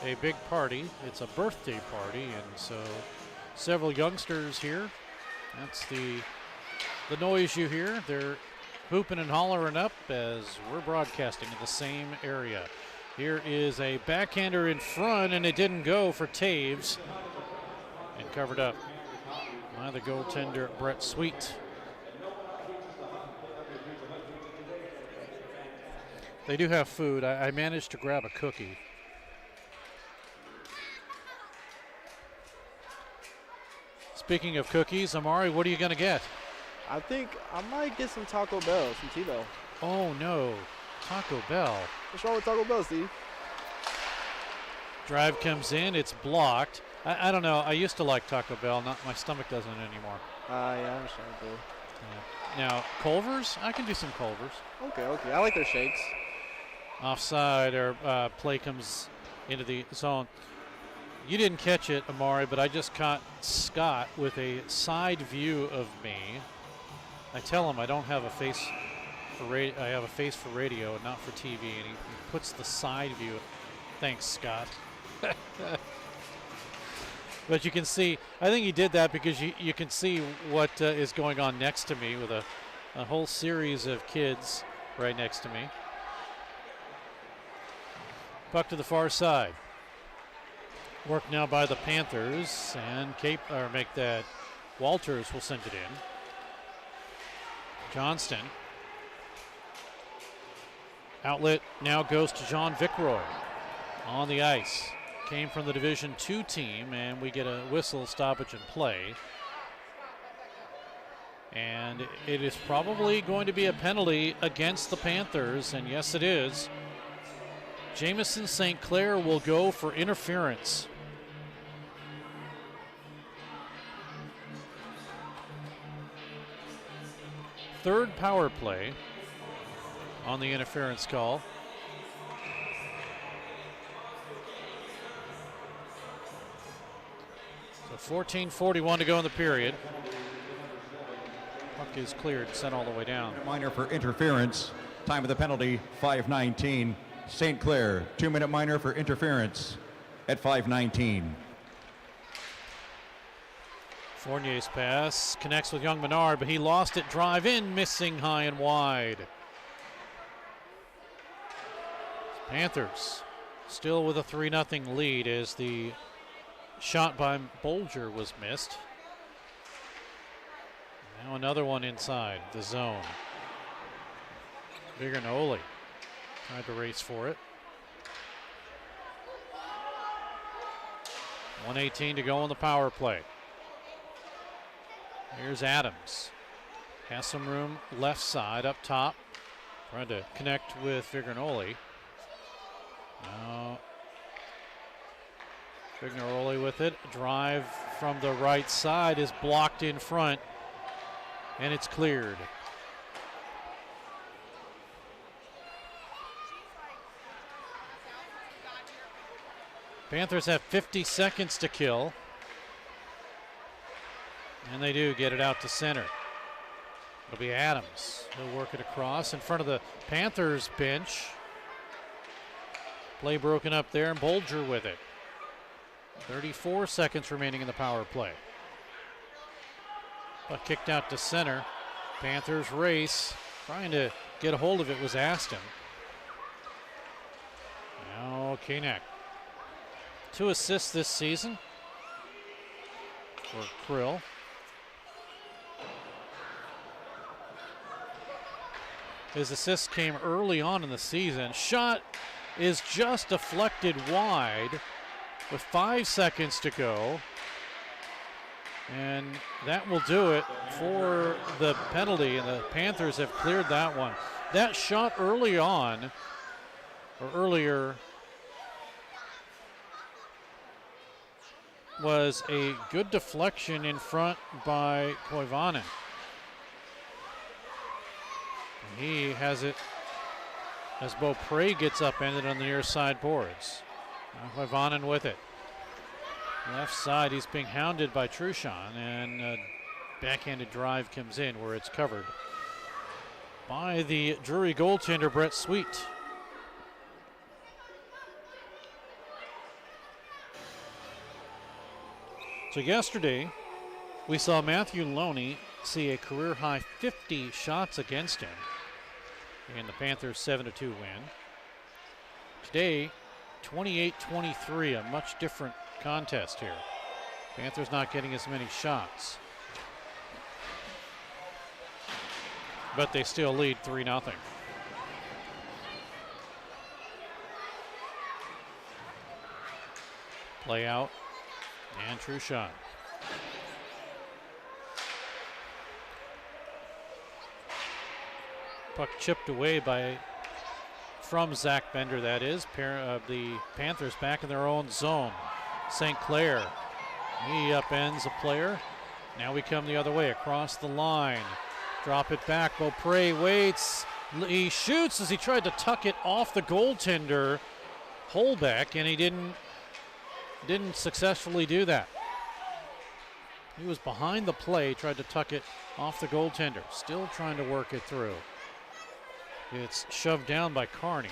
a big party. It's a birthday party, and so several youngsters here. That's the noise you hear. They're hooping and hollering up as we're broadcasting in the same area. Here is a backhander in front, and it didn't go for Taves, and covered up by the goaltender, Brett Sweet. They do have food. I managed to grab a cookie. Speaking of cookies, Amari, what are you going to get? I think I might get some Taco Bell, some T-Bell. Oh, no. Taco Bell. What's wrong with Taco Bell, Steve? Drive comes in. It's blocked. I don't know. I used to like Taco Bell. My stomach doesn't anymore. Yeah, I understand, too. Yeah. Now, Culver's? I can do some Culver's. Okay. I like their shakes. Offside, or play comes into the zone. You didn't catch it, Amari, but I just caught Scott with a side view of me. I tell him I don't have a face for radio. I have a face for radio, not for TV, and he puts the side view. Thanks, Scott. But you can see, I think he did that because you can see what is going on next to me with a whole series of kids right next to me. Puck to the far side. Work now by the Panthers, and make that. Walters will send it in. Johnston. Outlet now goes to John Vickroy on the ice. Came from the Division II team, and we get a whistle, stoppage, and play. And it is probably going to be a penalty against the Panthers, and yes, it is. Jamison St. Clair will go for interference. Third power play on the interference call. So 14:41 to go in the period. Puck is cleared, sent all the way down. Minor for interference. Time of the penalty, 5:19. St. Clair, 2-minute minor for interference at 5:19. Fournier's pass connects with Young Menard, but he lost it. Drive in, missing high and wide. Panthers still with a 3-0 lead as the shot by Bolger was missed. Now another one inside the zone. Vigernoli tried to race for it. 1:18 to go on the power play. Here's Adams. Has some room left side up top. Trying to connect with Vigernoli. Now Vigernoli with it. Drive from the right side is blocked in front, and it's cleared. Panthers have 50 seconds to kill. And they do get it out to center. It'll be Adams. He'll work it across in front of the Panthers bench. Play broken up there, and Bolger with it. 34 seconds remaining in the power play. But kicked out to center. Panthers race. Trying to get a hold of it was Aston. Now Koenig. 2 assists this season for Krill. His assist came early on in the season. Shot is just deflected wide with 5 seconds to go. And that will do it for the penalty, and the Panthers have cleared that one. That shot early on, or earlier, was a good deflection in front by Koivunen. He has it as Beaupre gets upended on the near side boards. Now Koivunen with it. Left side, he's being hounded by Truchon, and a backhanded drive comes in where it's covered by the Drury goaltender, Brett Sweet. So yesterday, we saw Matthew Loney see a career-high 50 shots against him in the Panthers' 7-2 win. Today, 28-23, a much different contest here. Panthers not getting as many shots, but they still lead 3-0. Play out, and true shot. Puck chipped away from Zach Bender, that is. The Panthers back in their own zone. St. Clair, he upends a player. Now we come the other way, across the line. Drop it back, Beaupre waits. He shoots as he tried to tuck it off the goaltender, Holbeck, and he didn't successfully do that. He was behind the play, tried to tuck it off the goaltender. Still trying to work it through. It's shoved down by Carney.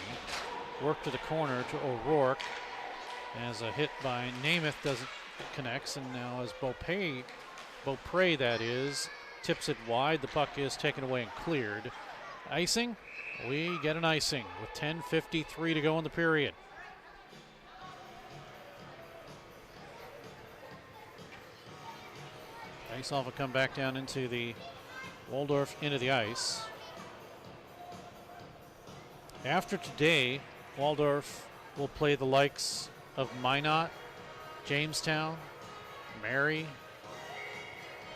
Work to the corner to O'Rourke. As a hit by Namath doesn't connects, and now as Beaupre that is, tips it wide. The puck is taken away and cleared. Icing? We get an icing with 10:53 to go in the period. Face-off will come back down into the Waldorf into the ice. After today, Waldorf will play the likes of Minot, Jamestown, Mary,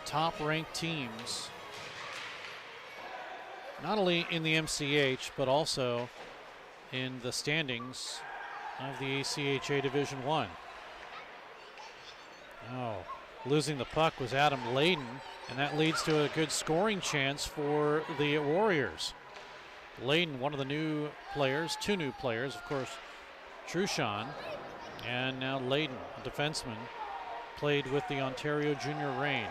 top-ranked teams, not only in the MCH, but also in the standings of the ACHA Division I. Oh, losing the puck was Adam Layden, and that leads to a good scoring chance for the Warriors. Layden, one of the new players, two new players, of course, Truchon, and now Layden, a defenseman, played with the Ontario Junior Reign.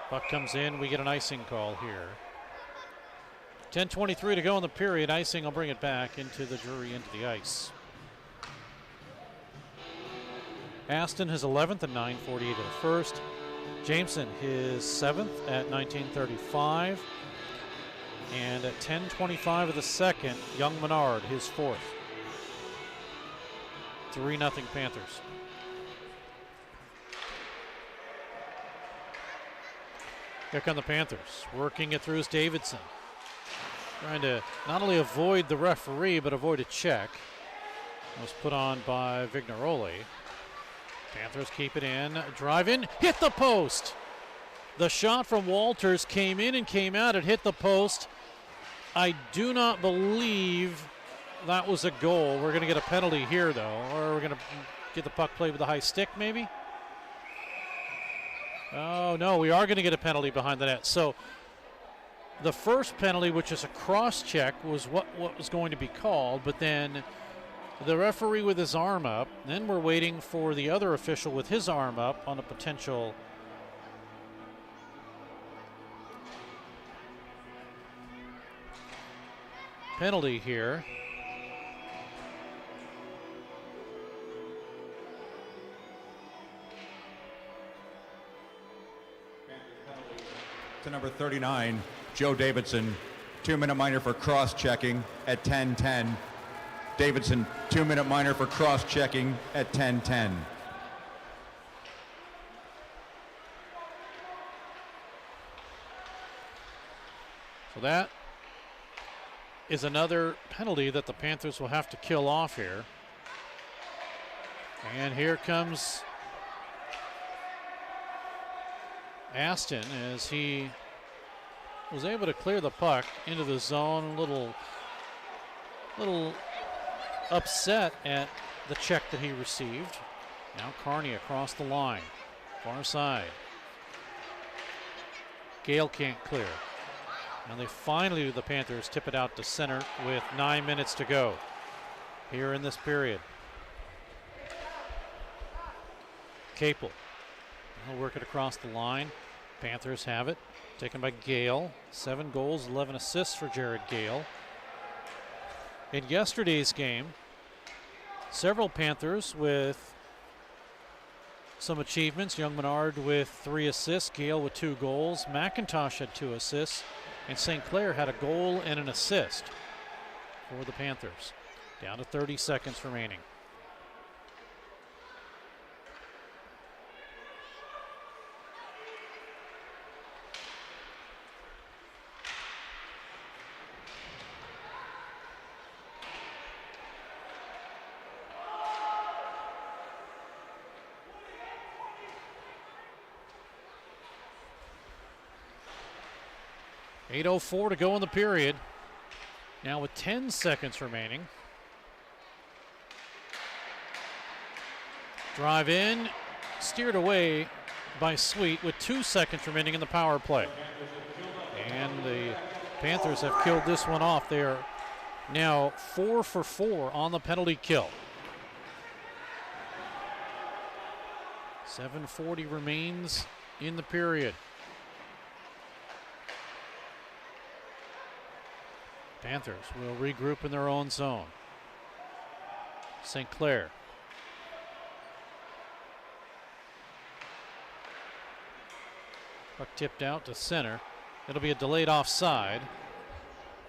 Puck comes in, we get an icing call here. 10:23 to go in the period. Icing will bring it back into the Drury into the ice. Aston his 11th at 9:48 of the first. Jameson his 7th at 19:35. And at 10:25 of the second, Young Menard his 4th. 3-0 Panthers. Here come the Panthers. Working it through is Davidson. Trying to not only avoid the referee, but avoid a check. It was put on by Vignaroli. Panthers keep it in. Drive in. Hit the post. The shot from Walters came in and came out. It hit the post. I do not believe that was a goal. We're going to get a penalty here, though. Or we're going to get the puck played with the high stick, maybe? Oh, no, we are going to get a penalty behind the net. So the first penalty, which is a cross-check, was what was going to be called, but then the referee with his arm up. Then we're waiting for the other official with his arm up on a potential penalty here. To number 39, Joe Davidson, 2-minute minor for cross-checking at 10:10. Davidson, 2-minute minor for cross-checking at 10:10. So that is another penalty that the Panthers will have to kill off here. And here comes Aston as he was able to clear the puck into the zone. A little upset at the check that he received. Now Carney across the line, far side. Gale can't clear. And they finally, the Panthers, tip it out to center with 9 minutes to go here in this period. Capel. He'll work it across the line. Panthers have it. Taken by Gale. 7 goals, 11 assists for Jared Gale. In yesterday's game, several Panthers with some achievements. Young Menard with 3 assists, Gale with 2 goals, McIntosh had 2 assists, and St. Clair had a goal and an assist for the Panthers. Down to 30 seconds remaining. .804 to go in the period. Now with 10 seconds remaining. Drive in, steered away by Sweet with 2 seconds remaining in the power play. And the Panthers have killed this one off. They are now 4 for 4 on the penalty kill. 7:40 remains in the period. Panthers will regroup in their own zone. St. Clair. Puck tipped out to center. It'll be a delayed offside.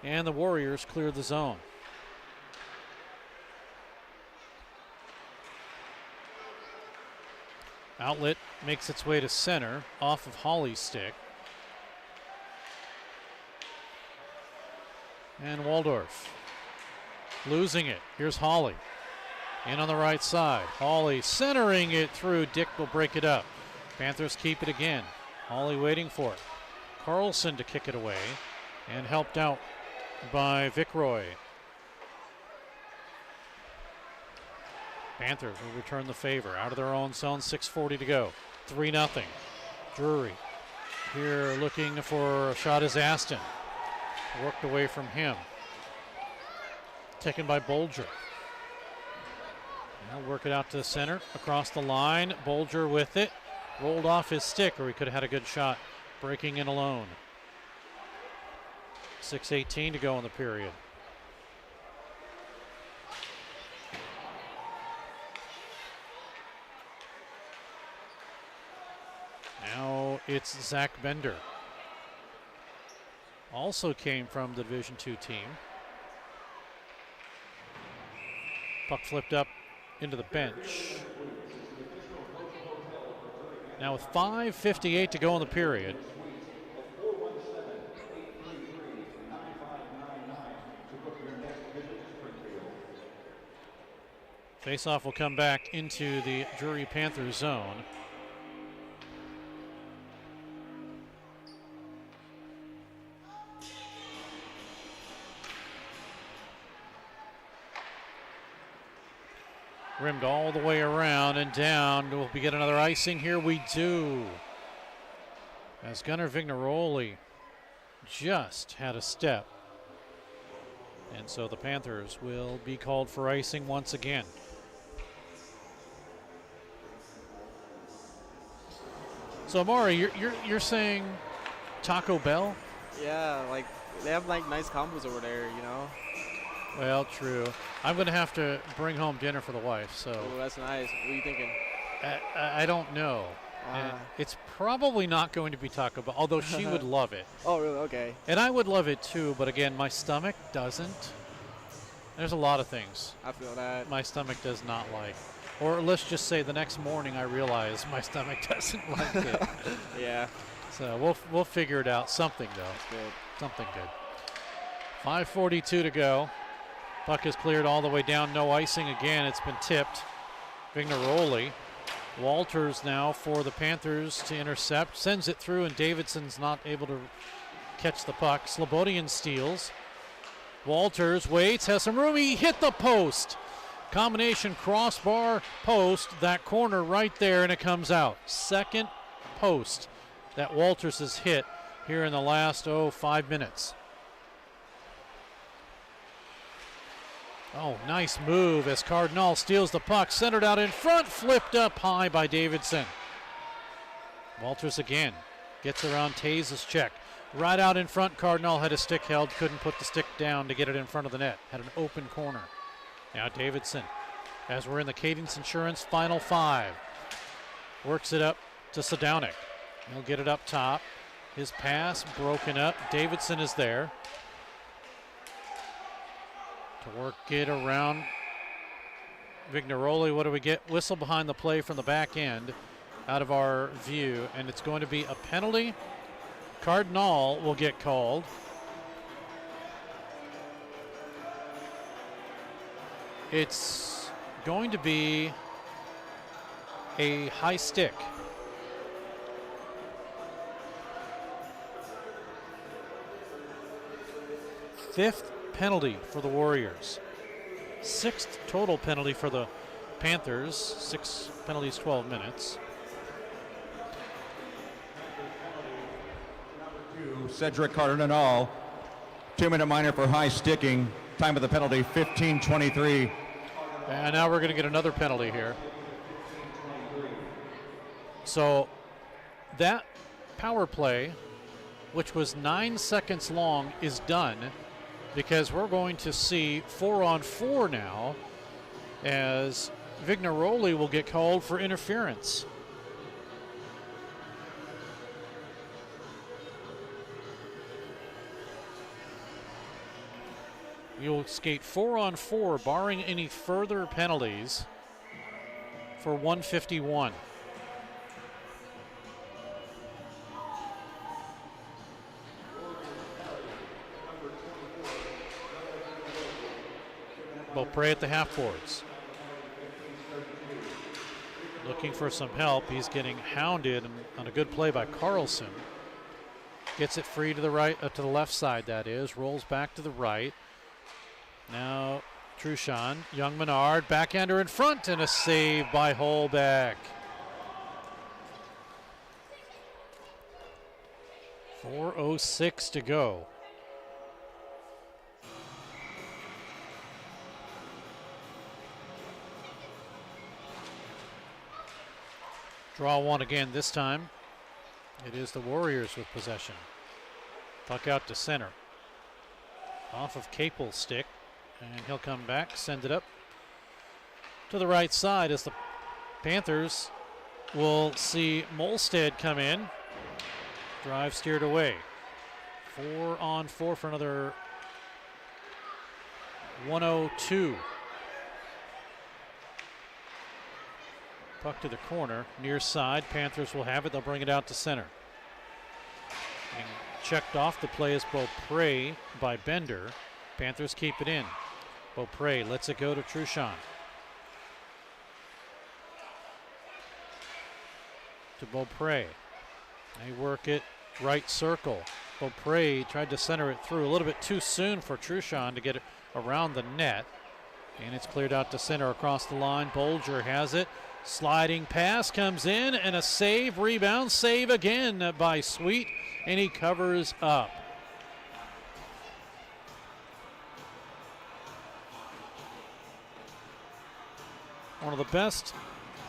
And the Warriors clear the zone. Outlet makes its way to center off of Hawley's stick. And Waldorf losing it. Here's Hawley in on the right side. Hawley centering it through. Dick will break it up. Panthers keep it again. Hawley waiting for it. Carlson to kick it away and helped out by Vickroy. Panthers will return the favor out of their own zone. 6:40 to go. 3-0. Drury here looking for a shot is Aston. Worked away from him. Taken by Bolger. Now work it out to the center. Across the line. Bolger with it. Rolled off his stick, or he could have had a good shot. Breaking in alone. 6:18 to go in the period. Now it's Zach Bender. Also came from the Division II team. Puck flipped up into the bench. Now with 5:58 to go in the period. Faceoff will come back into the Drury Panthers zone. Rimmed all the way around and down. Will we get another icing here? We do. As Gunnar Vignaroli just had a step. And so the Panthers will be called for icing once again. So Amari, you're saying Taco Bell? Yeah, like they have like nice combos over there, you know. Well, true. I'm going to have to bring home dinner for the wife, so. Oh, that's nice. What are you thinking? I don't know. It's probably not going to be Taco Bell, although she would love it. Oh, really? Okay. And I would love it too, but again, my stomach doesn't. There's a lot of things. I feel that. My stomach does not like. Or let's just say the next morning I realize my stomach doesn't like it. Yeah. So we'll figure it out. Something though. That's good. Something good. 5:42 to go. Puck is cleared all the way down. No icing again. It's been tipped. Vignaroli. Walters now for the Panthers to intercept. Sends it through, and Davidson's not able to catch the puck. Slobodian steals. Walters waits, has some room. He hit the post. Combination crossbar post. That corner right there, and it comes out. Second post that Walters has hit here in the last, 5 minutes. Oh, nice move as Cardinal steals the puck. Centered out in front, flipped up high by Davidson. Walters again gets around Taze's check. Right out in front, Cardinal had a stick held, couldn't put the stick down to get it in front of the net. Had an open corner. Now Davidson, as we're in the Cadence Insurance Final 5. Works it up to Sadownik. He'll get it up top. His pass broken up. Davidson is there to work it around Vignaroli. What do we get? Whistle behind the play from the back end out of our view, and it's going to be a penalty. Cardinal will get called. It's going to be a high stick. Fifth penalty for the Warriors. Sixth total penalty for the Panthers. 6 penalties, 12 minutes. Cedric Cardinal, 2-minute minor for high sticking. Time of the penalty, 15:23. And now we're going to get another penalty here. So that power play, which was 9 seconds long, is done because we're going to see 4-on-4 now as Vignaroli will get called for interference. You'll skate 4-on-4 barring any further penalties for 151. Beaupre at the half boards. Looking for some help. He's getting hounded on a good play by Carlson. Gets it free to the right, to the left side, that is. Rolls back to the right. Now Truchon, Young Menard, backhander in front, and a save by Holbeck. 4:06 to go. Draw one again this time. It is the Warriors with possession. Puck out to center. Off of Capel's stick. And he'll come back, send it up to the right side as the Panthers will see Molstead come in. Drive steered away. 4-on-4 for another 1:02. Puck to the corner, near side. Panthers will have it. They'll bring it out to center. And checked off the play is Beaupre by Bender. Panthers keep it in. Beaupre lets it go to Truchon. To Beaupre. They work it right circle. Beaupre tried to center it through a little bit too soon for Truchon to get it around the net. And it's cleared out to center across the line. Bolger has it. Sliding pass comes in and a save, rebound, save again by Sweet, and he covers up. One of the best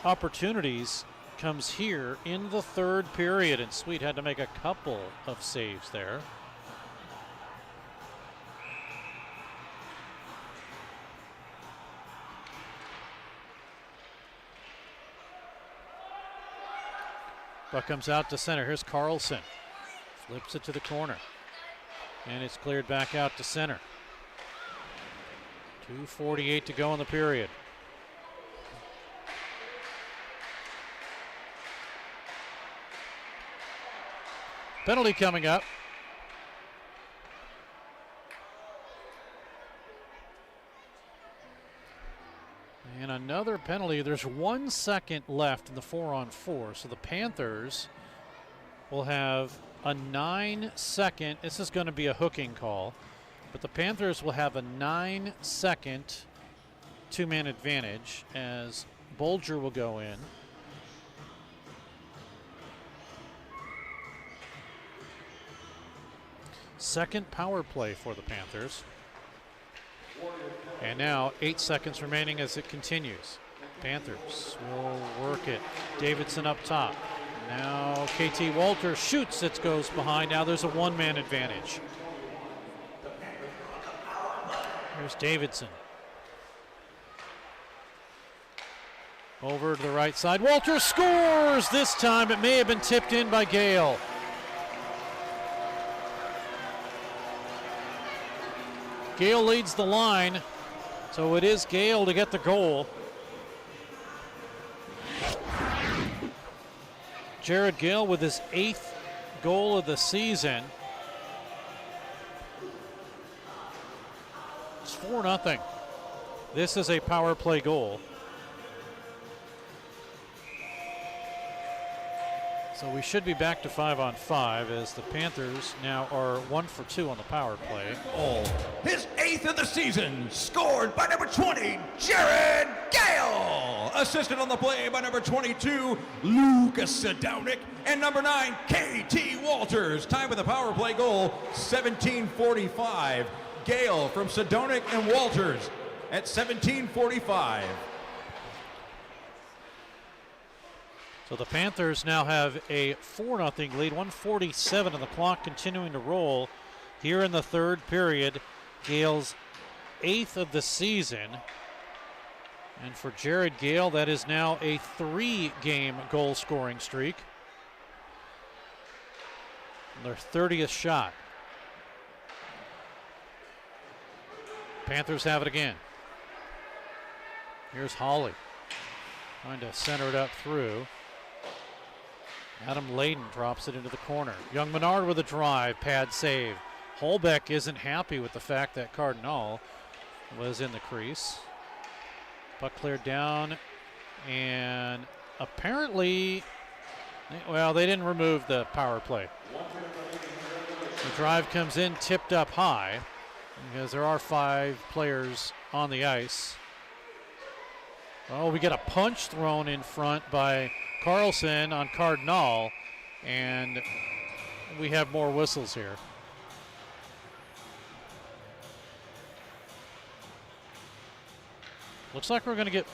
opportunities comes here in the third period, and Sweet had to make a couple of saves there. Puck comes out to center. Here's Carlson. Flips it to the corner. And it's cleared back out to center. 2:48 to go in the period. Penalty coming up. And another penalty. There's 1 second left in the 4-on-4. So the Panthers will have a 9-second. This is going to be a hooking call. But the Panthers will have a 9-second two-man advantage as Bolger will go in. Second power play for the Panthers. And now 8 seconds remaining as it continues. Panthers will work it. Davidson up top. Now KT Walter shoots. It goes behind. Now there's a one-man advantage. Here's Davidson. Over to the right side. Walters scores! This time it may have been tipped in by Gale. Gale leads the line, so it is Gale to get the goal. Jared Gale with his 8th goal of the season. It's 4-0. This is a power play goal. So we should be back to 5-on-5 as the Panthers now are 1 for 2 on the power play. His 8th of the season, scored by number 20, Jared Gale. Assisted on the play by number 22, Lucas Sadownik, and number 9, KT Walters. Time with the power play goal, 17:45. Gale from Sadownik and Walters at 17:45. So the Panthers now have a 4-0 lead, 1:47 on the clock, continuing to roll here in the third period. Gale's 8th of the season. And for Jared Gale, that is now a 3-game goal scoring streak. Their 30th shot. Panthers have it again. Here's Hawley trying to center it up through. Adam Layden drops it into the corner. Young Menard with a drive, pad save. Holbeck isn't happy with the fact that Cardinal was in the crease. Puck cleared down, and apparently, well, they didn't remove the power play. The drive comes in tipped up high because there are 5 players on the ice. Oh, we get a punch thrown in front by Carlson on Cardinal, and we have more whistles here. Looks like we're going to get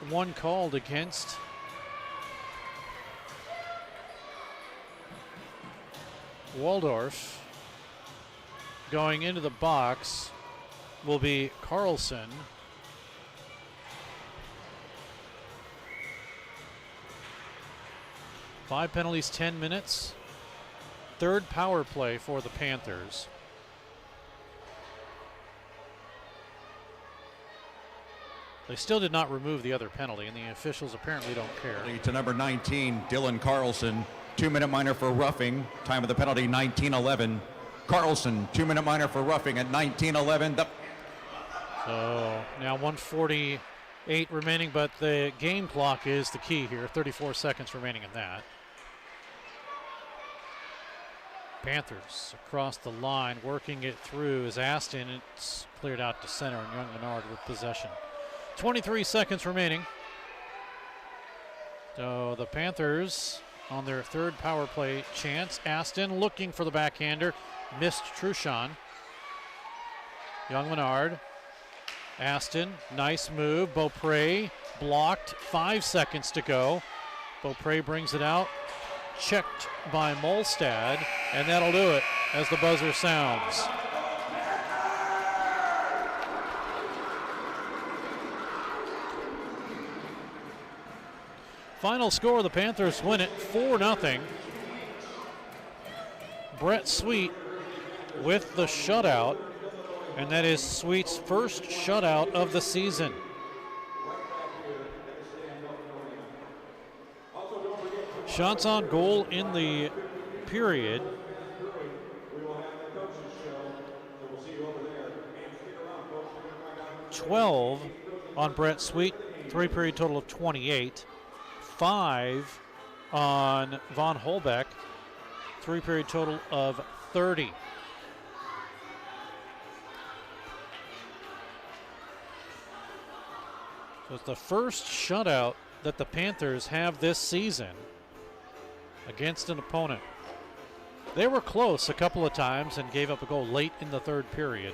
one called against Waldorf. Going into the box will be Carlson. Five penalties, 10 minutes. Third power play for the Panthers. They still did not remove the other penalty, and the officials apparently don't care. To number 19, Dylan Carlson, 2-minute minor for roughing. Time of the penalty, 19:11. Carlson, 2-minute minor for roughing at 19:11. So now 1:48 remaining, but the game clock is the key here. 34 seconds remaining in that. Panthers across the line, working it through as Aston. It's cleared out to center, and Young Menard with possession. 23 seconds remaining. So the Panthers on their third power play chance. Aston looking for the backhander. Missed Truchon. Young Menard. Aston, nice move. Beaupre blocked. 5 seconds to go. Beaupre brings it out. Checked by Molstad, and that'll do it as the buzzer sounds. Final score, the Panthers win it 4-0. Brett Sweet with the shutout, and that is Sweet's first shutout of the season. Shots on goal in the period. $12 on Brett Sweet, 3-period total of 28. 5 on Von Holbeck, 3-period total of 30. So it's the first shutout that the Panthers have this season against an opponent. They were close a couple of times and gave up a goal late in the third period.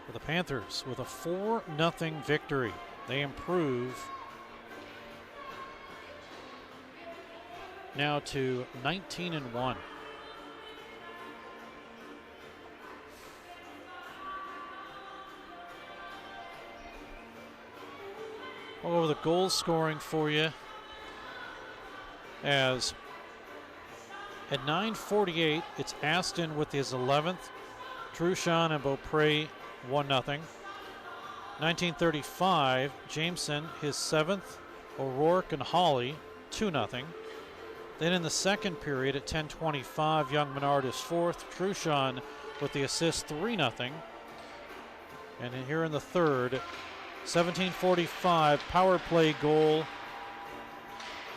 For the Panthers with a 4-0 victory. They improve now to 19-1. I'll go over the goal scoring for you. As at 9:48, it's Aston with his 11th. Truchon and Beaupre 1-0. 1935, Jameson his 7th. O'Rourke and Hawley 2-0. Then in the second period at 10:25, Young Menard is 4th. Truchon with the assist 3-0. And then here in the third, 17:45 power play goal,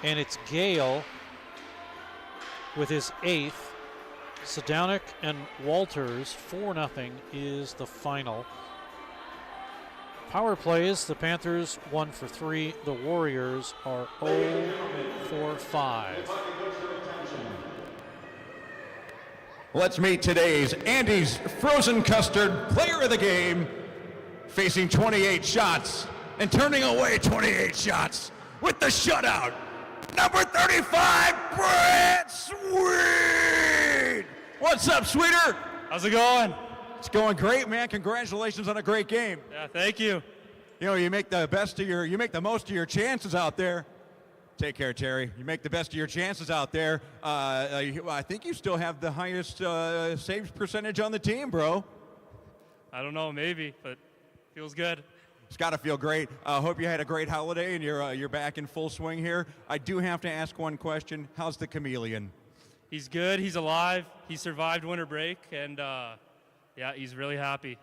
and it's Gale with his 8th. Sedanic and Walters 4-0 is the final. Power plays, the Panthers 1 for 3. The Warriors are 0 for 5. Let's meet today's Andy's Frozen Custard Player of the Game, facing 28 shots and turning away 28 shots with the shutout, number 35, Brett Sweet. What's up, Sweeter? How's it going? It's going great, man. Congratulations on a great game. Yeah, thank you. You know, you make the most of your chances out there. Take care, Terry. You make the best of your chances out there. I think you still have the highest saves percentage on the team, bro. I don't know, maybe, but feels good. It's got to feel great. Hope you had a great holiday and you're back in full swing here. I do have to ask one question. How's the chameleon? He's good. He's alive. He survived winter break, and yeah, he's really happy.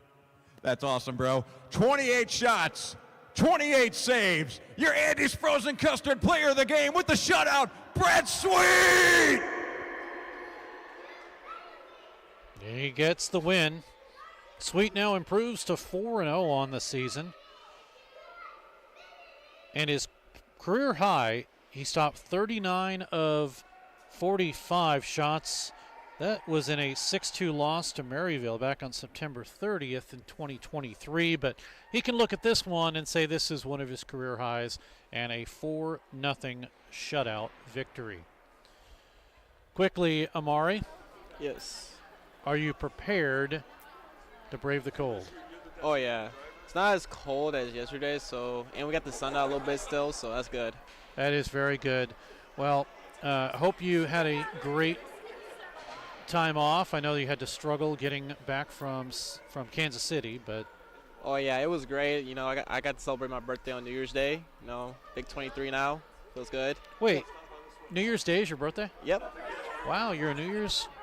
That's awesome, bro. 28 shots, 28 saves. You're Andy's Frozen Custard Player of the Game with the shutout, Brett Sweet! He gets the win. Sweet now improves to 4-0 on the season. And his career high, he stopped 39 of 45 shots. That was in a 6-2 loss to Maryville back on September 30th in 2023. But he can look at this one and say this is one of his career highs and a 4-0 shutout victory. Quickly, Amari. Yes. Are you prepared to brave the cold? Oh, yeah. It's not as cold as yesterday, and we got the sun out a little bit still, so that's good. That is very good. Well, hope you had a great time off. I know you had to struggle getting back from Kansas City, but oh yeah, it was great. You know, I got to celebrate my birthday on New Year's Day. You know, big 23 now. Feels good. Wait, New Year's Day is your birthday? Yep. Wow, you're a New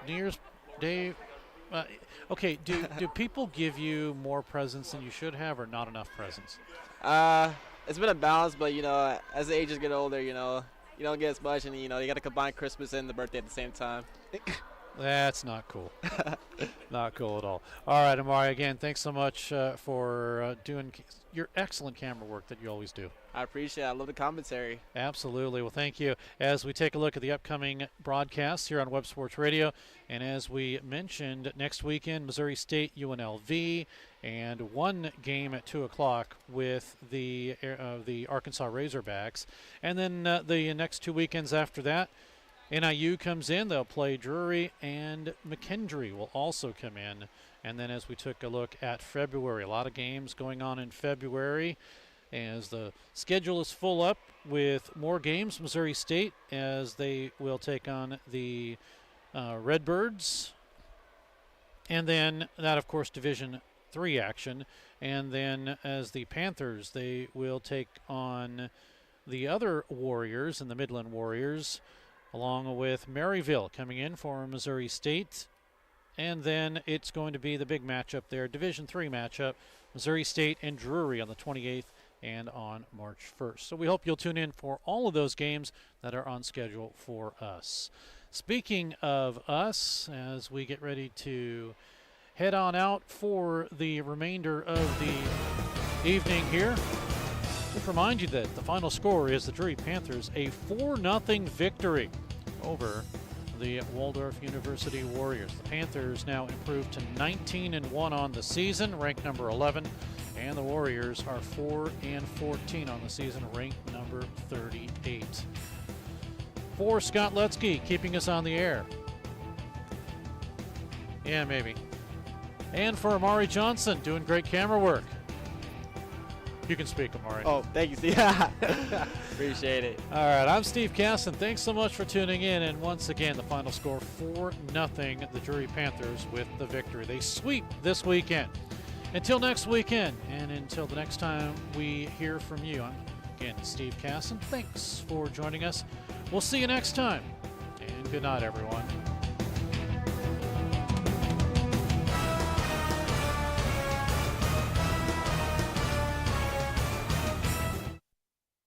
Year's Day. Okay, do people give you more presents than you should have, or not enough presents? It's been a balance, but you know, as the ages get older, you know, you don't get as much, and you know, you got to combine Christmas and the birthday at the same time. That's not cool. Not cool at all. All right, Amari, again, thanks so much for doing your excellent camera work that you always do. I appreciate it. I love the commentary. Absolutely. Well, thank you. As we take a look at the upcoming broadcasts here on Web Sports Radio, and as we mentioned, next weekend, Missouri State, UNLV, and one game at 2 o'clock with the Arkansas Razorbacks. And then the next 2 weekends after that, NIU comes in, they'll play Drury, and McKendree will also come in. And then as we took a look at February, a lot of games going on in February as the schedule is full up with more games. Missouri State, as they will take on the Redbirds. And then that, of course, Division III action. And then as the Panthers, they will take on the other Warriors and the Midland Warriors, along with Maryville coming in for Missouri State. And then it's going to be the big matchup there, Division III matchup, Missouri State and Drury on the 28th and on March 1st. So we hope you'll tune in for all of those games that are on schedule for us. Speaking of us, as we get ready to head on out for the remainder of the evening here, just remind you that the final score is the Drury Panthers, a 4-0 victory over the Waldorf University Warriors. The Panthers now improved to 19-1 on the season, ranked number 11, and the Warriors are 4-14 on the season, ranked number 38. For Scott Lutzke, keeping us on the air. Yeah, maybe. And for Amari Johnson, doing great camera work. You can speak, Amari. Oh, thank you, Steve. Appreciate it. All right, I'm Steve Casson. Thanks so much for tuning in. And once again, the final score 4-0, the Drury Panthers with the victory. They sweep this weekend. Until next weekend, and until the next time we hear from you, I'm again Steve Casson. Thanks for joining us. We'll see you next time. And good night, everyone.